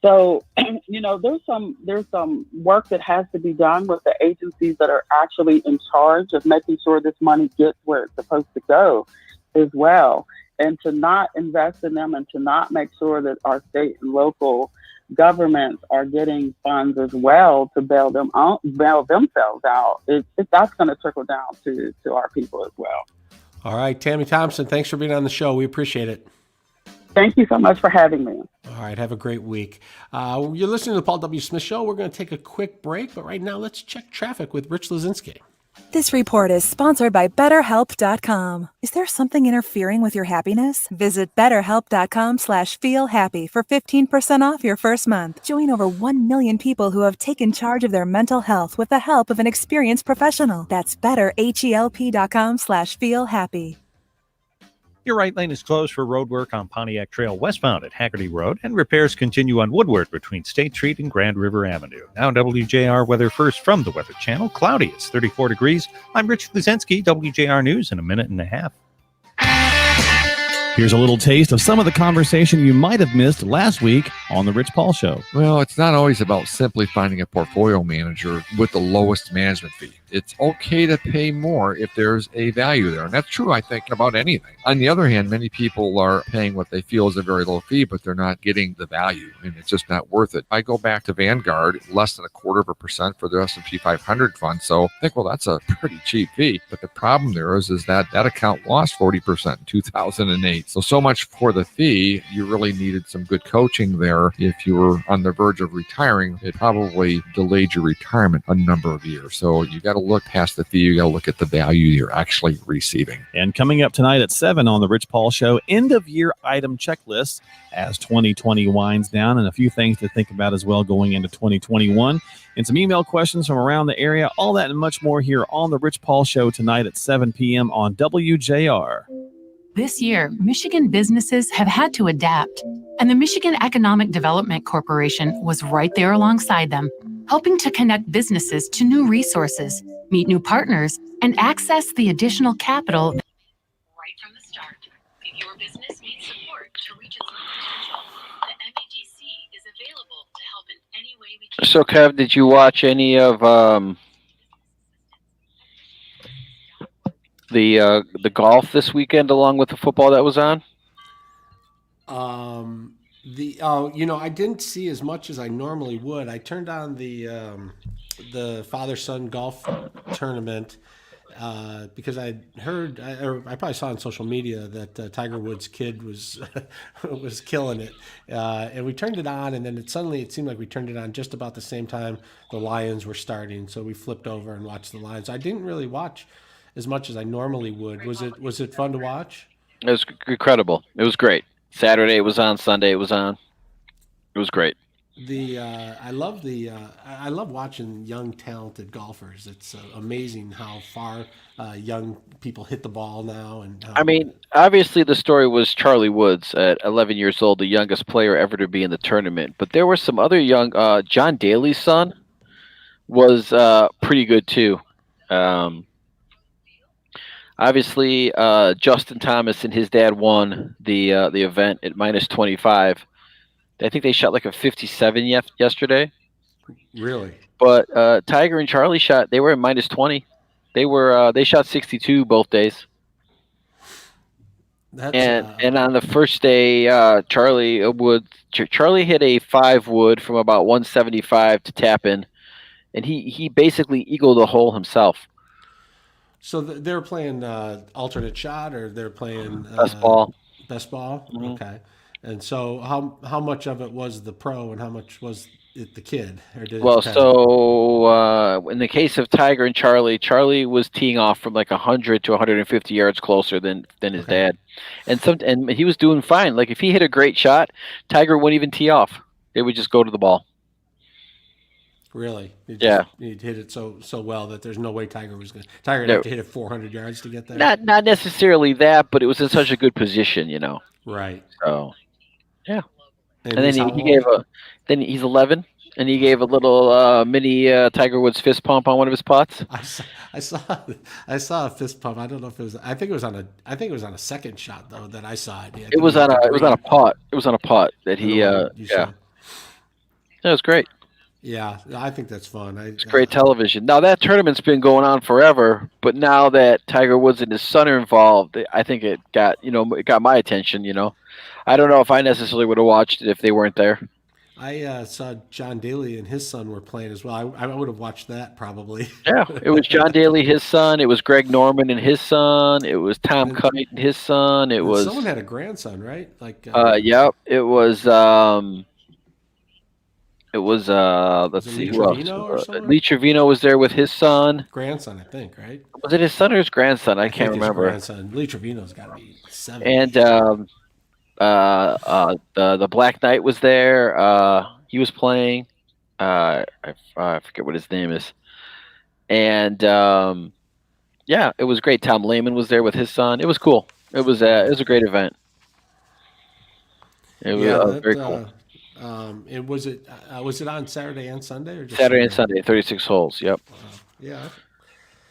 Speaker 9: So, there's some work that has to be done with the agencies that are actually in charge of making sure this money gets where it's supposed to go as well. And to not invest in them and to not make sure that our state and local governments are getting funds as well to bail themselves out, that's going to trickle down to our people as well.
Speaker 3: All right, Tammy Thompson, thanks for being on the show. We appreciate it.
Speaker 9: Thank you so much for having me.
Speaker 3: All right, have a great week. You're listening to the Paul W. Smith Show. We're going to take a quick break, but right now let's check traffic with Rich Lazinski.
Speaker 11: This report is sponsored by BetterHelp.com. Is there something interfering with your happiness? Visit BetterHelp.com/feelhappy for 15% off your first month. Join over 1 million people who have taken charge of their mental health with the help of an experienced professional. That's BetterHelp.com/feelhappy.
Speaker 4: Your right lane is closed for road work on Pontiac Trail westbound at Haggerty Road, and repairs continue on Woodward between State Street and Grand River Avenue. Now WJR weather first from the Weather Channel. Cloudy, it's 34 degrees. I'm Rich Lazinski, WJR News in a minute and a half.
Speaker 19: Here's a little taste of some of the conversation you might have missed last week on The Rich Paul Show.
Speaker 20: Well, it's not always about simply finding a portfolio manager with the lowest management fee. it's okay to pay more if there's a value there. And that's true, I think, about anything. On the other hand, many people are paying what they feel is a very low fee, but they're not getting the value, and it's just not worth it. I go back to Vanguard, less than 0.25% for the S&P 500 fund. So I think, well, that's a pretty cheap fee. But the problem there is that account lost 40% in 2008. So much for the fee. You really needed some good coaching there. If you were on the verge of retiring, it probably delayed your retirement a number of years. So you got to look past the fee. You got to look at the value you're actually receiving.
Speaker 19: And coming up tonight at 7 on the Rich Paul Show, end of year item checklist as 2020 winds down, and a few things to think about as well going into 2021. And some email questions from around the area. All that and much more here on the Rich Paul Show tonight at 7 p.m. on WJR.
Speaker 21: This year, Michigan businesses have had to adapt, and the Michigan Economic Development Corporation was right there alongside them, helping to connect businesses to new resources, meet new partners, and access the additional capital. Right from the start, if your business needs support to reach its potential, the MEDC is available to help in any way we can.
Speaker 2: So, Kev, did you watch any of the golf this weekend along with the football that was on?
Speaker 3: I didn't see as much as I normally would. I turned on the father-son golf tournament because I heard, I probably saw on social media that Tiger Woods' kid was was killing it, and we turned it on, and then it seemed like we turned it on just about the same time the Lions were starting, so we flipped over and watched the Lions. I didn't really watch as much as I normally would. Was it fun to watch?
Speaker 2: It was incredible. It was great. Saturday it was on. Sunday it was on. It was great.
Speaker 3: I love watching young talented golfers. It's amazing how far young people hit the ball now. And
Speaker 2: I mean, obviously the story was Charlie Woods at 11 years old, the youngest player ever to be in the tournament. But there were some other young. John Daly's son was pretty good too. Obviously, Justin Thomas and his dad won the event at -25. I think they shot like a 57 yesterday.
Speaker 3: Really?
Speaker 2: But Tiger and Charlie they were at -20. They shot 62 both days. And on the first day, Charlie hit a 5 wood from about 175 to tap in, and he basically eagled the hole himself.
Speaker 3: So they're playing alternate shot, or they're playing
Speaker 2: best ball.
Speaker 3: Best ball.
Speaker 2: Mm-hmm.
Speaker 3: Okay. And so how much of it was the pro, and how much was it the kid? Or did
Speaker 2: in the case of Tiger and Charlie was teeing off from like 100 to 150 yards closer than his dad, and he was doing fine. Like if he hit a great shot, Tiger wouldn't even tee off; they would just go to the ball.
Speaker 3: Really?
Speaker 2: Yeah.
Speaker 3: He'd hit it so well that there's no way Tiger was going to. Tiger would have to hit it 400 yards to get there.
Speaker 2: Not necessarily that, but it was in such a good position,
Speaker 3: Right.
Speaker 2: So, yeah.
Speaker 3: And
Speaker 2: then he gave then he's 11, and he gave a little mini Tiger Woods fist pump on one of his putts.
Speaker 3: I saw a fist pump. I don't know if it was. I think it was on a second shot though that I saw it.
Speaker 2: It was on a putt. It was on a putt that he. Yeah. That was great.
Speaker 3: Yeah, I think that's fun.
Speaker 2: It's great television. Now that tournament's been going on forever, but now that Tiger Woods and his son are involved, I think it got my attention. I don't know if I necessarily would have watched it if they weren't there.
Speaker 3: I saw John Daly and his son were playing as well. I would have watched that probably.
Speaker 2: Yeah, it was John Daly, his son. It was Greg Norman and his son. It was Tom Kite and his son. It was
Speaker 3: someone had a grandson, right? Like.
Speaker 2: Yep. It was. It was let's see who else. Lee Trevino was there with his son.
Speaker 3: Grandson, I think, right?
Speaker 2: Was it his son or his grandson? I can't remember.
Speaker 3: Grandson. Lee Trevino's got to be 7.
Speaker 2: And the Black Knight was there. He was playing. I forget what his name is. And yeah, it was great. Tom Lehman was there with his son. It was cool. It was a great event. It was very cool.
Speaker 3: And was it on Saturday and Sunday, or just
Speaker 2: Saturday and Sunday, 36 holes? Yep.
Speaker 3: Yeah.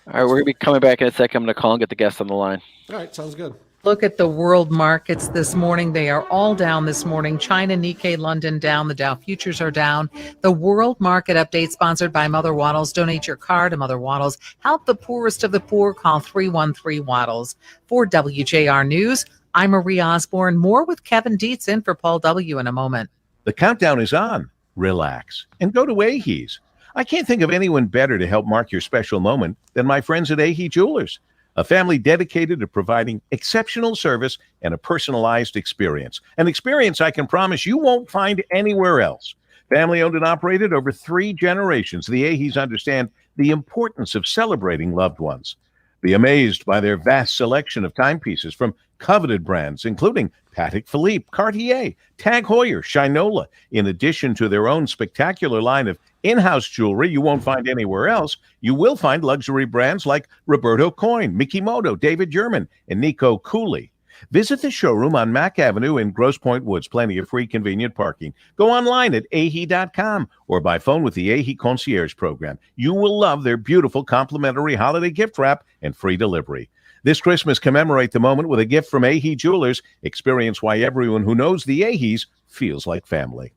Speaker 2: All right, we're gonna be coming back in a second. I'm gonna call and get the guest on the line.
Speaker 3: All right, sounds good.
Speaker 16: Look at the world markets this morning. They are all down this morning. China, Nikkei, London down. The Dow futures are down. The world market update sponsored by Mother Waddles. Donate your car to Mother Waddles. Help the poorest of the poor. Call 313 Waddles. For WJR News, I'm Marie Osborne. More with Kevin Dietz in for Paul W. in a moment.
Speaker 1: The countdown is on. Relax and go to Ahee's. I can't think of anyone better to help mark your special moment than my friends at Ahee Jewelers, a family dedicated to providing exceptional service and a personalized experience. An experience I can promise you won't find anywhere else. Family owned and operated over 3 generations, the Ahees understand the importance of celebrating loved ones. Be amazed by their vast selection of timepieces from coveted brands, including Patek Philippe, Cartier, Tag Heuer, Shinola, in addition to their own spectacular line of in-house jewelry you won't find anywhere else. You will find luxury brands like Roberto Coin, Mikimoto, David Yurman, and Nico Cooley. Visit the showroom on Mack Avenue in Grosse Pointe Woods. Plenty of free, convenient parking. Go online at ahee.com or by phone with the Ahee Concierge Program. You will love their beautiful complimentary holiday gift wrap and free delivery. This Christmas, commemorate the moment with a gift from Ahee Jewelers. Experience why everyone who knows the Ahees feels like family.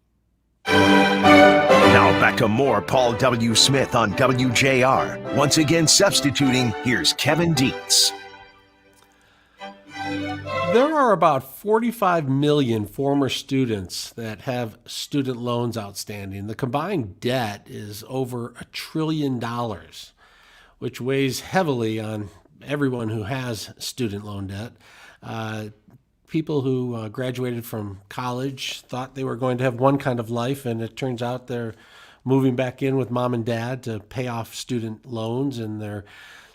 Speaker 6: Now back to more Paul W. Smith on WJR. Once again substituting, here's Kevin Dietz.
Speaker 3: There are about 45 million former students that have student loans outstanding. The combined debt is over $1 trillion, which weighs heavily on everyone who has student loan debt. People who graduated from college thought they were going to have one kind of life, and it turns out they're moving back in with mom and dad to pay off student loans, and they're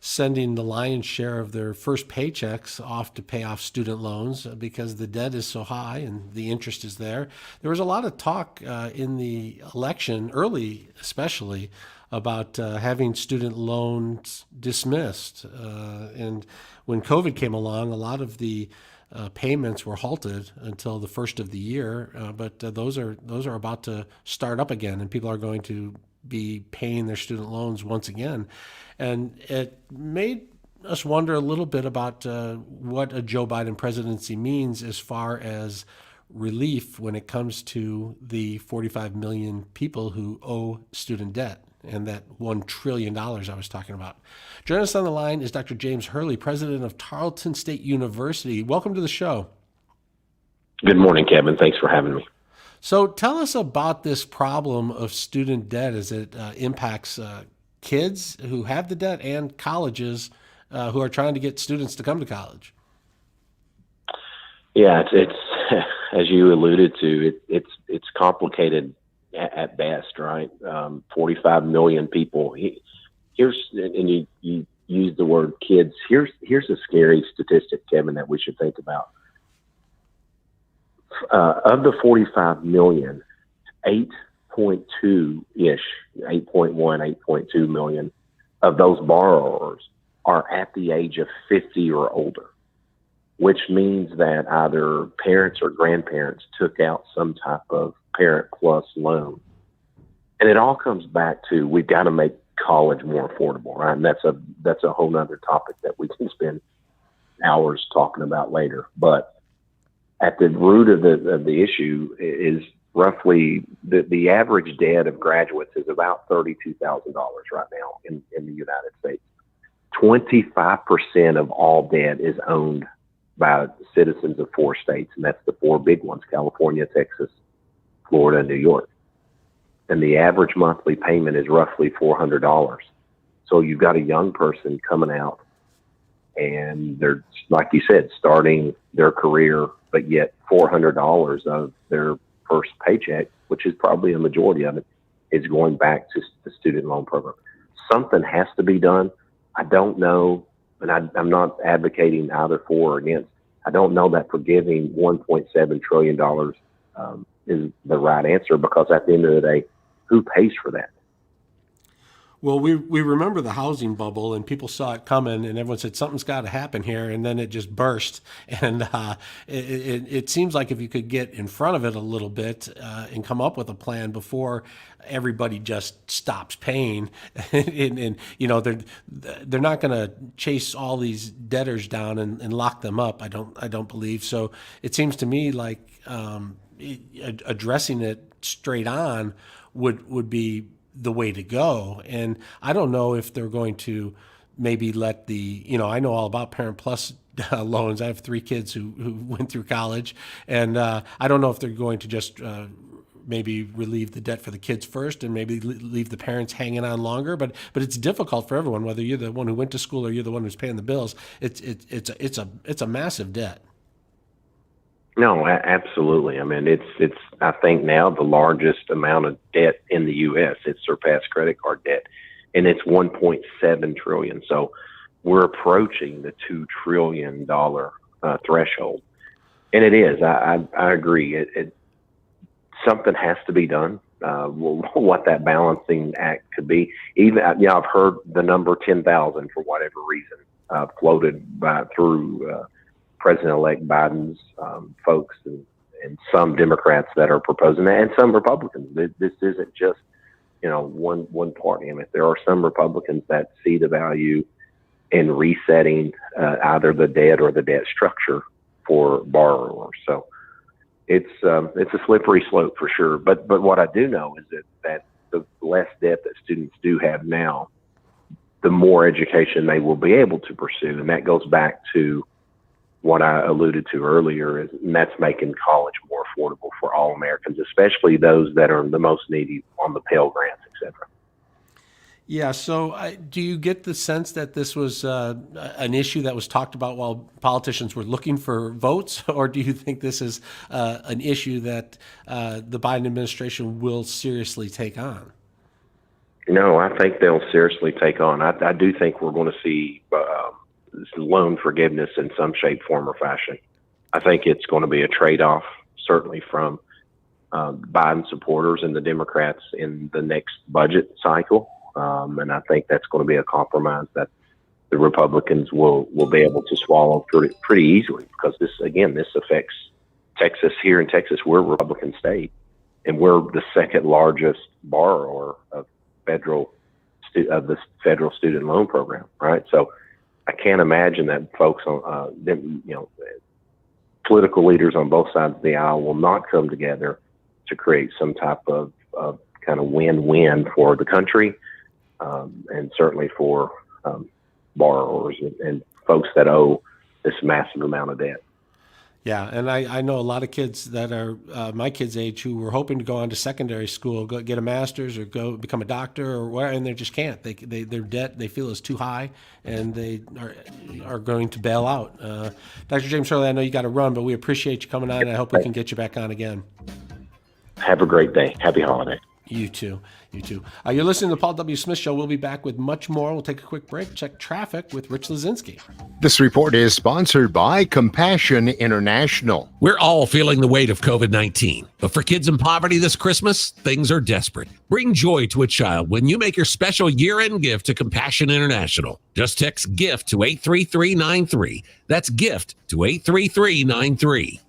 Speaker 3: sending the lion's share of their first paychecks off to pay off student loans because the debt is so high and the interest is there. There was a lot of talk in the election, early especially, about having student loans dismissed. And when COVID came along, a lot of the payments were halted until the first of the year, but those are about to start up again, and people are going to be paying their student loans once again. And it made us wonder a little bit about what a Joe Biden presidency means as far as relief when it comes to the 45 million people who owe student debt and that $1 trillion I was talking about. Joining us on the line is Dr. James Hurley, president of Tarleton State University. Welcome to the show.
Speaker 7: Good morning, Kevin. Thanks for having me.
Speaker 3: So tell us about this problem of student debt as it impacts kids who have the debt and colleges who are trying to get students to come to college.
Speaker 7: Yeah, it's as you alluded to, it's complicated at best, right? 45 million people. And you use the word kids. Here's a scary statistic, Kevin, that we should think about. Of the 45 million, 8.2-ish, 8.1, 8.2 million of those borrowers are at the age of 50 or older, which means that either parents or grandparents took out some type of parent plus loan. And it all comes back to, we've got to make college more affordable, right? And that's a whole nother topic that we can spend hours talking about later. But at the root of the issue is roughly the average debt of graduates is about $32,000 right now in the United States. 25% of all debt is owned by citizens of 4 states, and that's the 4 big ones: California, Texas, Florida, and New York. And the average monthly payment is roughly $400. So you've got a young person coming out, and they're, like you said, starting their career, but yet $400 of their first paycheck, which is probably a majority of it, is going back to the student loan program. Something has to be done. I don't know, and I'm not advocating either for or against. I don't know that forgiving $1.7 trillion is the right answer, because at the end of the day, who pays for that?
Speaker 3: Well, we remember the housing bubble, and people saw it coming, and everyone said something's got to happen here, and then it just burst. And it seems like if you could get in front of it a little bit and come up with a plan before everybody just stops paying, and they're not going to chase all these debtors down and lock them up. I don't believe so. It seems to me like addressing it straight on would be the way to go. And I don't know if they're going to maybe let I know all about Parent Plus loans. I have 3 kids who went through college, and I don't know if they're going to just maybe relieve the debt for the kids first and maybe leave the parents hanging on longer. But it's difficult for everyone, whether you're the one who went to school or you're the one who's paying the bills. It's a massive debt.
Speaker 7: No, absolutely. I mean, it's I think now the largest amount of debt in the U.S. It's surpassed credit card debt, and it's $1.7 trillion. So we're approaching the $2 trillion threshold, and it is. I agree. Something has to be done. What that balancing act could be. Even I've heard the number 10,000 for whatever reason floated through President-elect Biden's folks and some Democrats that are proposing that, and some Republicans. This isn't just one party. I mean, there are some Republicans that see the value in resetting either the debt or the debt structure for borrowers. So it's a slippery slope for sure. But what I do know is that the less debt that students do have now, the more education they will be able to pursue, and that goes back to what I alluded to earlier, and that's making college more affordable for all Americans, especially those that are the most needy on the Pell Grants, et cetera.
Speaker 3: Yeah. So do you get the sense that this was an issue that was talked about while politicians were looking for votes, or do you think this is an issue that the Biden administration will seriously take on?
Speaker 7: No, I think they'll seriously take on. I do think we're going to see loan forgiveness in some shape, form, or fashion. I think it's going to be a trade-off, certainly from Biden supporters and the Democrats in the next budget cycle. And I think that's going to be a compromise that the Republicans will be able to swallow pretty easily, because this affects Texas. Here in Texas, we're a Republican state, and we're the second largest borrower of the federal student loan program, right? So I can't imagine that folks political leaders on both sides of the aisle will not come together to create some type of kind of win-win for the country, and certainly for borrowers and folks that owe this massive amount of debt.
Speaker 3: Yeah, and I know a lot of kids that are my kids' age who were hoping to go on to secondary school, go get a master's or go become a doctor or where, and they just can't. Their debt they feel is too high, and they are going to bail out. Dr. James Hurley, I know you got to run, but we appreciate you coming on, and I hope we can get you back on again.
Speaker 7: Have a great day. Happy holiday.
Speaker 3: You too. You're listening to the Paul W. Smith Show. We'll be back with much more. We'll take a quick break, check traffic with Rich Lazinski.
Speaker 8: This report is sponsored by Compassion International.
Speaker 5: We're all feeling the weight of COVID-19, but for kids in poverty this Christmas, things are desperate. Bring joy to a child when you make your special year-end gift to Compassion International. Just text GIFT to 83393. That's GIFT to 83393.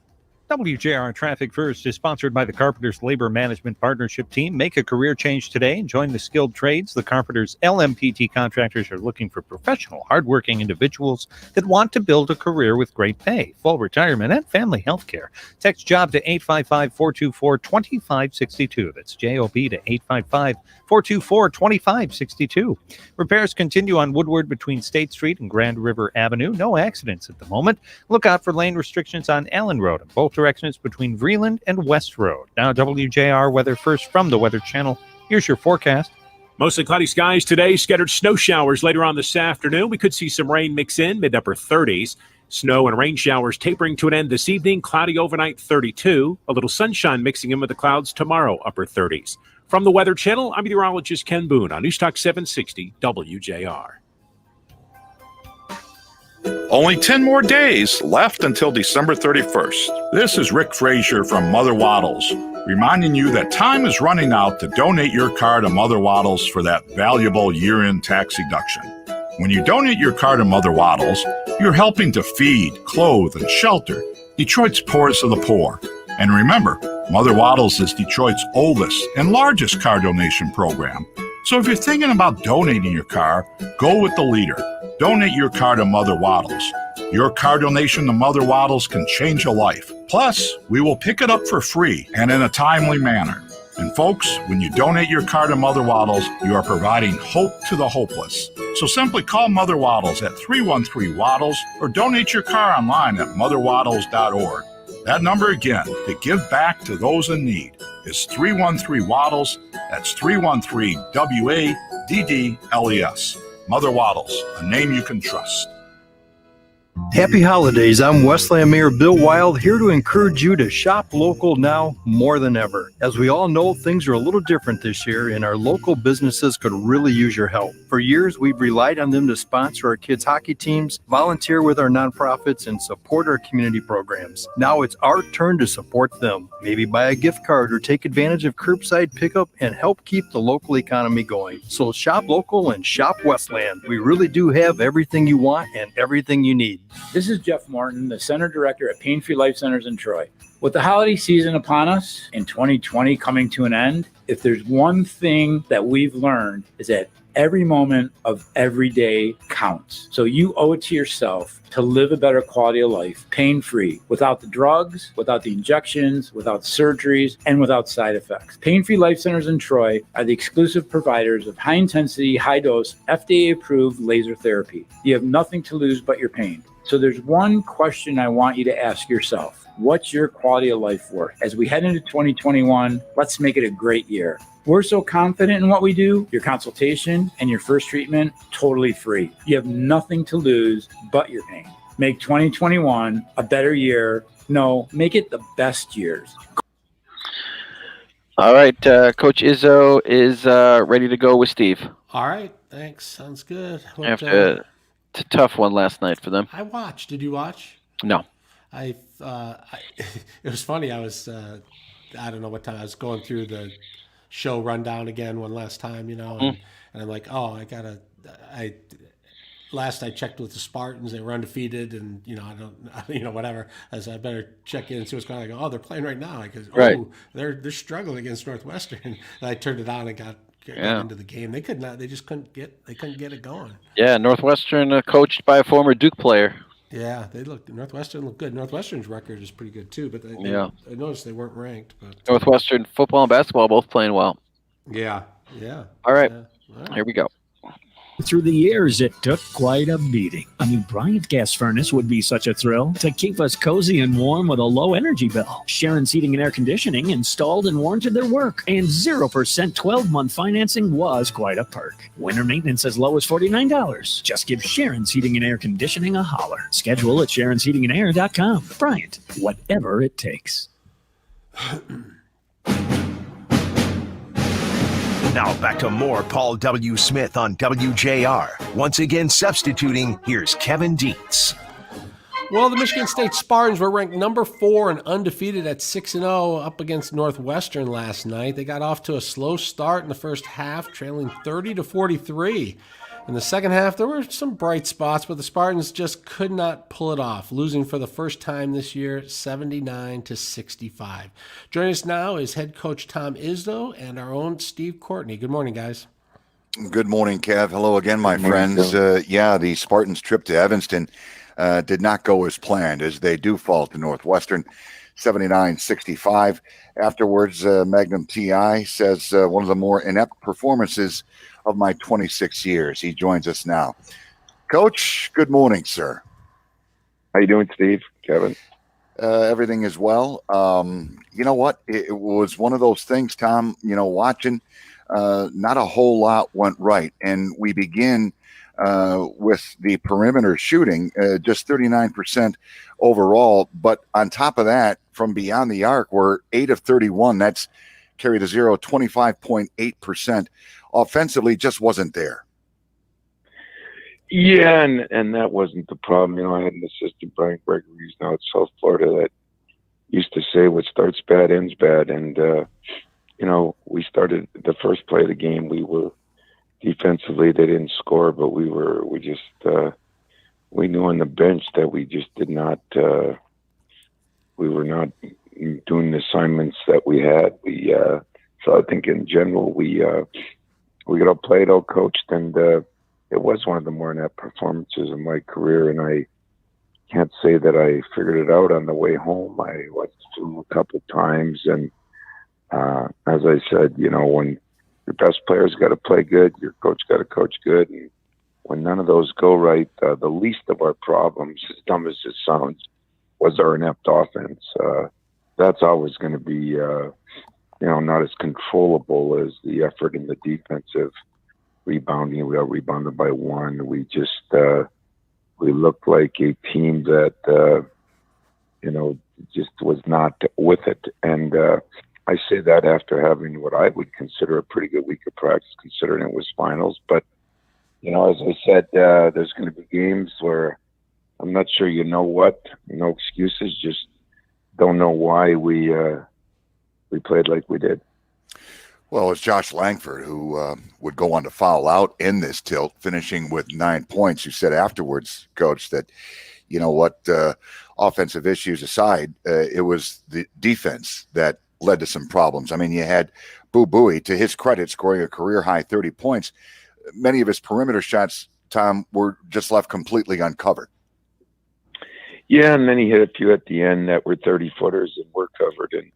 Speaker 4: WJR Traffic First is sponsored by the Carpenters Labor Management Partnership Team. Make a career change today and join the skilled trades. The Carpenters LMPT contractors are looking for professional, hardworking individuals that want to build a career with great pay, full retirement, and family health care. Text JOB to 855-424-2562. That's JOB to 855-424-2562. Repairs continue on Woodward between State Street and Grand River Avenue. No accidents at the moment. Look out for lane restrictions on Allen Road and both directions between Vreeland and West Road. Now WJR Weather First from the Weather Channel. Here's your forecast.
Speaker 18: Mostly cloudy skies today, scattered snow showers later on this afternoon. We could see some rain mix in, mid-upper 30s. Snow and rain showers tapering to an end this evening, cloudy overnight 32. A little sunshine mixing in with the clouds tomorrow, upper 30s. From the Weather Channel, I'm meteorologist Ken Boone on News Talk 760 WJR.
Speaker 10: Only 10 more days left until December 31st. This is Rick Frazier from Mother Waddles. reminding you that time is running out to donate your car to Mother Waddles for that valuable year-end tax deduction. When you donate your car to Mother Waddles, you're helping to feed, clothe, and shelter Detroit's poorest of the poor. And remember, Mother Waddles is Detroit's oldest and largest car donation program. So if you're thinking about donating your car, go with the leader. Donate your car to Mother Waddles. Your car donation to Mother Waddles can change a life. Plus, we will pick it up for free and in a timely manner. And folks, when you donate your car to Mother Waddles, you are providing hope to the hopeless. So simply call Mother Waddles at 313-WADDLES or donate your car online at motherwaddles.org. That number again, to give back to those in need, is 313-WADDLES. That's 313-WADDLES. Mother Waddles, a name you can trust.
Speaker 1: Happy holidays. I'm Westland Mayor Bill Wild, here to encourage you to shop local now more than ever. As we all know, things are a little different this year, and our local businesses could really use your help. For years, we've relied on them to sponsor our kids' hockey teams, volunteer with our nonprofits, and support our community programs. Now it's our turn to support them. Maybe buy a gift card or take advantage of curbside pickup and help keep the local economy going. So shop local and shop Westland. We really do have everything you want and everything you need.
Speaker 13: This is Jeff Martin, the Center Director at Pain Free Life Centers in Troy. With the holiday season upon us and 2020 coming to an end, if there's one thing that we've learned is that every moment of every day counts. So you owe it to yourself to live a better quality of life, pain-free, without the drugs, without the injections, without surgeries, and without side effects. Pain-Free Life Centers in Troy are the exclusive providers of high-intensity, high-dose, FDA-approved laser therapy. You have nothing to lose but your pain. So there's one question I want you to ask yourself. What's your quality of life worth? As we head into 2021, let's make it a great year. We're so confident in what we do, your consultation and your first treatment, totally free. You have nothing to lose but your pain. Make 2021 a better year. No, make it the best years.
Speaker 2: All right, Coach Izzo is ready to go with Steve.
Speaker 3: All right, thanks. Sounds good.
Speaker 2: After it's a tough one last night for them.
Speaker 3: I watched. Did you watch?
Speaker 2: No.
Speaker 3: It was funny. I was, I don't know what time I was going through the show rundown again one last time, and I'm like, oh, last I checked with the Spartans, they were undefeated, and whatever. As I better check in and see what's going on. I go, oh, they're playing right now. I go, oh, they're struggling against Northwestern. And I turned it on and got into the game. They could not. They just couldn't get it going.
Speaker 2: Yeah, Northwestern coached by a former Duke player.
Speaker 3: Yeah, Northwestern looked good. Northwestern's record is pretty good too, but I noticed they weren't ranked. But
Speaker 2: Northwestern football and basketball both playing well.
Speaker 3: Yeah.
Speaker 2: All right, here we go.
Speaker 22: Through the years, it took quite a beating. A new Bryant gas furnace would be such a thrill to keep us cozy and warm with a low energy bill. Sharon's Heating and Air Conditioning installed and warranted their work, and 0% 12-month financing was quite a perk. Winter maintenance as low as $49. Just give Sharon's Heating and Air Conditioning a holler. Schedule at Sharon'sHeatingandAir.com. Bryant, whatever it takes.
Speaker 6: Now back to more Paul W. Smith on WJR. Once again substituting, here's Kevin Dietz.
Speaker 3: Well, the Michigan State Spartans were ranked number 4 and undefeated at 6-0 up against Northwestern last night. They got off to a slow start in the first half, trailing 30-43. In the second half, there were some bright spots, but the Spartans just could not pull it off, losing for the first time this year, 79-65. Joining us now is head coach Tom Izzo and our own Steve Courtney. Good morning, guys.
Speaker 23: Good morning, Kev. Hello again, my friends. The Spartans' trip to Evanston did not go as planned, as they do fall to Northwestern, 79-65. Afterwards, Magnum T.I. says one of the more inept performances of my 26 years. He joins us now. Coach, good morning, sir.
Speaker 24: How you doing, Steve? Kevin?
Speaker 23: Everything is well. You know what? It was one of those things, Tom, watching, not a whole lot went right. And we begin with the perimeter shooting, just 39% overall. But on top of that, from beyond the arc, we're 8 of 31. That's carried a 25.8%. Offensively, just wasn't there.
Speaker 24: Yeah, and that wasn't the problem. I had an assistant, Brian Gregory, who's now at South Florida, that used to say, what starts bad ends bad. And, we started the first play of the game. We were defensively, they didn't score, but we knew on the bench that we just did not, we were not doing the assignments that we had. So I think in general, we got outplayed, out-coached, and it was one of the more net performances in my career. And I can't say that I figured it out on the way home. I went through a couple times, and as I said, when your best players got to play good, your coach got to coach good, and when none of those go right, the least of our problems, as dumb as it sounds, was our inept offense. That's always going to be, not as controllable as the effort in the defensive rebounding. We got rebounded by one. We just, we looked like a team that, just was not with it. And I say that after having what I would consider a pretty good week of practice, considering it was finals. But, as I said, there's going to be games where I'm not sure what, no excuses, just don't know why we played like we did.
Speaker 23: Well, it's Josh Langford who would go on to foul out in this tilt, finishing with 9 points, who said afterwards, Coach, that, offensive issues aside, it was the defense that led to some problems. I mean, you had Boo Buie, to his credit, scoring a career-high 30 points. Many of his perimeter shots, Tom, were just left completely uncovered.
Speaker 24: Yeah, and then he hit a few at the end that were 30-footers and were covered. And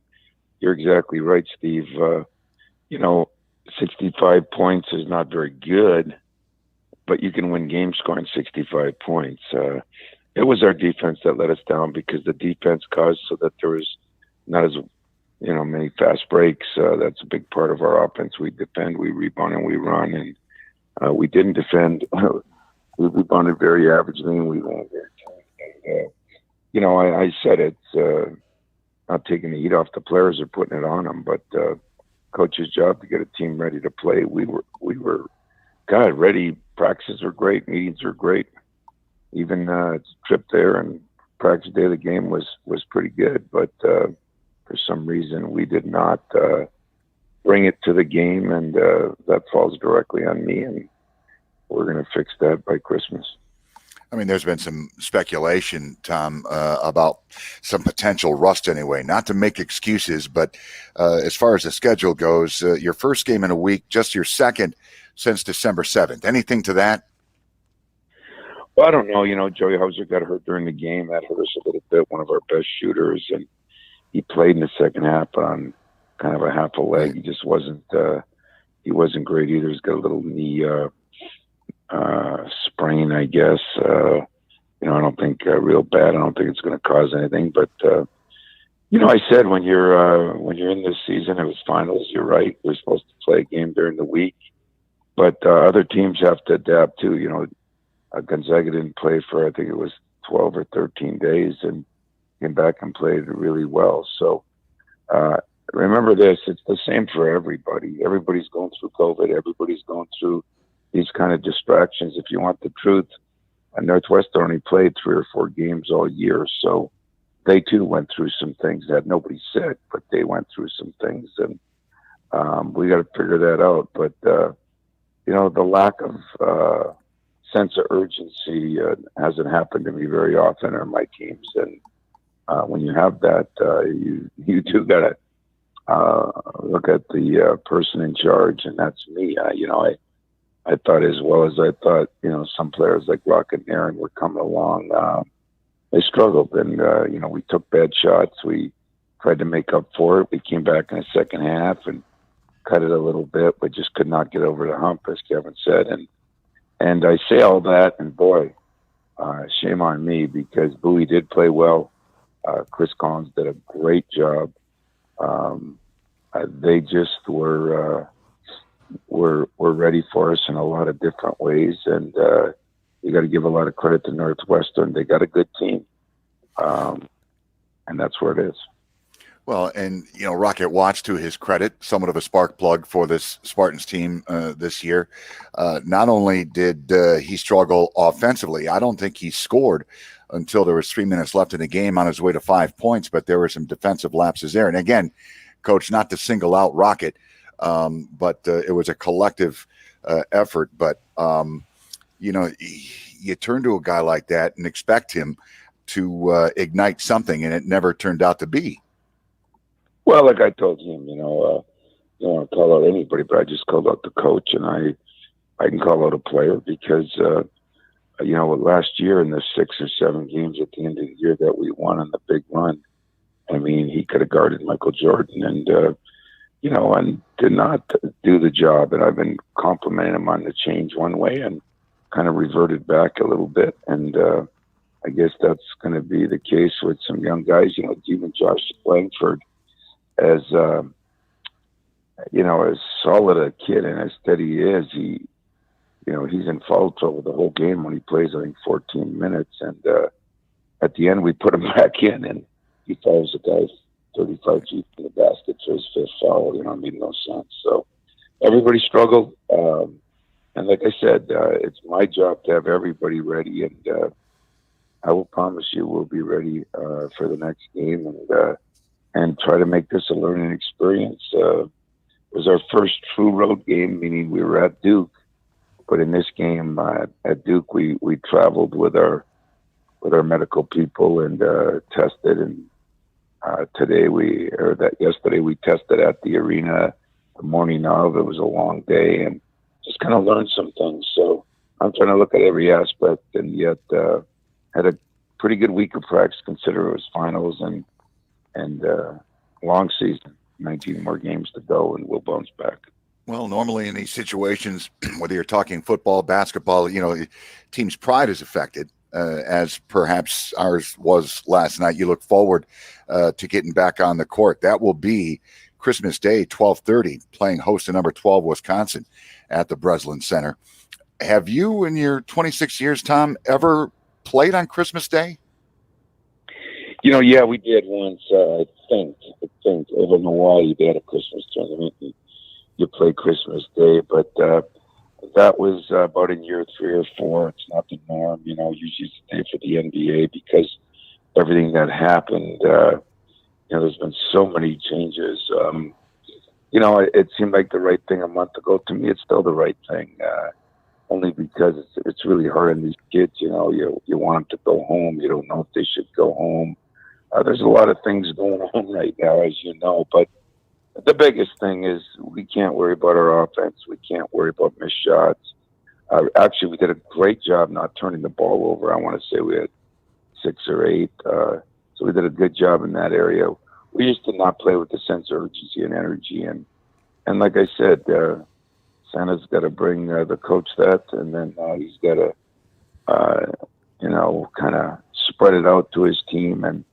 Speaker 24: you're exactly right, Steve. 65 points is not very good, but you can win games scoring 65 points. It was our defense that let us down, because the defense caused so that there was not as many fast breaks. That's a big part of our offense. We defend, we rebound, and we run. And we didn't defend. We rebounded very averagely, and we ran very tight. And, I said it's not taking the heat off the players or putting it on them, but coach's job to get a team ready to play. We were ready. Practices were great. Meetings were great. Even trip there and practice day of the game was pretty good. But for some reason, we did not bring it to the game, and that falls directly on me. And we're going to fix that by Christmas.
Speaker 23: I mean, there's been some speculation, Tom, about some potential rust anyway. Not to make excuses, but as far as the schedule goes, your first game in a week, just your second since December 7th. Anything to that?
Speaker 24: Well, I don't know. Joey Hauser got hurt during the game. That hurt us a little bit, one of our best shooters. And he played in the second half on kind of a half a leg. He just wasn't great either. He's got a little knee sprain, I guess. I don't think real bad. I don't think it's going to cause anything. But I said when you're in this season, it was finals. You're right. We're supposed to play a game during the week, but other teams have to adapt too. Gonzaga didn't play for, I think it was 12 or 13 days, and came back and played really well. So remember this: it's the same for everybody. Everybody's going through COVID. Everybody's going through these kind of distractions. If you want the truth, Northwestern only played 3 or 4 games all year, so they too went through some things that nobody said, but they went through some things, and we got to figure that out. But the lack of sense of urgency hasn't happened to me very often on my teams, and when you have that, you do got to look at the person in charge, and that's me. I thought, as well as I thought, some players like Rock and Aaron were coming along. They struggled, and we took bad shots. We tried to make up for it. We came back in the second half and cut it a little bit, but just could not get over the hump, as Kevin said. And I say all that, and boy, shame on me, because Bowie did play well. Chris Collins did a great job. They just were ready for us in a lot of different ways, and you got to give a lot of credit to Northwestern. They got a good team, and that's where it is.
Speaker 23: Well, and Rocket Watch, to his credit, somewhat of a spark plug for this Spartans team this year. Not only did he struggle offensively, I don't think he scored until there was 3 minutes left in the game on his way to 5 points, but there were some defensive lapses there. And again, Coach, not to single out Rocket, but it was a collective effort. But you turn to a guy like that and expect him to ignite something, and it never turned out to be.
Speaker 24: Well, like I told him, I don't want to call out anybody, but I just called out the coach, and I can call out a player because, last year in the 6 or 7 games at the end of the year that we won on the big run, I mean, he could have guarded Michael Jordan and did not do the job. And I've been complimenting him on the change one way and kind of reverted back a little bit. And I guess that's going to be the case with some young guys, even Josh Langford. As as solid a kid and as steady he is, he's in foul trouble the whole game when he plays, I think, 14 minutes. And at the end, we put him back in, and he fouls the guy 35 feet from the basket for his 5th foul. It made no sense. So everybody struggled. And like I said, it's my job to have everybody ready. And I will promise you we'll be ready for the next game and try to make this a learning experience. It was our first true road game, meaning we were at Duke. But in this game at Duke, we traveled with our medical people and tested. And yesterday we tested at the arena the morning of. It was a long day and just kind of learned some things. So I'm trying to look at every aspect, and yet had a pretty good week of practice, consider it was finals and long season, 19 more games to go, and we'll bounce back.
Speaker 23: Well, normally in these situations, whether you're talking football, basketball, team's pride is affected, as perhaps ours was last night. You look forward to getting back on the court. That will be Christmas Day, 12:30, playing host to number 12, Wisconsin, at the Breslin Center. Have you, in your 26 years, Tom, ever played on Christmas Day?
Speaker 24: Yeah, we did once. I think over in Hawaii they had a Christmas tournament. You play Christmas Day, but that was about in year 3 or 4. It's not the norm, usually stay for the NBA because everything that happened. There's been so many changes. It seemed like the right thing a month ago. To me, it's still the right thing. Only because it's really hard on these kids. You want them to go home. You don't know if they should go home. There's a lot of things going on right now, as you know, but the biggest thing is we can't worry about our offense. We can't worry about missed shots. Actually, we did a great job not turning the ball over. I want to say we had 6 or 8. So we did a good job in that area. We just did not play with the sense of urgency and energy. And like I said, Santa's got to bring the coach that, and then he's got to, kind of spread it out to his team. And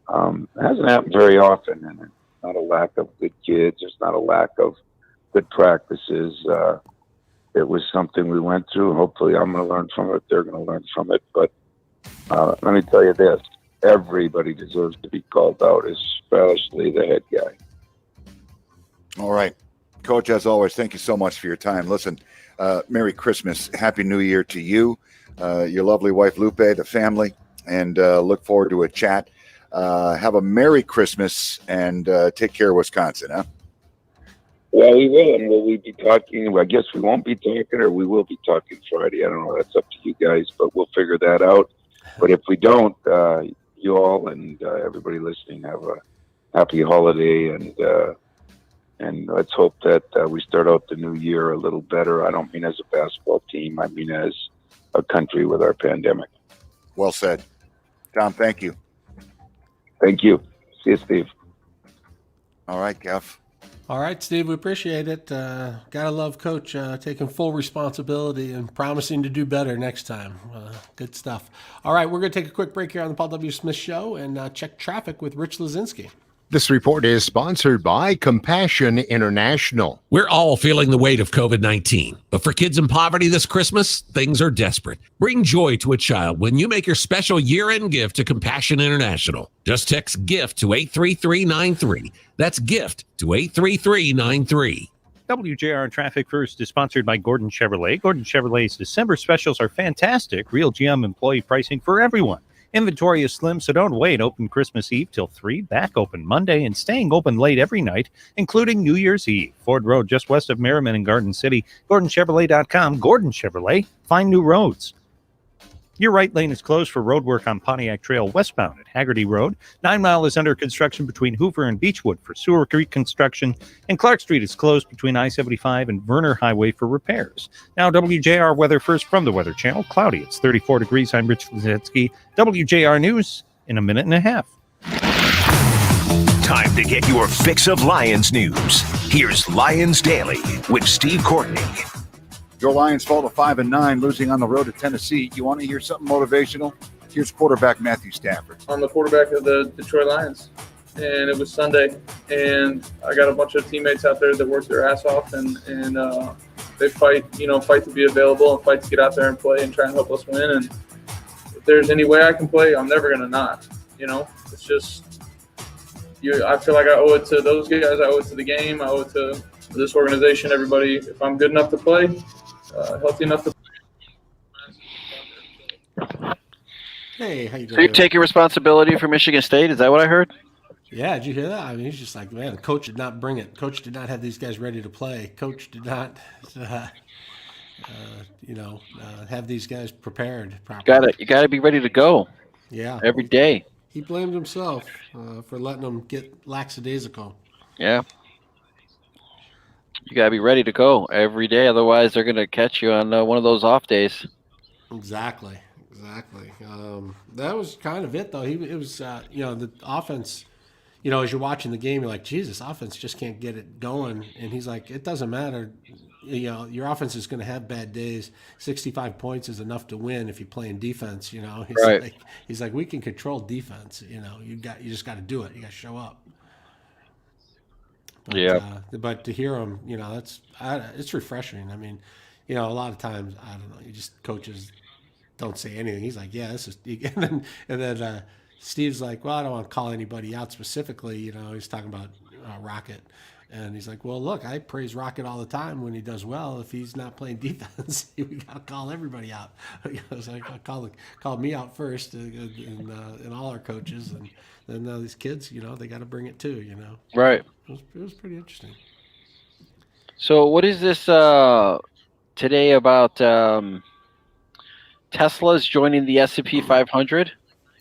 Speaker 24: it hasn't happened very often. And it's not a lack of good kids. It's not a lack of good practices. It was something we went through. Hopefully I'm going to learn from it. They're going to learn from it. But let me tell you this. Everybody deserves to be called out, especially the head guy.
Speaker 23: All right. Coach, as always, thank you so much for your time. Listen, Merry Christmas. Happy New Year to you, your lovely wife, Lupe, the family, and look forward to a chat. Have a Merry Christmas and take care of Wisconsin, huh?
Speaker 24: Well, we will, and will we be talking? Well, I guess we won't be talking, or we will be talking Friday. I don't know. That's up to you guys, but we'll figure that out. But if we don't, you all and everybody listening have a happy holiday, and let's hope that we start out the new year a little better. I don't mean as a basketball team. I mean as a country with our pandemic.
Speaker 23: Well said. Tom, thank you.
Speaker 24: Thank you. See you, Steve.
Speaker 23: All right, Kev.
Speaker 3: All right, Steve, we appreciate it. Gotta love Coach taking full responsibility and promising to do better next time. Good stuff. All right, we're going to take a quick break here on the Paul W. Smith Show and check traffic with Rich Lazinski.
Speaker 8: This report is sponsored by Compassion International.
Speaker 5: We're all feeling the weight of COVID-19, but for kids in poverty this Christmas, things are desperate. Bring joy to a child when you make your special year-end gift to Compassion International. Just text GIFT to 83393. That's GIFT to 83393.
Speaker 4: WJR Traffic First is sponsored by Gordon Chevrolet. Gordon Chevrolet's December specials are fantastic. Real GM employee pricing for everyone. Inventory is slim, so don't wait. Open Christmas Eve till 3, back open Monday, and staying open late every night, including New Year's Eve. Ford Road, just west of Merriman and Garden City. GordonChevrolet.com. Gordon Chevrolet. Find new roads. Your right lane is closed for road work on Pontiac Trail westbound at Haggerty Road. 9 Mile is under construction between Hoover and Beechwood for sewer construction. And Clark Street is closed between I-75 and Verner Highway for repairs. Now, WJR weather first from the Weather Channel. Cloudy. It's 34 degrees. I'm Rich Vizetsky. WJR News in a minute and a half.
Speaker 6: Time to get your fix of Lions news. Here's Lions Daily with Steve Courtney.
Speaker 12: Your Lions fall to 5-9, losing on the road to Tennessee. You want to hear something motivational? Here's quarterback Matthew Stafford.
Speaker 14: I'm the quarterback of the Detroit Lions, and it was Sunday, and I got a bunch of teammates out there that work their ass off, and they fight to be available and fight to get out there and play and try and help us win. And if there's any way I can play, I'm never going to not. It's just I feel like I owe it to those guys. I owe it to the game. I owe it to this organization, everybody. If I'm good enough to play, healthy enough to play.
Speaker 3: Hey, how you doing?
Speaker 2: So you're taking responsibility for Michigan State? Is that what I heard?
Speaker 3: Yeah, did you hear that? I mean, he's just like, man, the coach did not bring it. Coach did not have these guys ready to play. Coach did not, have these guys prepared properly.
Speaker 2: You got to be ready to go.
Speaker 3: Yeah,
Speaker 2: every day.
Speaker 3: He blamed himself for letting them get lackadaisical.
Speaker 2: Yeah. You got to be ready to go every day. Otherwise, they're going to catch you on one of those off days.
Speaker 3: Exactly. That was kind of it, though. It was the offense, as you're watching the game, you're like, Jesus, offense just can't get it going. And he's like, it doesn't matter. Your offense is going to have bad days. 65 points is enough to win if you're playing defense. He's like, we can control defense. You just got to do it. You got to show up. But to hear him, it's refreshing. I mean, a lot of times, I don't know, coaches don't say anything. He's like, yeah, this is, and then Steve's like, well, I don't want to call anybody out specifically. He's talking about Rocket. And he's like, well, look, I praise Rocket all the time when he does well. If he's not playing defense, we got to call everybody out. So I called me out first and all our coaches. And then these kids, they got to bring it too,
Speaker 2: Right.
Speaker 3: It was pretty interesting.
Speaker 2: So what is this today about Tesla's joining the S&P 500?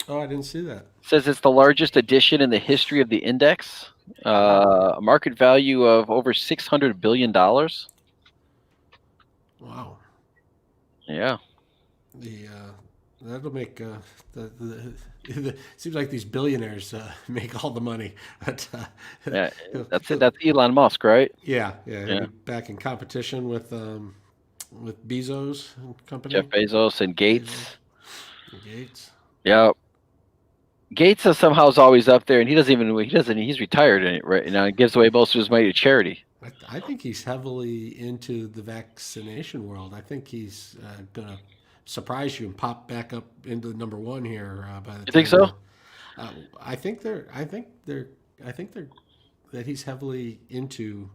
Speaker 3: Oh, I didn't see that.
Speaker 2: It says it's the largest addition in the history of the index. A market value of over $600 billion.
Speaker 3: Wow.
Speaker 2: Yeah.
Speaker 3: That'll make it seems like these billionaires make all the money. But,
Speaker 2: yeah, that's it. That's Elon Musk, right?
Speaker 3: Yeah. Back in competition with Bezos and company.
Speaker 2: Jeff Bezos and Gates.
Speaker 3: Yeah.
Speaker 2: Gates somehow is always up there, and he's retired right now. He gives away most of his money to charity.
Speaker 3: I think he's heavily into the vaccination world. I think he's going to surprise you and pop back up into number one here by the time.
Speaker 2: You think so?
Speaker 3: I think that he's heavily into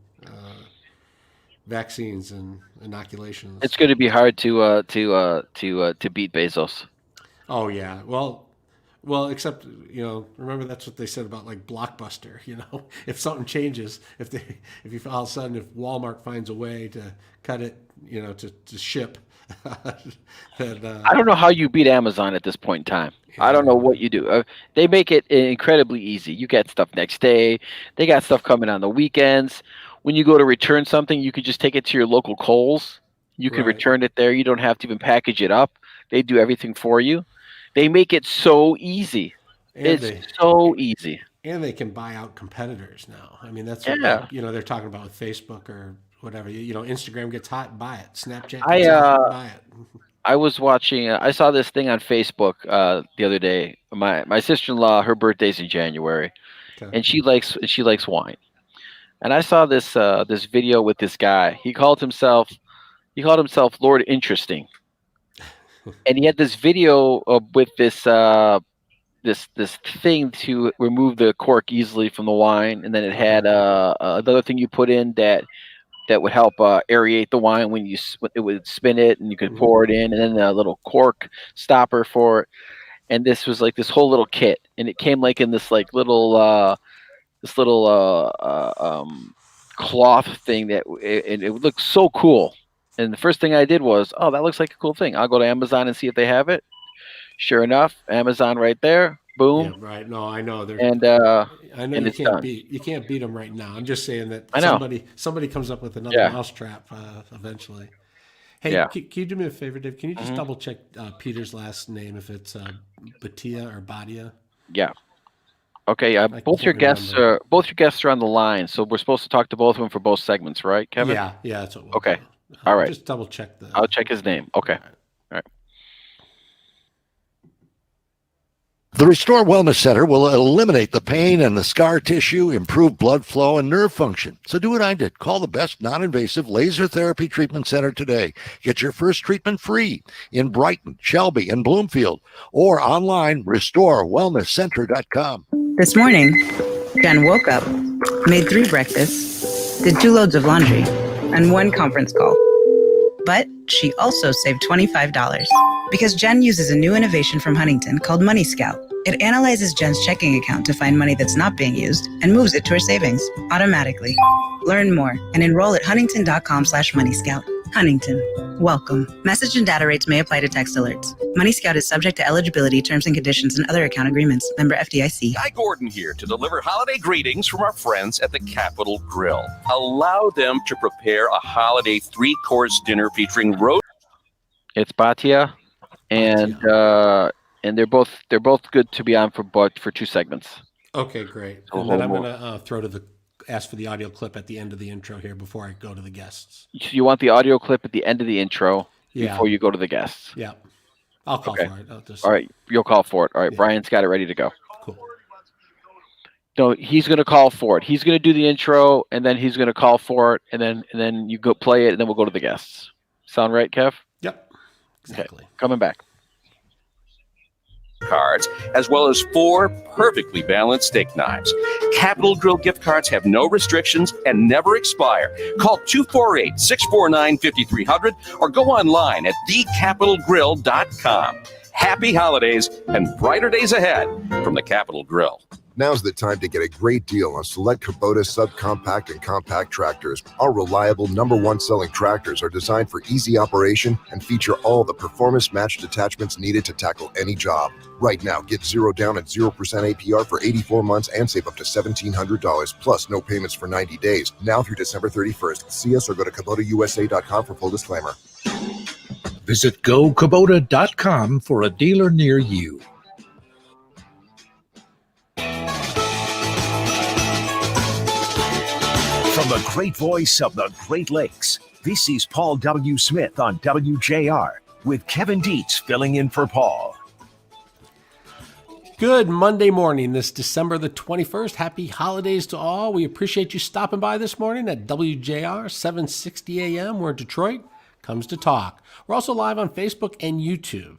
Speaker 3: vaccines and inoculations.
Speaker 2: It's going to be hard to beat Bezos.
Speaker 3: Oh yeah, well, except remember that's what they said about like Blockbuster. If something changes, if all of a sudden if Walmart finds a way to cut it, to ship.
Speaker 2: I don't know how you beat Amazon at this point in time. Yeah. I don't know what you do. They make it incredibly easy. You get stuff next day. They got stuff coming on the weekends. When you go to return something, you can just take it to your local Kohl's. You can return it there. You don't have to even package it up. They do everything for you. They make it so easy. So easy.
Speaker 3: And they can buy out competitors now. I mean, that's what they're talking about with Facebook or whatever. Instagram gets hot, buy it. Snapchat gets hot, buy it.
Speaker 2: I was watching. I saw this thing on Facebook the other day. My sister-in-law, her birthday's in January, and she likes wine. And I saw this this video with this guy. He called himself Lord Interesting, and he had this video with this this thing to remove the cork easily from the wine, and then it had another thing you put in that would help aerate the wine when it would spin it, and you could pour it in, and then a little cork stopper for it. And this was like this whole little kit, and it came like in this like little cloth thing that it looked so cool. And the first thing I did was, oh, that looks like a cool thing. I'll go to Amazon and see if they have it. Sure enough, Amazon right there. Boom.
Speaker 3: Yeah, right. No, I know.
Speaker 2: And
Speaker 3: I know
Speaker 2: and
Speaker 3: you
Speaker 2: it's
Speaker 3: can't
Speaker 2: done.
Speaker 3: beat them right now. I'm just saying that
Speaker 2: I know.
Speaker 3: somebody comes up with another mousetrap eventually. Hey,
Speaker 2: Yeah.
Speaker 3: can you do me a favor, Dave? Can you just double check Peter's last name if it's Batia or Badia?
Speaker 2: Yeah. Okay. Both your guests are on the line, so we're supposed to talk to both of them for both segments, right, Kevin?
Speaker 3: Yeah. That's what we'll
Speaker 2: Okay.
Speaker 3: do.
Speaker 2: All right.
Speaker 3: Just double check
Speaker 2: I'll check his name. Okay. All right.
Speaker 9: The Restore Wellness Center will eliminate the pain and the scar tissue, improve blood flow and nerve function. So do what I did. Call the best non-invasive laser therapy treatment center today. Get your first treatment free in Brighton, Shelby, and Bloomfield, or online, restorewellnesscenter.com.
Speaker 11: This morning, Jen woke up, made 3 breakfasts, did 2 loads of laundry, and 1 conference call. But she also saved $25 because Jen uses a new innovation from Huntington called Money Scout. It analyzes Jen's checking account to find money that's not being used and moves it to her savings automatically. Learn more and enroll at huntington.com/moneyscout. Huntington, welcome. Message and data rates may apply to text alerts. Money Scout is subject to eligibility, terms and conditions, and other account agreements. Member FDIC.
Speaker 15: Guy Gordon here to deliver holiday greetings from our friends at the Capitol Grill. Allow them to prepare a holiday 3-course dinner featuring roast.
Speaker 2: It's Batia, and they're both good to be on for 2 segments.
Speaker 3: Okay, great.
Speaker 2: So
Speaker 3: And then I'm
Speaker 2: hold
Speaker 3: going to ask for the audio clip at the end of the intro here before I go to the guests.
Speaker 2: You want the audio clip at the end of the intro before you go to the guests.
Speaker 3: Yeah. I'll call for it.
Speaker 2: All right, you'll call for it. All right, Brian's got it ready to go.
Speaker 3: Cool.
Speaker 2: No, he's going to call for it. He's going to do the intro, and then he's going to call for it, and then you go play it, and then we'll go to the guests. Sound right, Kev?
Speaker 3: Yep. Exactly.
Speaker 2: Okay. Coming back.
Speaker 15: Cards, as well as 4 perfectly balanced steak knives. Capitol Grill gift cards have no restrictions and never expire. Call 248-649-5300 or go online at thecapitolgrill.com. Happy holidays and brighter days ahead from the Capitol Grill.
Speaker 17: Now's the time to get a great deal on select Kubota subcompact and compact tractors. Our reliable #1 selling tractors are designed for easy operation and feature all the performance-matched attachments needed to tackle any job. Right now, get 0 down and 0% APR for 84 months and save up to $1,700, plus no payments for 90 days. Now through December 31st. See us or go to KubotaUSA.com for full disclaimer.
Speaker 25: Visit GoKubota.com for a dealer near you.
Speaker 6: From the great voice of the Great Lakes, this is Paul W. Smith on WJR with Kevin Dietz filling in for Paul.
Speaker 3: Good Monday morning, this December the 21st. Happy holidays to all. We appreciate you stopping by this morning at WJR 760 AM, where Detroit comes to talk. We're also live on Facebook and YouTube.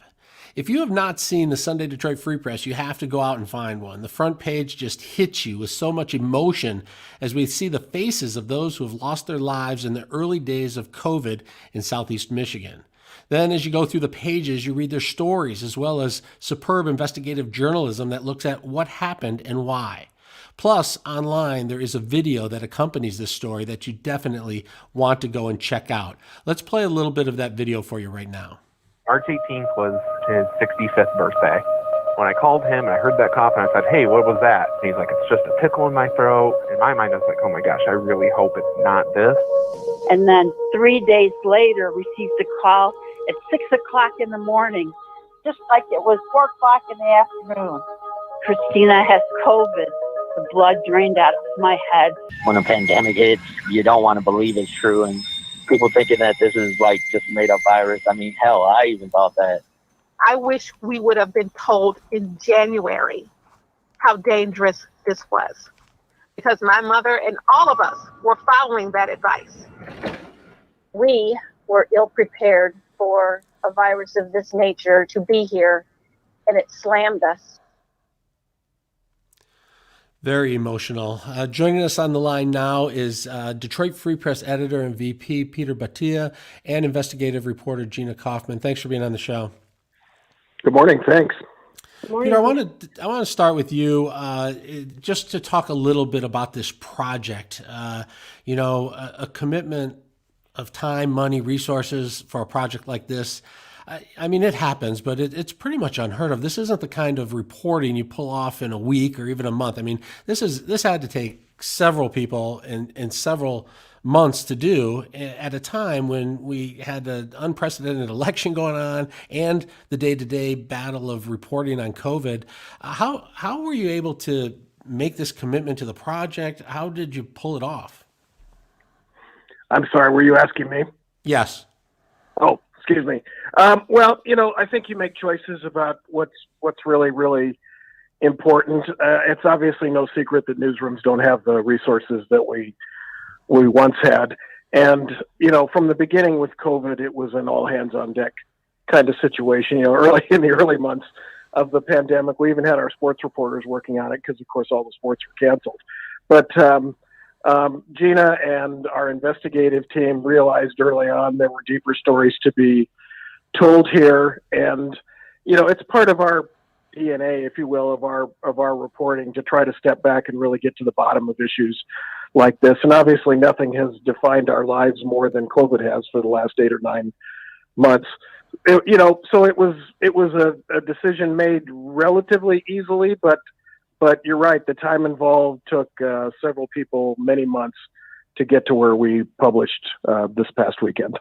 Speaker 3: If you have not seen the Sunday Detroit Free Press, you have to go out and find one. The front page just hits you with so much emotion as we see the faces of those who have lost their lives in the early days of COVID in Southeast Michigan. Then as you go through the pages, you read their stories as well as superb investigative journalism that looks at what happened and why. Plus, online, there is a video that accompanies this story that you definitely want to go and check out. Let's play a little bit of that video for you right now.
Speaker 26: March 18th was his 65th birthday. When I called him and I heard that cough and I said, "Hey, what was that?" And he's like, "It's just a tickle in my throat." In my mind, I was like, "Oh my gosh, I really hope it's not this."
Speaker 27: And then 3 days later, received a call at 6 o'clock in the morning, just like it was 4 o'clock in the afternoon. Christina has COVID. The blood drained out of my head.
Speaker 28: When a pandemic hits, you don't want to believe it's true, and people thinking that this is like just a made-up virus. I mean, hell, I even thought that.
Speaker 29: I wish we would have been told in January
Speaker 1: how dangerous this was, because my mother and all of us were following that advice. We were ill prepared for a virus of this nature to be here, and it slammed us.
Speaker 3: Very emotional. Joining us on the line now is Detroit Free Press editor and VP Peter Batia and investigative reporter Gina Kaufman. Thanks for being on the show.
Speaker 7: Good morning. Thanks.
Speaker 3: Peter, I want to start with you just to talk a little bit about this project. A commitment of time, money, resources for a project like this. I mean, it happens, but it's pretty much unheard of. This isn't the kind of reporting you pull off in a week or even a month. I mean, this had to take several people and several months to do at a time when we had an unprecedented election going on and the day-to-day battle of reporting on COVID. How were you able to make this commitment to the project? How did you pull it off?
Speaker 7: I'm sorry, were you asking me?
Speaker 3: Yes.
Speaker 7: Oh, excuse me. Well, I think you make choices about what's really, really important. It's obviously no secret that newsrooms don't have the resources that we once had. And, from the beginning with COVID, it was an all hands on deck kind of situation. Early in the early months of the pandemic, we even had our sports reporters working on it because, of course, all the sports were canceled. But Gina and our investigative team realized early on there were deeper stories to be told here. And, it's part of our DNA, if you will, of our reporting to try to step back and really get to the bottom of issues like this. And obviously nothing has defined our lives more than COVID has for the last 8 or 9 months. So it was a decision made relatively easily, but you're right. The time involved took several people many months to get to where we published this past weekend.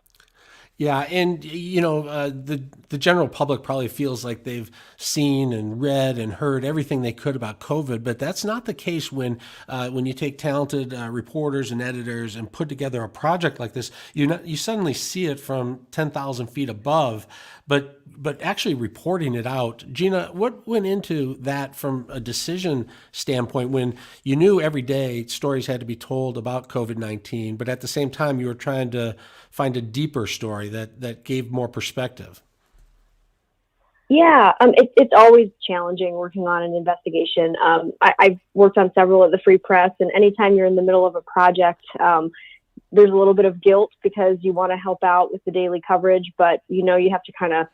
Speaker 3: Yeah, and the general public probably feels like they've seen and read and heard everything they could about COVID, but that's not the case when you take talented reporters and editors and put together a project like this. You suddenly see it from 10,000 feet above, but actually reporting it out. Gina, what went into that from a decision standpoint when you knew every day stories had to be told about COVID-19, but at the same time you were trying to find a deeper story that gave more perspective?
Speaker 10: Yeah, it's always challenging working on an investigation. I've worked on several at the Free Press, and anytime you're in the middle of a project, there's a little bit of guilt because you want to help out with the daily coverage, but you have to kind of,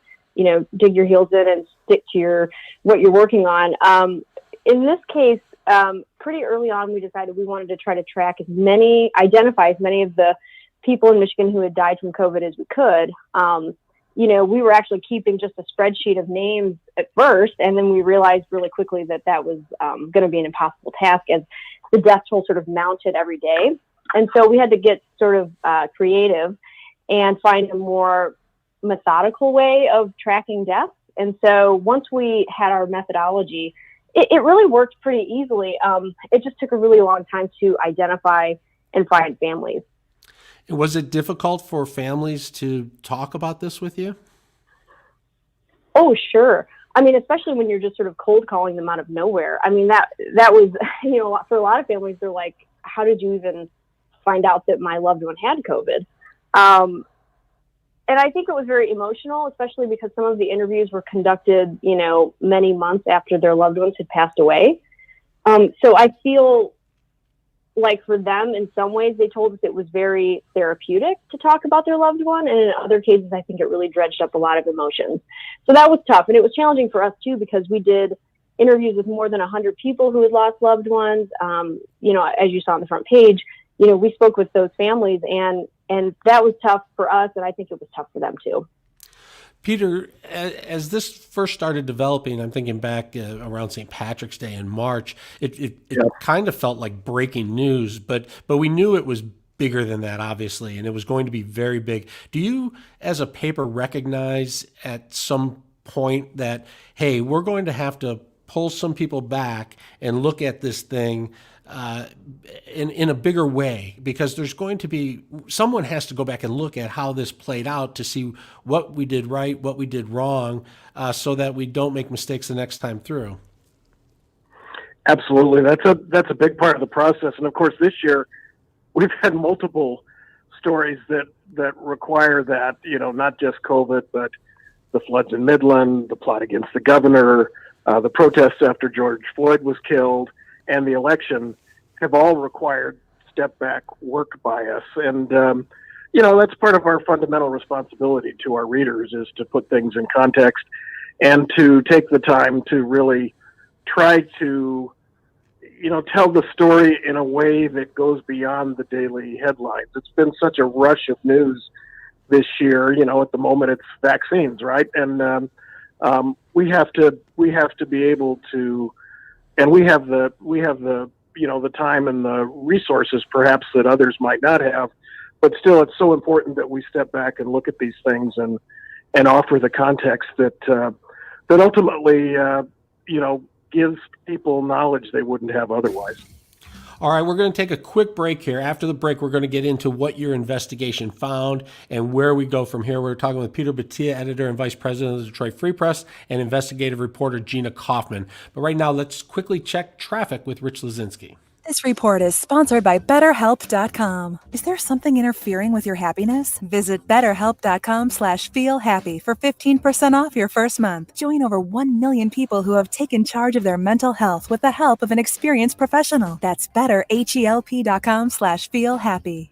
Speaker 10: dig your heels in and stick to what you're working on. In this case, pretty early on, we decided we wanted to try to identify as many of the people in Michigan who had died from COVID as we could. We were actually keeping just a spreadsheet of names at first, and then we realized really quickly that was going to be an impossible task as the death toll sort of mounted every day. And so we had to get sort of creative and find a more methodical way of tracking deaths. And so once we had our methodology, it really worked pretty easily. It just took a really long time to identify and find families.
Speaker 3: Was it difficult for families to talk about this with you?
Speaker 10: Oh, sure. I mean, especially when you're just sort of cold calling them out of nowhere. I mean, that was, for a lot of families, they're like, how did you even find out that my loved one had COVID? And I think it was very emotional, especially because some of the interviews were conducted, many months after their loved ones had passed away. So I feel like for them, in some ways, they told us it was very therapeutic to talk about their loved one. And in other cases, I think it really dredged up a lot of emotions. So that was tough. And it was challenging for us, too, because we did interviews with more than 100 people who had lost loved ones. As you saw on the front page, we spoke with those families, and that was tough for us. And I think it was tough for them, too.
Speaker 3: Peter, as this first started developing, I'm thinking back around St. Patrick's Day in March, it kind of felt like breaking news, but we knew it was bigger than that, obviously, and it was going to be very big. Do you, as a paper, recognize at some point that, hey, we're going to have to pull some people back and look at this thing in a bigger way, because there's going to be, someone has to go back and look at how this played out to see what we did right, what we did wrong, so that we don't make mistakes the next time through?
Speaker 7: Absolutely. That's a big part of the process. And of course, this year we've had multiple stories that require that, not just COVID, but the floods in Midland, the plot against the governor, the protests after George Floyd was killed, and the election have all required step back work by us. And, that's part of our fundamental responsibility to our readers, is to put things in context and to take the time to really try to, tell the story in a way that goes beyond the daily headlines. It's been such a rush of news this year. At the moment it's vaccines, right? And we have to be able to, and we have the the time and the resources perhaps that others might not have, but still it's so important that we step back and look at these things and offer the context that ultimately gives people knowledge they wouldn't have otherwise.
Speaker 3: All right, we're going to take a quick break here. After the break, we're going to get into what your investigation found and where we go from here. We're talking with Peter Battia, editor and vice president of the Detroit Free Press, and investigative reporter Gina Kaufman. But right now, let's quickly check traffic with Rich Lazinski.
Speaker 13: This report is sponsored by BetterHelp.com. Is there something interfering with your happiness? Visit BetterHelp.com/feelhappy for 15% off your first month. Join over 1 million people who have taken charge of their mental health with the help of an experienced professional. That's BetterHelp.com/feelhappy.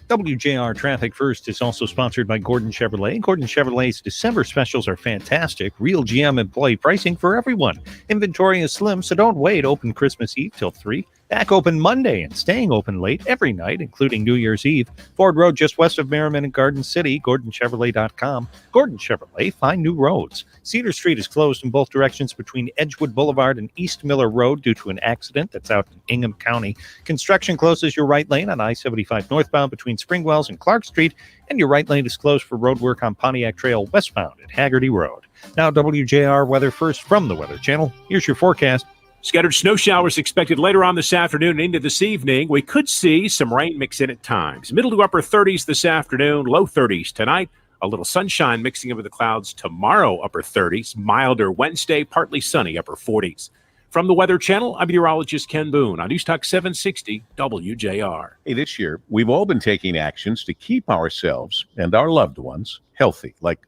Speaker 4: WJR Traffic First is also sponsored by Gordon Chevrolet. Gordon Chevrolet's December specials are fantastic. Real GM employee pricing for everyone. Inventory is slim, so don't wait. Open Christmas Eve till 3. Back open Monday and staying open late every night, including New Year's Eve. Ford Road just west of Merriman and Garden City. GordonChevrolet.com. Gordon Chevrolet, find new roads. Cedar Street is closed in both directions between Edgewood Boulevard and East Miller Road due to an accident that's out in Ingham County. Construction closes your right lane on I-75 northbound between Springwells and Clark Street, and your right lane is closed for road work on Pontiac Trail westbound at Haggerty Road. Now WJR Weather First from the Weather Channel. Here's your forecast.
Speaker 16: Scattered snow showers expected later on this afternoon and into this evening. We could see some rain mix in at times. Middle to upper 30s this afternoon, low 30s tonight. A little sunshine mixing over the clouds tomorrow, upper 30s. Milder Wednesday, partly sunny, upper 40s. From the Weather Channel, I'm meteorologist Ken Boone on News Talk 760 WJR.
Speaker 18: Hey, this year, we've all been taking actions to keep ourselves and our loved ones healthy, like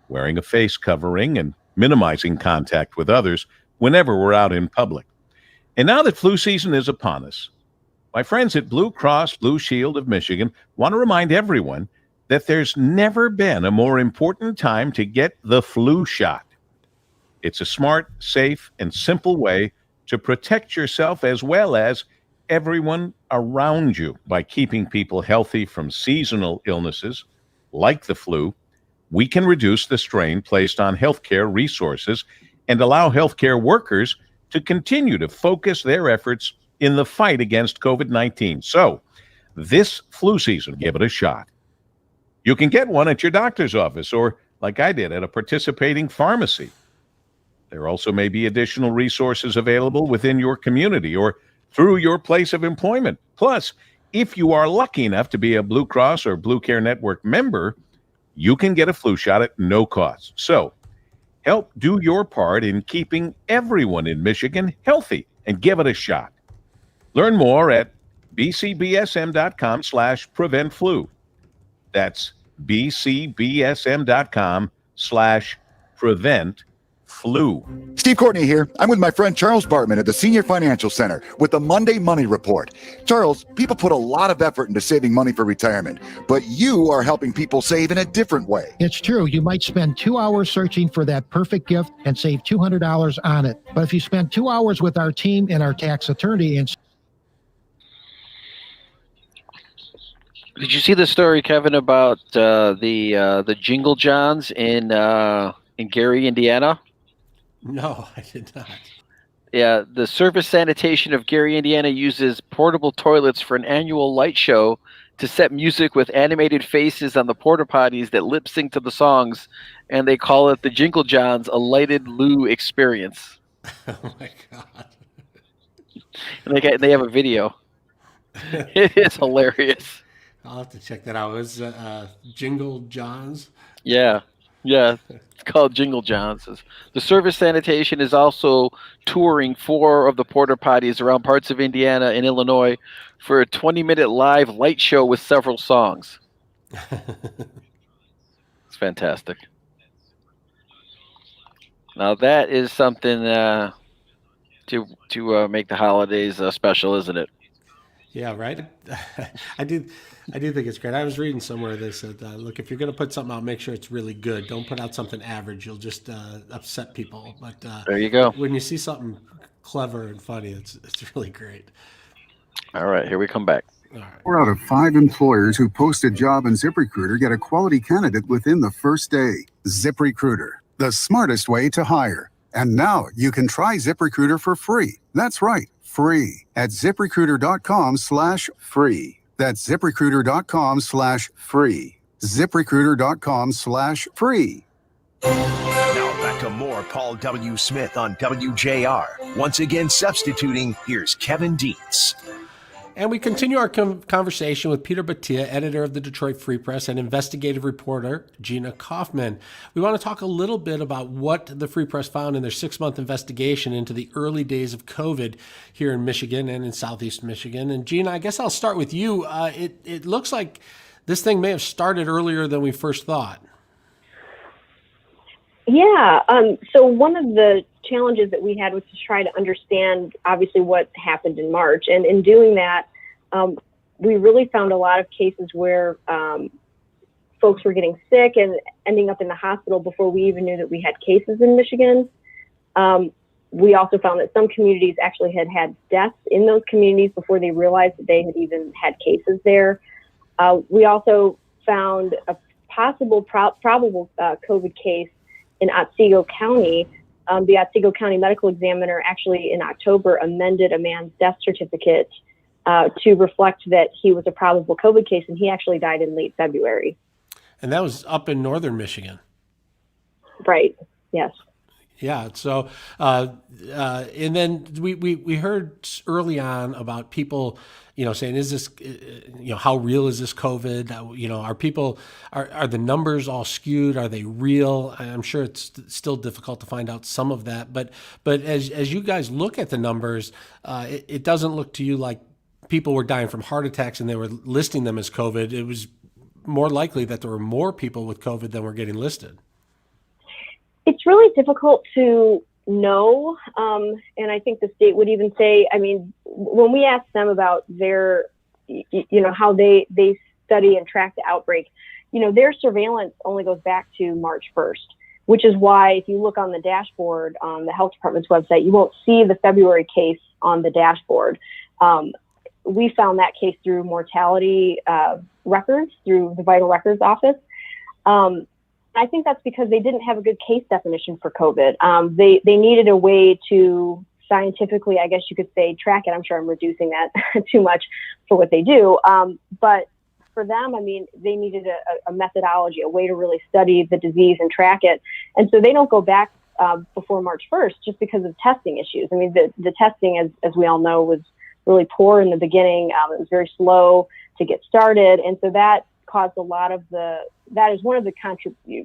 Speaker 18: wearing a face covering and minimizing contact with others whenever we're out in public. And now that flu season is upon us, my friends at Blue Cross Blue Shield of Michigan want to remind everyone that there's never been a more important time to get the flu shot. It's a smart, safe, and simple way to protect yourself as well as everyone around you by keeping people healthy from seasonal illnesses like the flu. We can reduce the strain placed on healthcare resources and allow healthcare workers to continue to focus their efforts in the fight against COVID-19. So, this flu season, give it a shot. You can get one at your doctor's office or, like I did, at a participating pharmacy. There also may be additional resources available within your community or through your place of employment. Plus, if you are lucky enough to be a Blue Cross or Blue Care Network member, you can get a flu shot at no cost. So, help do your part in keeping everyone in Michigan healthy and give it a shot. Learn more at bcbsm.com/preventflu. That's bcbsm.com/preventflu.
Speaker 12: Steve Courtney here. I'm with my friend Charles Bartman at the Senior Financial Center with the Monday Money Report. Charles, people put a lot of effort into saving money for retirement, but you are helping people save in a different way.
Speaker 19: It's true. You might spend 2 hours searching for that perfect gift and save $200 on it. But if you spend 2 hours with our team and our tax attorney and
Speaker 2: Did you see the story, Kevin, about the Jingle Johns in Gary, Indiana?
Speaker 3: No, I did not.
Speaker 2: Yeah, the Surface Sanitation of Gary, Indiana uses portable toilets for an annual light show to set music with animated faces on the porta potties that lip sync to the songs, and they call it the Jingle Johns, a lighted loo experience.
Speaker 3: Oh my God.
Speaker 2: And they have a video. It is hilarious.
Speaker 3: I'll have to check that out. It was Jingle Johns.
Speaker 2: Yeah. Yeah, it's called Jingle Johns. The service sanitation is also touring 4 of the porta potties around parts of Indiana and Illinois for a 20-minute live light show with several songs. It's fantastic. Now that is something to make the holidays special, isn't it?
Speaker 3: Yeah, right. I do think it's great. I was reading somewhere they said, look, if you're going to put something out, make sure it's really good. Don't put out something average. You'll just upset people. But
Speaker 2: there you go.
Speaker 3: When you see something clever and funny, it's really great.
Speaker 2: All right, here we come back.
Speaker 5: 4 out of 5 employers who post a job in ZipRecruiter get a quality candidate within the first day. ZipRecruiter, the smartest way to hire. And now you can try ZipRecruiter for free. That's right, free at ZipRecruiter.com/free. That's ZipRecruiter.com/free. ZipRecruiter.com/free.
Speaker 6: Now back to more Paul W. Smith on WJR. Once again substituting, here's Kevin Dietz.
Speaker 3: And we continue our conversation with Peter Batia, editor of the Detroit Free Press, and investigative reporter Gina Kaufman. We want to talk a little bit about what the Free Press found in their 6-month investigation into the early days of COVID here in Michigan and in Southeast Michigan. And Gina, I guess I'll start with you. It looks like this thing may have started earlier than we first thought.
Speaker 10: Yeah. So one of the challenges that we had was to try to understand, obviously, what happened in March. And in doing that, we really found a lot of cases where folks were getting sick and ending up in the hospital before we even knew that we had cases in Michigan. We also found that some communities actually had deaths in those communities before they realized that they had even had cases there. We also found a possible probable COVID case in Otsego County. The Otsego County medical examiner actually in October amended a man's death certificate to reflect that he was a probable COVID case, and he actually died in late February.
Speaker 3: And that was up in northern Michigan.
Speaker 10: Right. Yes.
Speaker 3: Yeah. So, and then we heard early on about people, saying, is this, how real is this COVID? Are people, are the numbers all skewed? Are they real? I'm sure it's still difficult to find out some of that, but as you guys look at the numbers, it doesn't look to you like people were dying from heart attacks and they were listing them as COVID. It was more likely that there were more people with COVID than were getting listed.
Speaker 10: It's really difficult to know, and I think the state would even say, when we asked them about their, how they study and track the outbreak, their surveillance only goes back to March 1st, which is why if you look on the dashboard on the health department's website, you won't see the February case on the dashboard. We found that case through mortality records, through the Vital Records Office. I think that's because they didn't have a good case definition for COVID. They needed a way to scientifically, I guess you could say, track it. I'm sure I'm reducing that too much for what they do. But for them, they needed a methodology, a way to really study the disease and track it. And so they don't go back before March 1st just because of testing issues. The testing, as we all know, was really poor in the beginning. It was very slow to get started. And so that caused a lot of that is one of the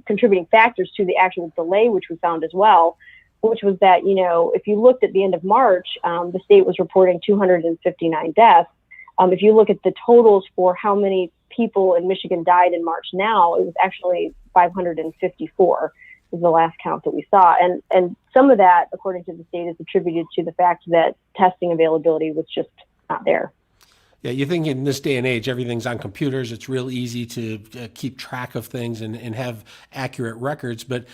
Speaker 10: contributing factors to the actual delay, which we found as well, which was that, if you looked at the end of March, the state was reporting 259 deaths. If you look at the totals for how many people in Michigan died in March now, it was actually 554 is the last count that we saw. And some of that, according to the state, is attributed to the fact that testing availability was just not there.
Speaker 3: Yeah, you think in this day and age, everything's on computers. It's real easy to keep track of things and have accurate records. But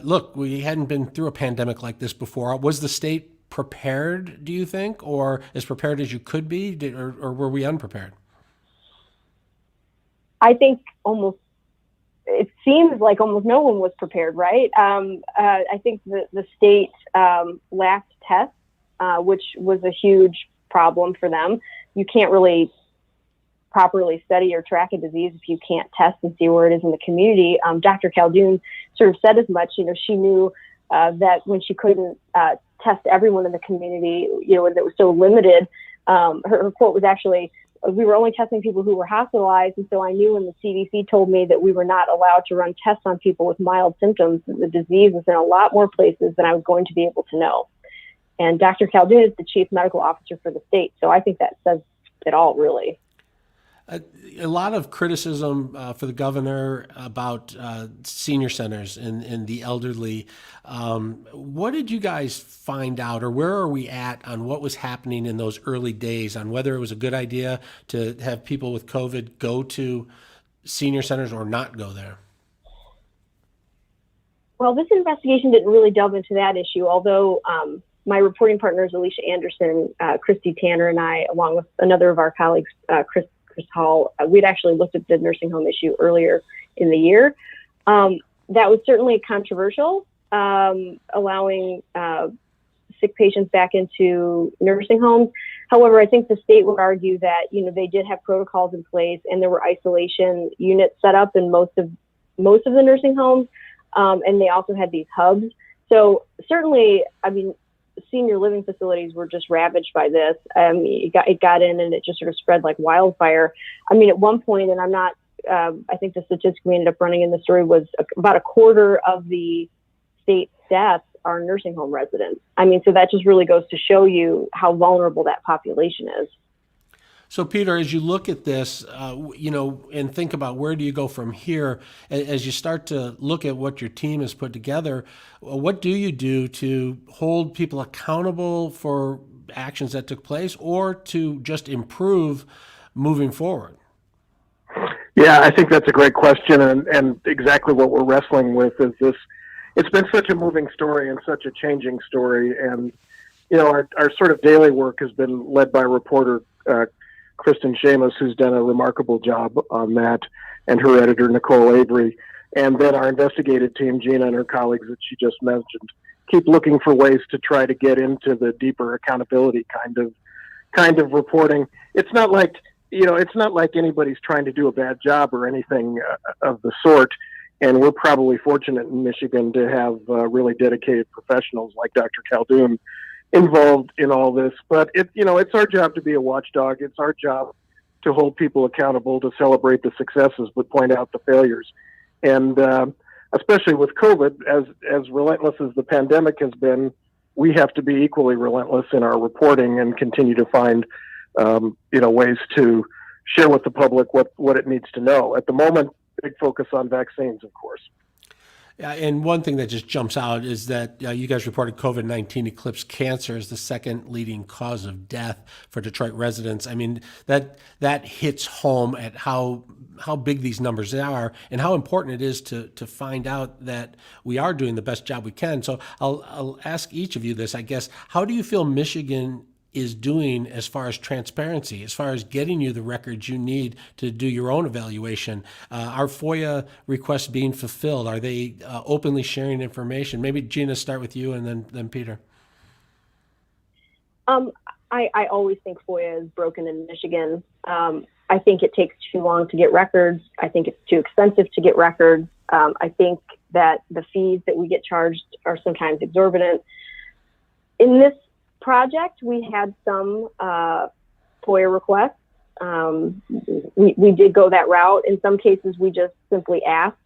Speaker 3: look, we hadn't been through a pandemic like this before. Was the state prepared, do you think, or as prepared as you could be, or were we unprepared?
Speaker 10: I think it seems like almost no one was prepared, right? I think the state lacked tests, which was a huge problem for them. You can't really properly study or track a disease if you can't test and see where it is in the community. Dr. Caldoun sort of said as much. She knew that when she couldn't test everyone in the community, and that was so limited, her quote was actually, we were only testing people who were hospitalized. And so I knew when the CDC told me that we were not allowed to run tests on people with mild symptoms, that the disease was in a lot more places than I was going to be able to know. And Dr. Khaldun is the chief medical officer for the state. So I think that says it all, really.
Speaker 3: A lot of criticism for the governor about senior centers and the elderly. What did you guys find out, or where are we at on what was happening in those early days, on whether it was a good idea to have people with COVID go to senior centers or not go there?
Speaker 10: Well, this investigation didn't really delve into that issue, although my reporting partners, Alicia Anderson, Christy Tanner, and I, along with another of our colleagues, Chris Hall, we'd actually looked at the nursing home issue earlier in the year. That was certainly controversial, allowing sick patients back into nursing homes. However, I think the state would argue that, they did have protocols in place and there were isolation units set up in most of the nursing homes. And they also had these hubs. So certainly, senior living facilities were just ravaged by this. It got in and it just sort of spread like wildfire. At one point, and I'm not, I think the statistic we ended up running in the story was about a quarter of the state deaths are nursing home residents. So that just really goes to show you how vulnerable that population is.
Speaker 3: So, Peter, as you look at this, and think about where do you go from here, as you start to look at what your team has put together, what do you do to hold people accountable for actions that took place or to just improve moving forward?
Speaker 7: Yeah, I think that's a great question, and exactly what we're wrestling with is this. It's been such a moving story and such a changing story, and our sort of daily work has been led by reporter Kristen Seamus, who's done a remarkable job on that, and her editor, Nicole Avery. And then our investigative team, Gina and her colleagues that she just mentioned, keep looking for ways to try to get into the deeper accountability kind of reporting. It's not like, anybody's trying to do a bad job or anything of the sort. And we're probably fortunate in Michigan to have really dedicated professionals like Dr. Khaldun involved in all this, but it's our job to be a watchdog. It's our job to hold people accountable, to celebrate the successes, but point out the failures. And especially with COVID, as relentless as the pandemic has been, we have to be equally relentless in our reporting and continue to find, ways to share with the public what it needs to know. At the moment, big focus on vaccines, of course.
Speaker 3: And one thing that just jumps out is that you guys reported COVID-19 eclipsed cancer as the second leading cause of death for Detroit residents. That hits home at how big these numbers are and how important it is to find out that we are doing the best job we can. So I'll ask each of you this, I guess. How do you feel Michigan is doing as far as transparency, as far as getting you the records you need to do your own evaluation? Are FOIA requests being fulfilled? Are they openly sharing information? Maybe Gina, start with you, and then Peter.
Speaker 10: I always think FOIA is broken in Michigan. I think it takes too long to get records. I think it's too expensive to get records. I think that the fees that we get charged are sometimes exorbitant. In this project, we had some FOIA requests. We did go that route. In some cases, we just simply asked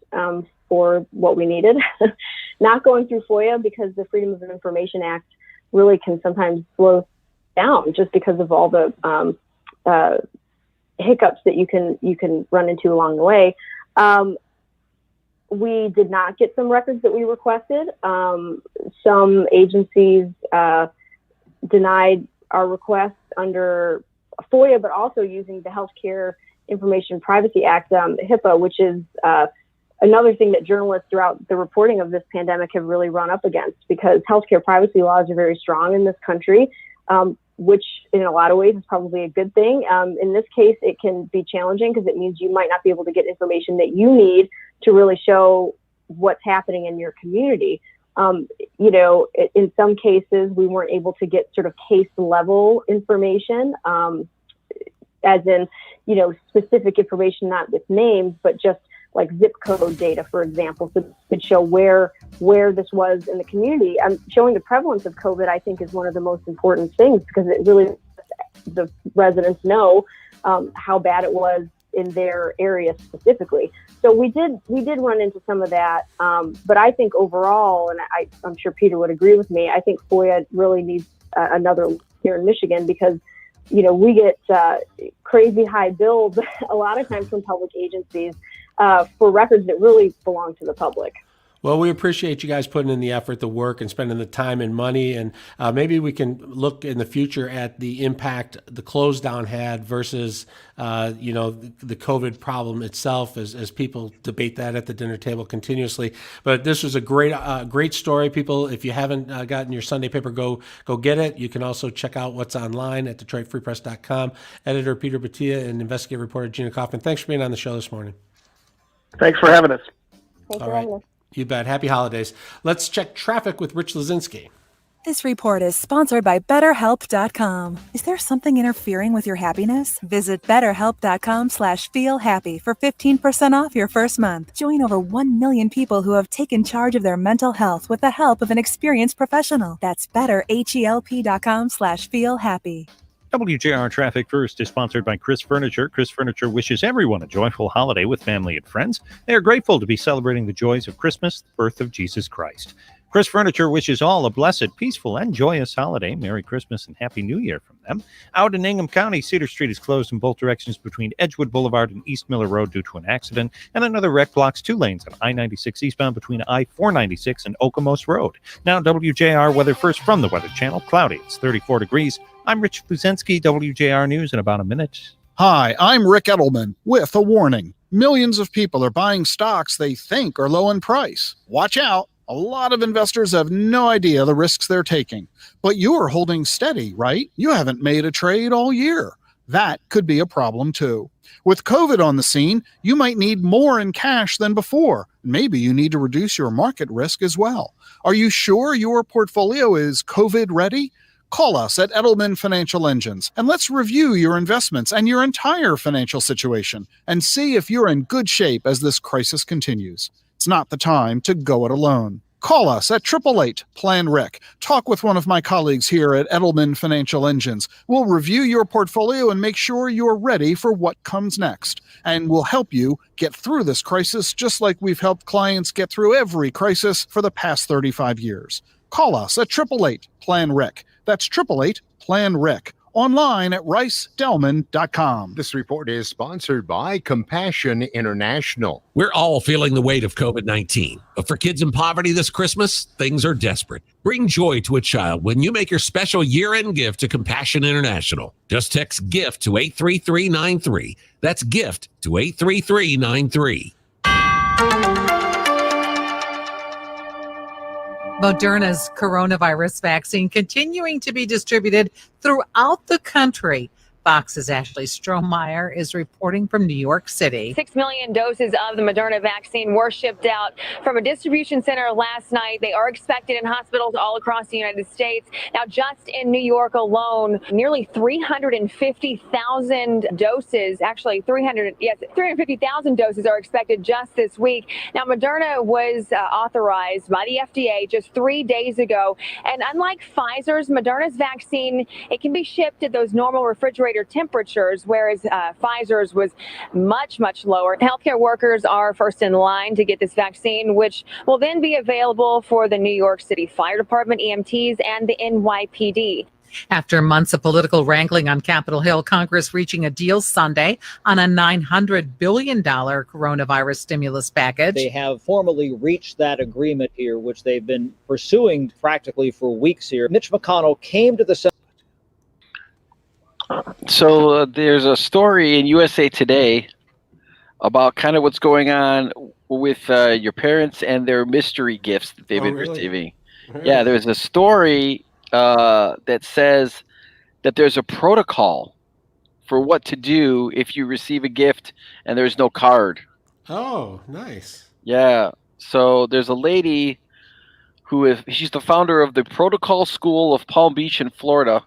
Speaker 10: for what we needed. Not going through FOIA, because the Freedom of Information Act really can sometimes slow down just because of all the hiccups that you can run into along the way. We did not get some records that we requested. Some agencies denied our request under FOIA, but also using the Healthcare Information Privacy Act, HIPAA, which is another thing that journalists throughout the reporting of this pandemic have really run up against, because healthcare privacy laws are very strong in this country, which in a lot of ways is probably a good thing. In this case, it can be challenging because it means you might not be able to get information that you need to really show what's happening in your community. In some cases, we weren't able to get sort of case level information, as in, specific information, not with names, but just like zip code data, for example, so it could show where this was in the community. Showing the prevalence of COVID, I think, is one of the most important things, because it really lets the residents know how bad it was in their area specifically. So we did run into some of that. But I think overall, and I'm sure Peter would agree with me, I think FOIA really needs another here in Michigan, because we get crazy high bills a lot of times from public agencies for records that really belong to the public.
Speaker 3: Well, we appreciate you guys putting in the effort, the work, and spending the time and money. And maybe we can look in the future at the impact the close down had versus, the COVID problem itself, as people debate that at the dinner table continuously. But this was a great story. People, if you haven't gotten your Sunday paper, go get it. You can also check out what's online at DetroitFreePress.com. Editor Peter Batia and investigative reporter Gina Kaufman. Thanks for being on the show this morning.
Speaker 7: Thanks for having us.
Speaker 10: Thanks
Speaker 3: All
Speaker 10: for
Speaker 3: right.
Speaker 10: having us.
Speaker 3: You bet. Happy holidays. Let's check traffic with Rich Lazinski.
Speaker 13: This report is sponsored by BetterHelp.com. Is there something interfering with your happiness? Visit BetterHelp.com/feelhappy for 15% off your first month. Join over 1 million people who have taken charge of their mental health with the help of an experienced professional. That's BetterHelp.com/feelhappy.
Speaker 4: WJR Traffic First is sponsored by Chris Furniture. Chris Furniture wishes everyone a joyful holiday with family and friends. They are grateful to be celebrating the joys of Christmas, the birth of Jesus Christ. Chris Furniture wishes all a blessed, peaceful, and joyous holiday. Merry Christmas and Happy New Year from them. Out in Ingham County, Cedar Street is closed in both directions between Edgewood Boulevard and East Miller Road due to an accident, and another wreck blocks 2 lanes on I-96 eastbound between I-496 and Okemos Road. Now, WJR Weather First from the Weather Channel. Cloudy. It's 34 degrees. I'm Rich Luzinski, WJR News in about a minute.
Speaker 8: Hi, I'm Rick Edelman with a warning. Millions of people are buying stocks they think are low in price. Watch out. A lot of investors have no idea the risks they're taking. But you're holding steady, right? You haven't made a trade all year. That could be a problem too. With COVID on the scene, you might need more in cash than before. Maybe you need to reduce your market risk as well. Are you sure your portfolio is COVID ready? Call us at Edelman Financial Engines and let's review your investments and your entire financial situation and see if you're in good shape as this crisis continues. It's not the time to go it alone. Call us at 888-PLAN-RIC. Talk with one of my colleagues here at Edelman Financial Engines. We'll review your portfolio and make sure you're ready for what comes next. And we'll help you get through this crisis just like we've helped clients get through every crisis for the past 35 years. Call us at 888-PLAN-RIC. That's 888-PLAN-RIC. Online at ricedelman.com.
Speaker 9: This report is sponsored by Compassion International.
Speaker 14: We're all feeling the weight of COVID-19. But for kids in poverty this Christmas, things are desperate. Bring joy to a child when you make your special year-end gift to Compassion International. Just text GIFT to 83393. That's GIFT to 83393.
Speaker 20: Moderna's coronavirus vaccine continuing to be distributed throughout the country. Fox's Ashley Strohmeyer is reporting from New York City.
Speaker 21: 6 million doses of the Moderna vaccine were shipped out from a distribution center last night. They are expected in hospitals all across the United States. Now, just in New York alone, nearly 350,000 doses, 350,000 doses are expected just this week. Now, Moderna was authorized by the FDA just 3 days ago. And unlike Pfizer's, Moderna's vaccine, it can be shipped at those normal refrigerator temperatures, whereas Pfizer's was much, much lower. Healthcare workers are first in line to get this vaccine, which will then be available for the New York City Fire Department, EMTs, and the NYPD.
Speaker 20: After months of political wrangling on Capitol Hill, Congress reaching a deal Sunday on a $900 billion coronavirus stimulus package.
Speaker 22: They have formally reached that agreement here, which they've been pursuing practically for weeks here. Mitch McConnell came to the Senate.
Speaker 2: So there's a story in USA Today about kind of what's going on with your parents and their mystery gifts that they've been receiving. Really? Yeah, there's a story that says that there's a protocol for what to do if you receive a gift and there's no card.
Speaker 3: Oh, nice.
Speaker 2: Yeah. So there's a lady she's the founder of the Protocol School of Palm Beach in Florida.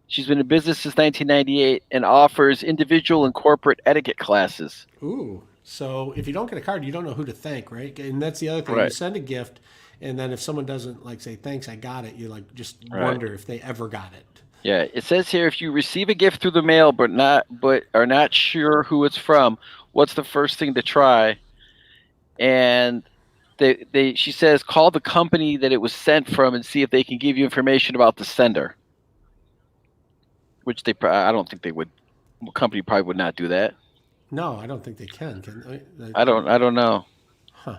Speaker 2: She's been in business since 1998 and offers individual and corporate etiquette classes.
Speaker 3: Ooh. So if you don't get a card, you don't know who to thank, right? And that's the other thing.
Speaker 2: Right.
Speaker 3: You send a gift, and then if someone doesn't say, thanks, I got it, you just
Speaker 2: Right.
Speaker 3: wonder if they ever got it.
Speaker 2: Yeah, it says here if you receive a gift through the mail but are not sure who it's from, what's the first thing to try? And she says call the company that it was sent from and see if they can give you information about the sender. Which I don't think they would. A company probably would not do that.
Speaker 3: No, I don't think they can.
Speaker 2: I don't know.
Speaker 3: Huh.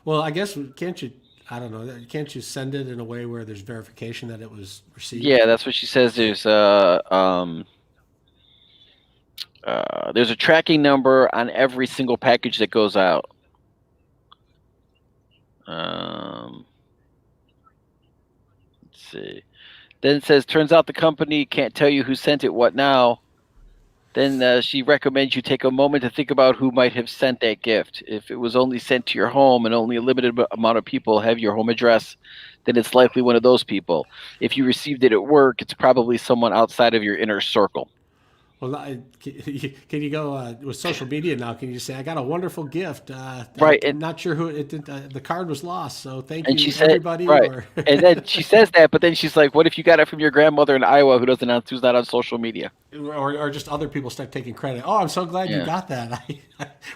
Speaker 3: Well, I guess can't you? I don't know. Can't you send it in a way where there's verification that it was received?
Speaker 2: Yeah, that's what she says. There's a tracking number on every single package that goes out. Let's see. Then it says, turns out the company can't tell you who sent it. What now? Then she recommends you take a moment to think about who might have sent that gift. If it was only sent to your home and only a limited amount of people have your home address, then it's likely one of those people. If you received it at work, it's probably someone outside of your inner circle.
Speaker 3: Well, can you go with social media now? Can you say, I got a wonderful gift?
Speaker 2: Right.
Speaker 3: I'm not sure who it did. The card was lost. So thank
Speaker 2: and
Speaker 3: you,
Speaker 2: she said,
Speaker 3: everybody.
Speaker 2: Right.
Speaker 3: Or...
Speaker 2: And then she says that, but then she's like, what if you got it from your grandmother in Iowa who's not on social media?
Speaker 3: Or just other people start taking credit. Oh, I'm so glad you got that.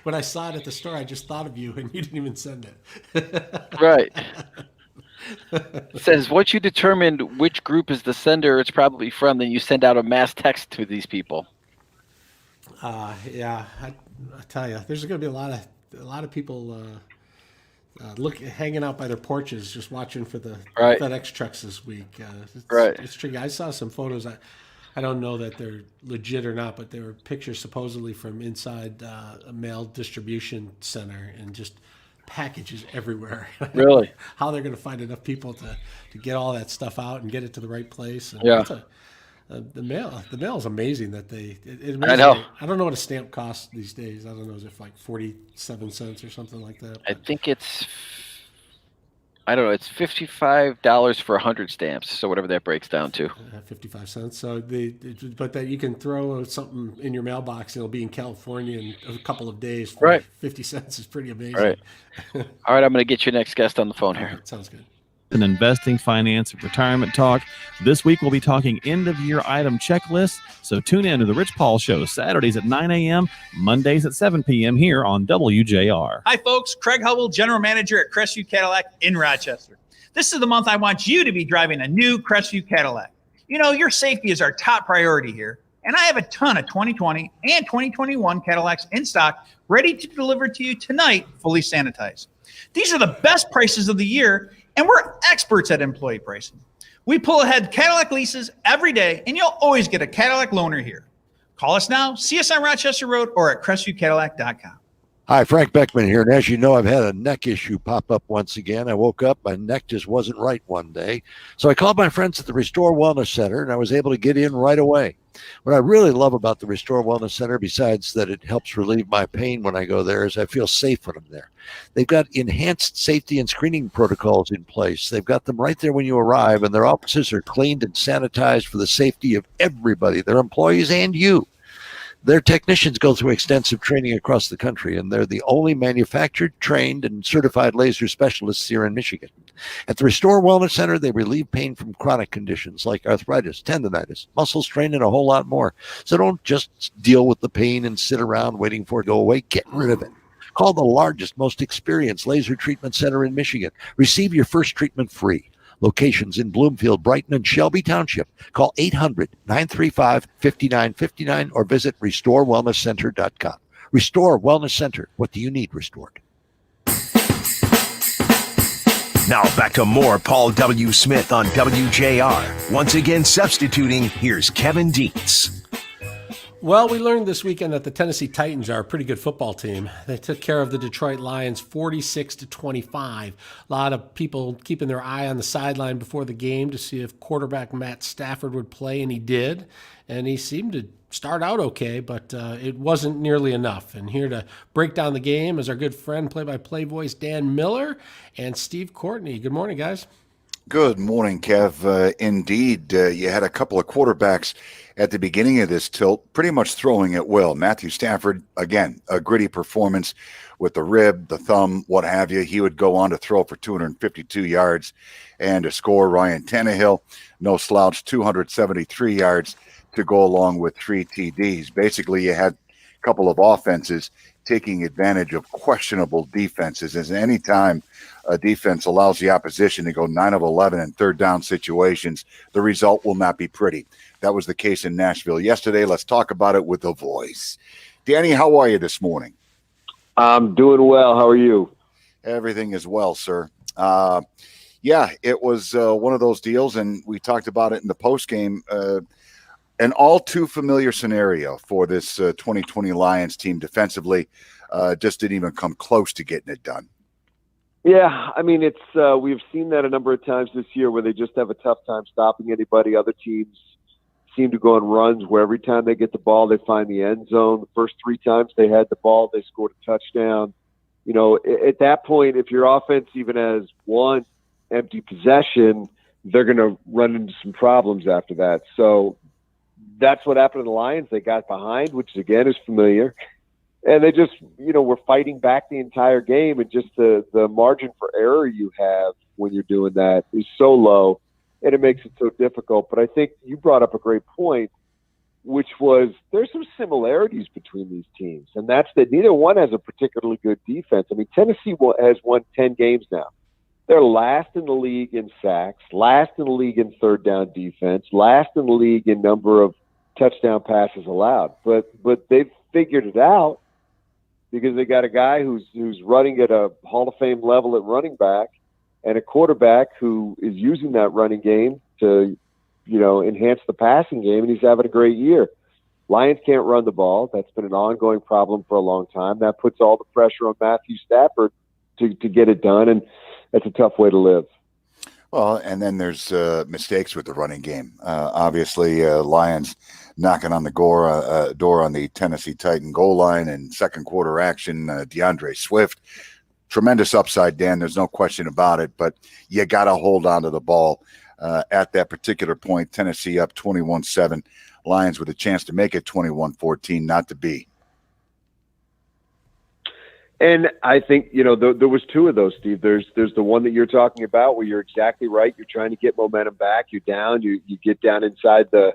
Speaker 3: When I saw it at the store, I just thought of you and you didn't even send it.
Speaker 2: Right. It says, once you determined which group is the sender it's probably from, then you send out a mass text to these people.
Speaker 3: Yeah, I tell you, there's going to be a lot of people hanging out by their porches, just watching for the FedEx trucks this week. It's tricky. I saw some photos. I don't know that they're legit or not, but they were pictures supposedly from inside a mail distribution center and just packages everywhere.
Speaker 2: Really?
Speaker 3: How they're going to find enough people to get all that stuff out and get it to the right place. And the mail is amazing that
Speaker 2: I know.
Speaker 3: I don't know what a stamp costs these days. I don't know. Is it like 47 cents or something like that?
Speaker 2: I think it's $55 for 100 stamps. So whatever that breaks down to.
Speaker 3: 55 cents. So but that you can throw something in your mailbox and it'll be in California in a couple of days for 50 cents is pretty amazing.
Speaker 2: Right. All right. I'm going to get your next guest on the phone here.
Speaker 3: Sounds good.
Speaker 11: And investing, finance, and retirement talk. This week we'll be talking end-of-year item checklists, so tune in to The Rich Paul Show, Saturdays at 9 a.m., Mondays at 7 p.m. here on WJR.
Speaker 15: Hi, folks. Craig Hubble, General Manager at Crestview Cadillac in Rochester. This is the month I want you to be driving a new Crestview Cadillac. You know, your safety is our top priority here, and I have a ton of 2020 and 2021 Cadillacs in stock ready to deliver to you tonight, fully sanitized. These are the best prices of the year, and we're experts at employee pricing. We pull ahead Cadillac leases every day, and you'll always get a Cadillac loaner here. Call us now, see us on Rochester Road or at CrestviewCadillac.com.
Speaker 17: Hi, Frank Beckman here. And as you know, I've had a neck issue pop up once again. I woke up, my neck just wasn't right one day. So I called my friends at the Restore Wellness Center, and I was able to get in right away. What I really love about the Restore Wellness Center, besides that it helps relieve my pain when I go there, is I feel safe when I'm there. They've got enhanced safety and screening protocols in place. They've got them right there when you arrive, and their offices are cleaned and sanitized for the safety of everybody, their employees and you. Their technicians go through extensive training across the country, and they're the only manufactured, trained, and certified laser specialists here in Michigan. At the Restore Wellness Center, they relieve pain from chronic conditions like arthritis, tendonitis, muscle strain, and a whole lot more. So don't just deal with the pain and sit around waiting for it to go away. Get rid of it. Call the largest, most experienced laser treatment center in Michigan. Receive your first treatment free. Locations in Bloomfield, Brighton, and Shelby Township. Call 800-935-5959 or visit RestoreWellnessCenter.com. Restore Wellness Center. What do you need restored?
Speaker 6: Now back to more Paul W. Smith on WJR. Once again substituting, here's Kevin Dietz.
Speaker 3: Well, we learned this weekend that the Tennessee Titans are a pretty good football team. They took care of the Detroit Lions 46-25. A lot of people keeping their eye on the sideline before the game to see if quarterback Matt Stafford would play, and he did. And he seemed to start out okay, but it wasn't nearly enough. And here to break down the game is our good friend, play-by-play voice Dan Miller and Steve Courtney. Good morning, guys.
Speaker 12: Good morning, Kev. Indeed, you had a couple of quarterbacks at the beginning of this tilt pretty much throwing it well. Matthew Stafford, again, a gritty performance with the rib, the thumb, what have you. He would go on to throw for 252 yards and a score. Ryan Tannehill, no slouch, 273 yards to go along with 3 TDs. Basically, you had a couple of offenses taking advantage of questionable defenses. As any time a defense allows the opposition to go 9 of 11 in third down situations, the result will not be pretty. That was the case in Nashville yesterday. Let's talk about it with a voice. Danny, how are you this morning?
Speaker 1: I'm doing well. How are you?
Speaker 12: Everything is well, sir. Yeah, it was one of those deals, and we talked about it in the postgame. An all too familiar scenario for this 2020 Lions team defensively. Just didn't even come close to getting it done.
Speaker 1: Yeah, I mean, it's we've seen that a number of times this year where they just have a tough time stopping anybody. Other teams seem to go on runs where every time they get the ball, they find the end zone. The first 3 times they had the ball, they scored a touchdown. You know, at that point, if your offense even has one empty possession, they're going to run into some problems after that. So that's what happened to the Lions. They got behind, which again is familiar. And they just, were fighting back the entire game. And just the margin for error you have when you're doing that is so low, and it makes it so difficult. But I think you brought up a great point, which was there's some similarities between these teams. And that's that neither one has a particularly good defense. I mean, Tennessee has won 10 games now. They're last in the league in sacks, last in the league in third down defense, last in the league in number of touchdown passes allowed. But they've figured it out because they got a guy who's running at a Hall of Fame level at running back and a quarterback who is using that running game to, enhance the passing game, and he's having a great year. Lions can't run the ball. That's been an ongoing problem for a long time. That puts all the pressure on Matthew Stafford to get it done, and that's a tough way to live.
Speaker 12: Well, and then there's mistakes with the running game. Obviously, Lions knocking on the door on the Tennessee Titan goal line and second quarter action. DeAndre Swift, tremendous upside, Dan. There's no question about it. But you got to hold on to the ball at that particular point. Tennessee up 21-7. Lions with a chance to make it 21-14, not to be.
Speaker 1: And I think, there was 2 of those, Steve. There's the one that you're talking about where you're exactly right. You're trying to get momentum back. You're down. You get down inside the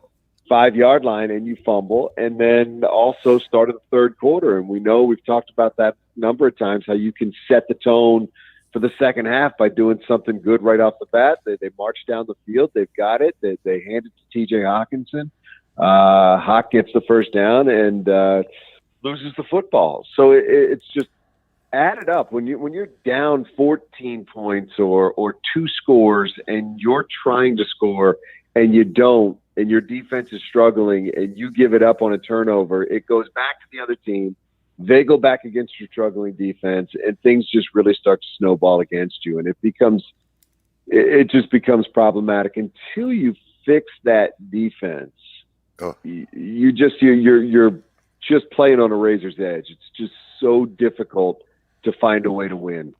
Speaker 1: 5-yard line and you fumble. And then also start of the third quarter. And we know we've talked about that a number of times, how you can set the tone for the second half by doing something good right off the bat. They march down the field. They've got it. They hand it to T.J. Hawkinson. Hawk gets the first down and loses the football. So it's just, add it up when you're down 14 points or 2 scores and you're trying to score and you don't, and your defense is struggling and you give it up on a turnover, it goes back to the other team. They go back against your struggling defense, and things just really start to snowball against you. And it just becomes problematic until you fix that defense.
Speaker 12: Oh.
Speaker 1: You're just playing on a razor's edge. It's just so difficult to find a way to win.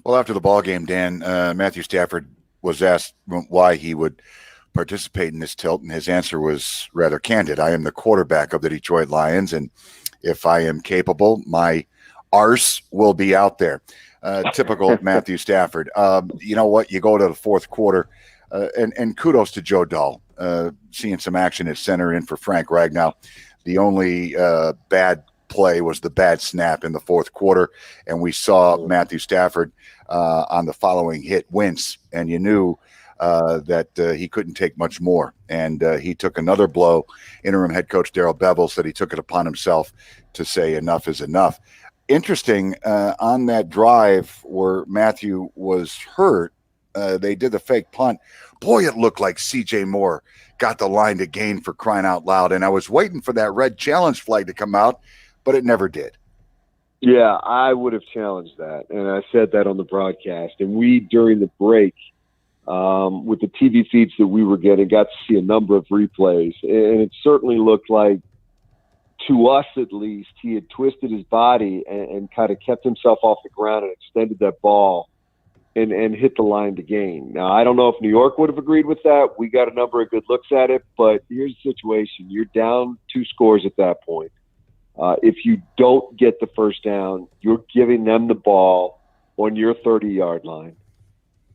Speaker 12: Well, after the ball game, Dan, Matthew Stafford was asked why he would participate in this tilt, and his answer was rather candid. I am the quarterback of the Detroit Lions, and if I am capable, my arse will be out there. Typical Matthew Stafford. You know what? You go to the fourth quarter, and kudos to Joe Dahl, seeing some action at center in for Frank Ragnow. The only bad play was the bad snap in the fourth quarter, and we saw Matthew Stafford on the following hit wince, and you knew that he couldn't take much more, and he took another blow. Interim head coach Darrell Bevell said he took it upon himself to say enough is enough. Interesting, on that drive where Matthew was hurt, they did the fake punt. Boy, it looked like C.J. Moore got the line to gain, for crying out loud, and I was waiting for that red challenge flag to come out, but it never did.
Speaker 1: Yeah, I would have challenged that, and I said that on the broadcast. And we, during the break, with the TV feeds that we were getting, got to see a number of replays, and it certainly looked like, to us at least, he had twisted his body and kind of kept himself off the ground and extended that ball and hit the line to gain. Now, I don't know if New York would have agreed with that. We got a number of good looks at it, but here's the situation. You're down 2 scores at that point. If you don't get the first down, you're giving them the ball on your 30-yard line.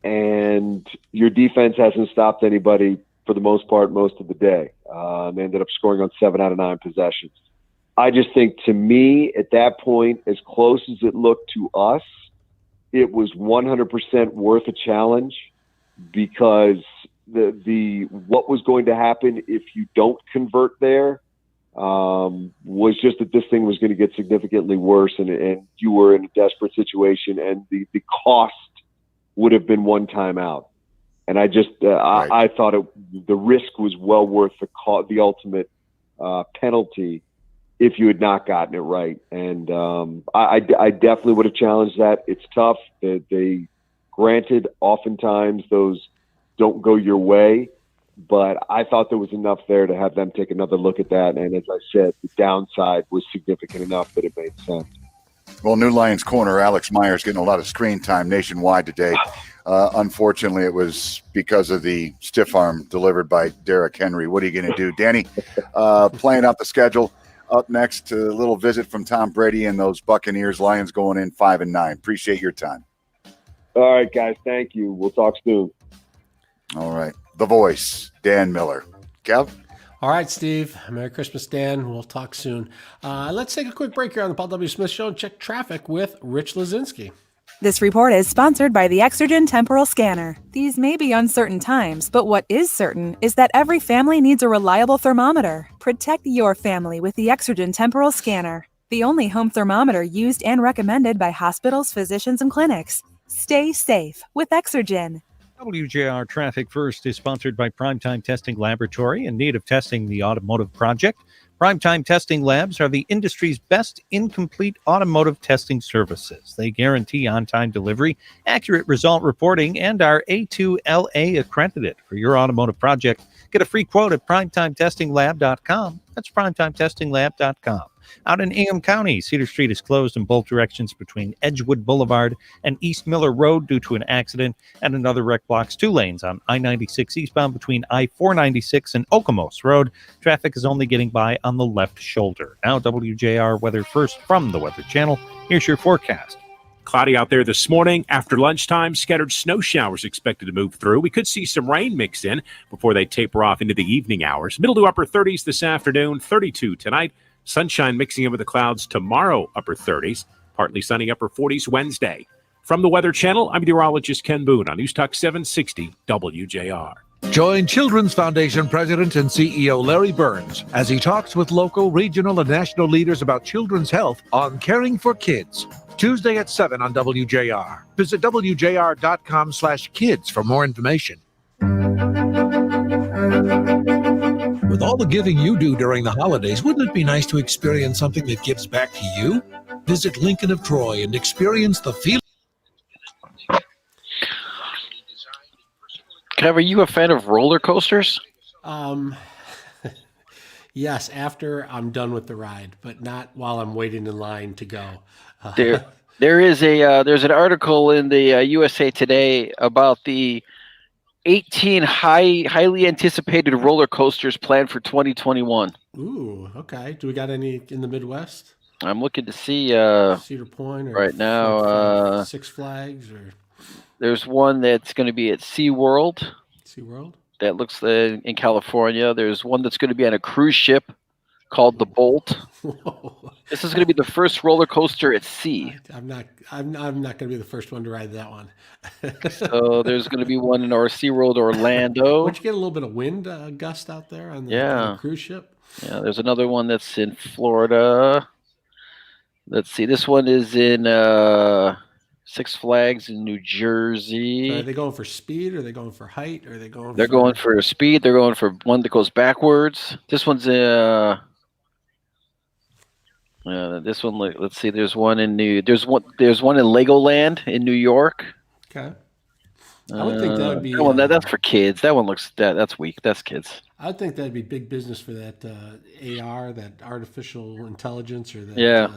Speaker 1: And your defense hasn't stopped anybody for the most part most of the day. They ended up scoring on 7 out of 9 possessions. I just think, to me, at that point, as close as it looked to us, it was 100% worth a challenge, because the what was going to happen if you don't convert there was just that this thing was going to get significantly worse, and you were in a desperate situation, and the cost would have been 1 timeout. And I just I thought the risk was well worth the ultimate penalty if you had not gotten it right. And I definitely would have challenged that. It's tough. They granted, oftentimes those don't go your way, but I thought there was enough there to have them take another look at that. And as I said, the downside was significant enough that it made sense.
Speaker 12: Well, New Lions corner Alex Myers getting a lot of screen time nationwide today. Unfortunately, it was because of the stiff arm delivered by Derrick Henry. What are you going to do? Danny, playing out the schedule. Up next, a little visit from Tom Brady and those Buccaneers. Lions going in 5-9. Appreciate your time.
Speaker 1: All right, guys. Thank you. We'll talk soon.
Speaker 12: All right. The Voice, Dan Miller. Kev?
Speaker 3: All right, Steve. Merry Christmas, Dan. We'll talk soon. Let's take a quick break here on the Paul W. Smith Show and check traffic with Rich Lazinski.
Speaker 13: This report is sponsored by the Exergen Temporal Scanner. These may be uncertain times, but what is certain is that every family needs a reliable thermometer. Protect your family with the Exergen Temporal Scanner, the only home thermometer used and recommended by hospitals, physicians, and clinics. Stay safe with Exergen.
Speaker 4: WJR Traffic First is sponsored by Primetime Testing Laboratory, in need of testing the automotive project. Primetime Testing Labs are the industry's best incomplete automotive testing services. They guarantee on-time delivery, accurate result reporting, and are A2LA accredited. For your automotive project, get a free quote at primetimetestinglab.com. That's primetimetestinglab.com. Out in Ingham County, Cedar Street is closed in both directions between Edgewood Boulevard and East Miller Road due to an accident, and another wreck blocks 2 lanes on I-96 eastbound between I-496 and Okemos Road. Traffic is only getting by on the left shoulder. Now WJR Weather First from the Weather Channel. Here's your forecast.
Speaker 16: Cloudy out there this morning. After lunchtime, scattered snow showers expected to move through. We could see some rain mix in before they taper off into the evening hours. Middle to upper 30s this afternoon, 32 tonight. Sunshine mixing in with the clouds tomorrow, upper 30s. Partly sunny, upper 40s Wednesday. From the Weather Channel, I'm meteorologist Ken Boone on News Talk 760 WJR.
Speaker 18: Join Children's Foundation President and CEO Larry Burns as he talks with local, regional, and national leaders about children's health on Caring for Kids. Tuesday at 7 on WJR. Visit WJR.com/kids for more information.
Speaker 23: With all the giving you do during the holidays, wouldn't it be nice to experience something that gives back to you? Visit Lincoln of Troy and experience the feeling.
Speaker 2: Kev, are you a fan of roller coasters?
Speaker 3: Yes, after I'm done with the ride, but not while I'm waiting in line to go.
Speaker 2: There's an article in the USA Today about the 18 highly anticipated roller coasters planned for 2021.
Speaker 3: Ooh, okay. Do we got any in the Midwest?
Speaker 2: I'm looking to see
Speaker 3: Cedar Point or
Speaker 2: right now.
Speaker 3: Six Flags, or
Speaker 2: there's one that's going to be at SeaWorld.
Speaker 3: SeaWorld?
Speaker 2: That looks in California. There's one that's going to be on a cruise ship called the Bolt.
Speaker 3: Whoa.
Speaker 2: This is going to be the first roller coaster at sea.
Speaker 3: I'm not going to be the first one to ride that one.
Speaker 2: So there's going to be one in our SeaWorld Orlando.
Speaker 3: Would you get a little bit of wind gust out there on the cruise ship?
Speaker 2: Yeah, there's another one that's in Florida. Let's see. This one is in Six Flags in New Jersey.
Speaker 3: So are they going for speed? Or are they going for height? Or are they going?
Speaker 2: They're going for speed. They're going for one that goes backwards. This one's this one. Let's see. There's one in There's one in Legoland in New York.
Speaker 3: Okay. I would think that would be.
Speaker 2: That's for kids. That one looks that's weak. That's kids.
Speaker 3: I would think that'd be big business for that AR, that artificial intelligence, or that.
Speaker 2: Yeah.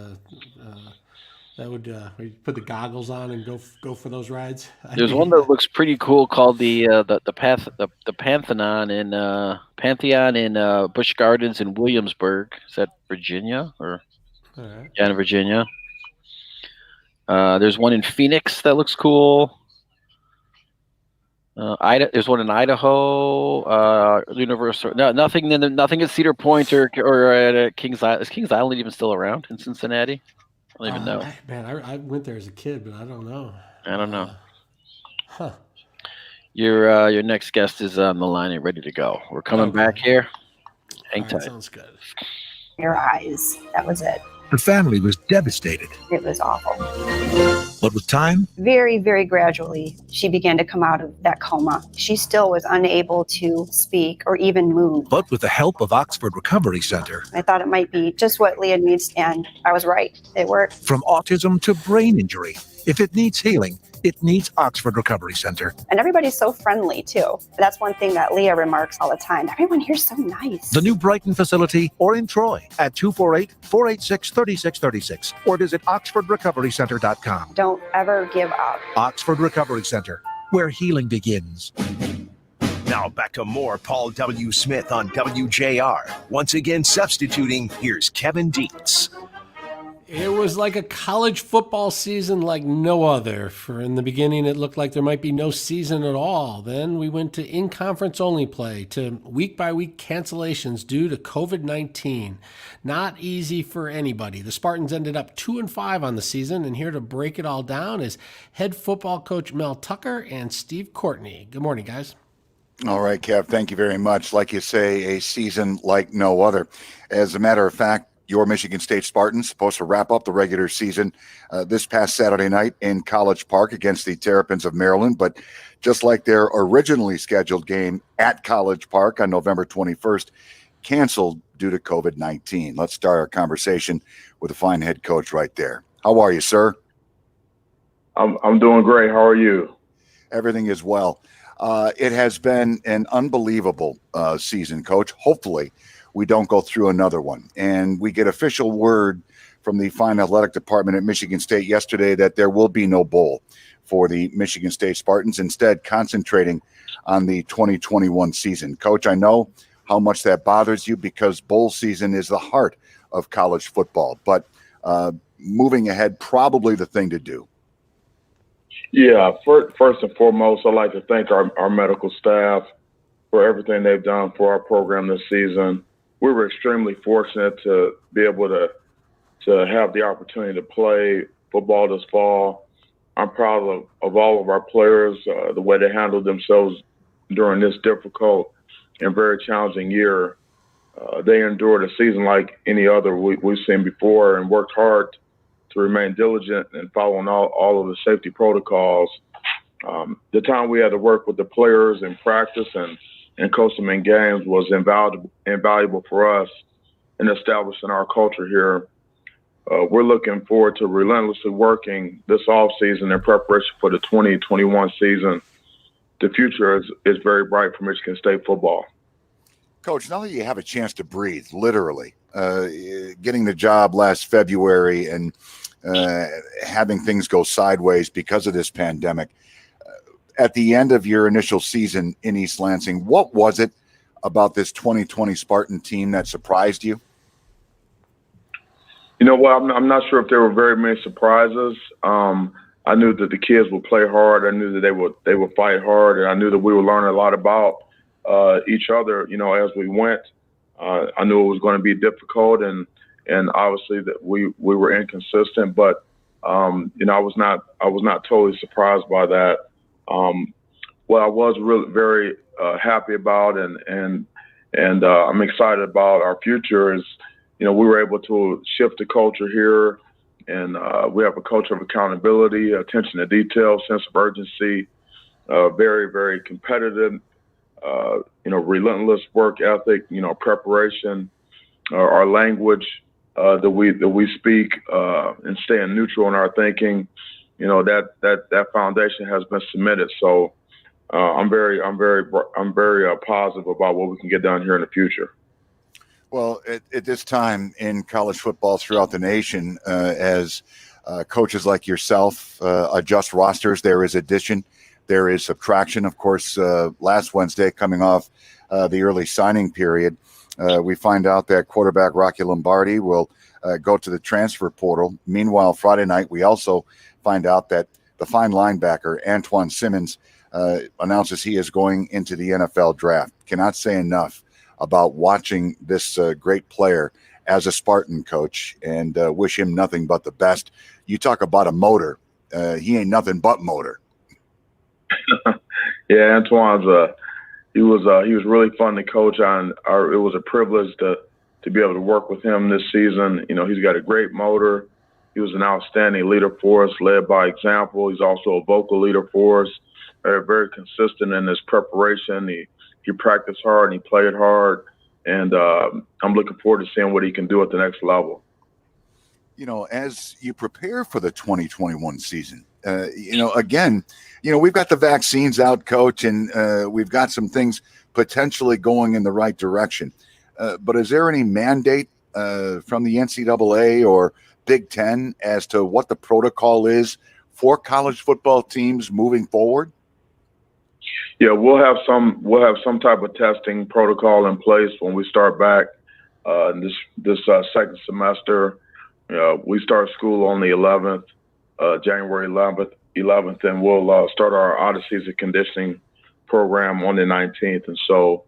Speaker 3: That would we put the goggles on and go for those rides.
Speaker 2: There's one that looks pretty cool called the Pantheon in Busch Gardens in Williamsburg. Is that Virginia or?
Speaker 3: All right.
Speaker 2: Yeah, in Virginia. There's one in Phoenix that looks cool. There's one in Idaho. Universal. No, nothing at Cedar Point or at Kings Island. Is Kings Island even still around in Cincinnati? I don't even know.
Speaker 3: I went there as a kid, but I don't know.
Speaker 2: I don't know.
Speaker 3: Huh.
Speaker 2: Your next guest is on the line and ready to go. We're coming back here. Hang tight.
Speaker 3: Sounds good.
Speaker 5: Your eyes. That was it.
Speaker 23: Her family was devastated.
Speaker 5: It was awful.
Speaker 23: But with time,
Speaker 5: Very, very gradually, she began to come out of that coma. She still was unable to speak or even move.
Speaker 23: but with the help of Oxford Recovery Center,
Speaker 5: I thought it might be just what Leah needs, and I was right. It worked.
Speaker 23: from autism to brain injury, if it needs healing, it needs Oxford Recovery Center.
Speaker 5: And everybody's so friendly, too. That's one thing that Leah remarks all the time. Everyone here's so nice.
Speaker 23: The new Brighton facility or in Troy at 248-486-3636 or visit oxfordrecoverycenter.com.
Speaker 5: Don't ever give up.
Speaker 23: Oxford Recovery Center, where healing begins.
Speaker 6: Now back to more Paul W. Smith on WJR. Once again substituting, here's Kevin Dietz.
Speaker 3: It was like a college football season like no other. For in the beginning, it looked like there might be no season at all. Then we went to in-conference only play, to week-by-week cancellations due to COVID-19. Not easy for anybody. The Spartans ended up 2-5 on the season, and here to break it all down is head football coach Mel Tucker and Steve Courtney. Good morning, guys.
Speaker 12: All right, Kev, thank you very much. Like you say, a season like no other. As a matter of fact, your Michigan State Spartans supposed to wrap up the regular season this past Saturday night in College Park against the Terrapins of Maryland. But just like their originally scheduled game at College Park on November 21st, canceled due to COVID-19. Let's start our conversation with a fine head coach right there. How are you, sir?
Speaker 7: I'm doing great. How are you?
Speaker 12: Everything is well. It has been an unbelievable season, Coach. Hopefully, we don't go through another one. And we get official word from the fine athletic department at Michigan State yesterday that there will be no bowl for the Michigan State Spartans, instead concentrating on the 2021 season. Coach, I know how much that bothers you because bowl season is the heart of college football, but moving ahead, probably the thing to do.
Speaker 7: Yeah, first and foremost, I'd like to thank our medical staff for everything they've done for our program this season. We were extremely fortunate to be able to have the opportunity to play football this fall. I'm proud of all of our players, the way they handled themselves during this difficult and very challenging year. They endured a season like any other we've seen before and worked hard to remain diligent and following all of the safety protocols. The time we had to work with the players in practice and coach them in games was invaluable for us in establishing our culture here. We're looking forward to relentlessly working this offseason in preparation for the 2021 season. The future is very bright for Michigan State football.
Speaker 12: Coach, now that you have a chance to breathe, literally, getting the job last February and having things go sideways because of this pandemic, at the end of your initial season in East Lansing, what was it about this 2020 Spartan team that surprised you?
Speaker 7: You know what? I'm not sure if there were very many surprises. I knew that the kids would play hard. I knew that they would fight hard, and I knew that we would learn a lot about each other. You know, as we went, I knew it was going to be difficult, and obviously that we were inconsistent. But you know, I was not totally surprised by that. What I was really very happy about, and I'm excited about our future is, you know, we were able to shift the culture here, and we have a culture of accountability, attention to detail, sense of urgency, very, very competitive, you know, relentless work ethic, you know, preparation, our language that we speak, and staying neutral in our thinking. You know, that foundation has been cemented. So I'm very positive about what we can get done here in the future.
Speaker 12: Well, at this time in college football throughout the nation, as coaches like yourself adjust rosters. There is addition, there is subtraction. Of course, last Wednesday, coming off the early signing period, we find out that quarterback Rocky Lombardi will go to the transfer portal. Meanwhile, Friday night, we also find out that the fine linebacker Antoine Simmons announces he is going into the NFL draft. Cannot say enough about watching this great player as a Spartan, coach, and wish him nothing but the best. You talk about a motor. He ain't nothing but motor.
Speaker 7: Yeah, Antoine's he was really fun to coach on. It was a privilege to be able to work with him this season. You know, he's got a great motor. He was an outstanding leader for us, led by example. He's also a vocal leader for us. Very consistent in his preparation. He practiced hard and he played hard. And I'm looking forward to seeing what he can do at the next level.
Speaker 12: You know, as you prepare for the 2021 season, again, we've got the vaccines out, coach, and we've got some things potentially going in the right direction. But is there any mandate from the NCAA or Big Ten as to what the protocol is for college football teams moving forward?
Speaker 7: Yeah, we'll have some type of testing protocol in place when we start back this second semester. We start school on the 11th, January 11th, and we'll start our out-of-season conditioning program on the 19th. And so,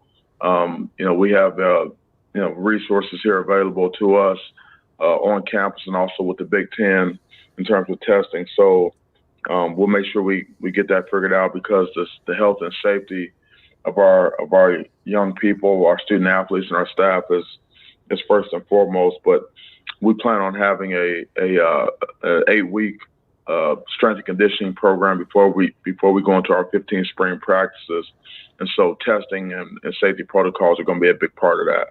Speaker 7: we have resources here available to us on campus and also with the Big Ten in terms of testing. So we'll make sure we get that figured out, because the health and safety of our young people, our student athletes, and our staff is first and foremost. But we plan on having a 8-week strength and conditioning program before we go into our 15 spring practices. And so testing and safety protocols are going to be a big part of that.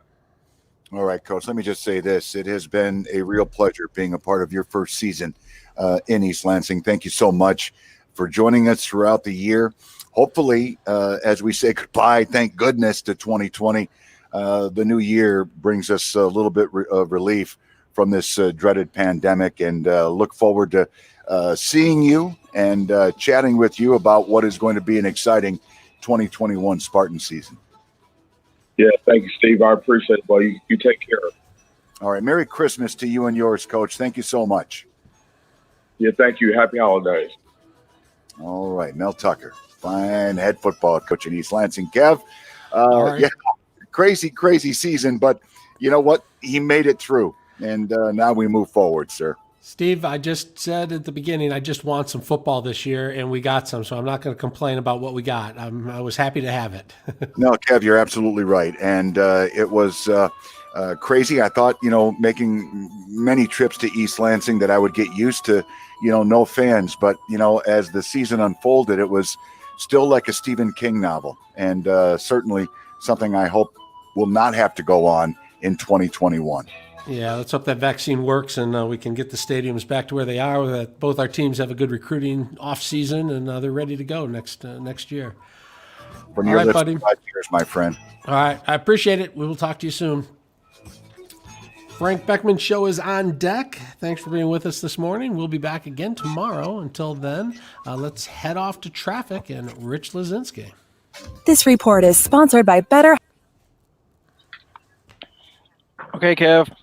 Speaker 12: All right, Coach, let me just say this. It has been a real pleasure being a part of your first season in East Lansing. Thank you so much for joining us throughout the year. Hopefully, as we say goodbye, thank goodness, to 2020, the new year brings us a little bit of relief from this dreaded pandemic, and look forward to seeing you and chatting with you about what is going to be an exciting 2021 Spartan season.
Speaker 7: Yeah, thank you, Steve. I appreciate it, buddy. You take care.
Speaker 12: All right. Merry Christmas to you and yours, Coach. Thank you so much.
Speaker 7: Yeah, thank you. Happy holidays.
Speaker 12: All right. Mel Tucker, fine head football coach in East Lansing. Kev,
Speaker 3: right.
Speaker 12: Yeah, crazy season, but you know what? He made it through, and now we move forward, sir.
Speaker 3: Steve, I just said at the beginning, I just want some football this year, and we got some, so I'm not going to complain about what we got. I was happy to have it.
Speaker 12: No, Kev, you're absolutely right. And it was crazy. I thought, making many trips to East Lansing that I would get used to, no fans. But, as the season unfolded, it was still like a Stephen King novel, and certainly something I hope will not have to go on in 2021.
Speaker 3: Yeah, let's hope that vaccine works and we can get the stadiums back to where they are. That both our teams have a good recruiting off season and they're ready to go next year.
Speaker 12: From your lips, buddy. 5 years, my friend.
Speaker 3: All right, I appreciate it. We will talk to you soon. Frank Beckman Show is on deck. Thanks for being with us this morning. We'll be back again tomorrow. Until then, let's head off to traffic and Rich Lazinski.
Speaker 13: This report is sponsored by Better.
Speaker 2: Okay, Kev.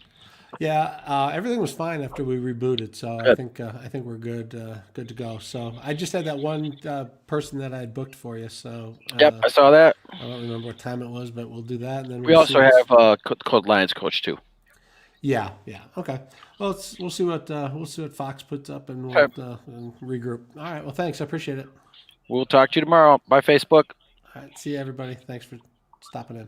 Speaker 3: Yeah, everything was fine after we rebooted, so I think we're good to go. So I just had that one person that I had booked for you. So
Speaker 2: yep, I saw that.
Speaker 3: I don't remember what time it was, but we'll do that, and then
Speaker 2: we also have Code Lions coach too.
Speaker 3: Yeah. Okay. Well, we'll see what Fox puts up, and we'll and regroup. All right. Well, thanks. I appreciate it.
Speaker 2: We'll talk to you tomorrow. Bye, Facebook.
Speaker 3: All right. See you, everybody. Thanks for stopping in.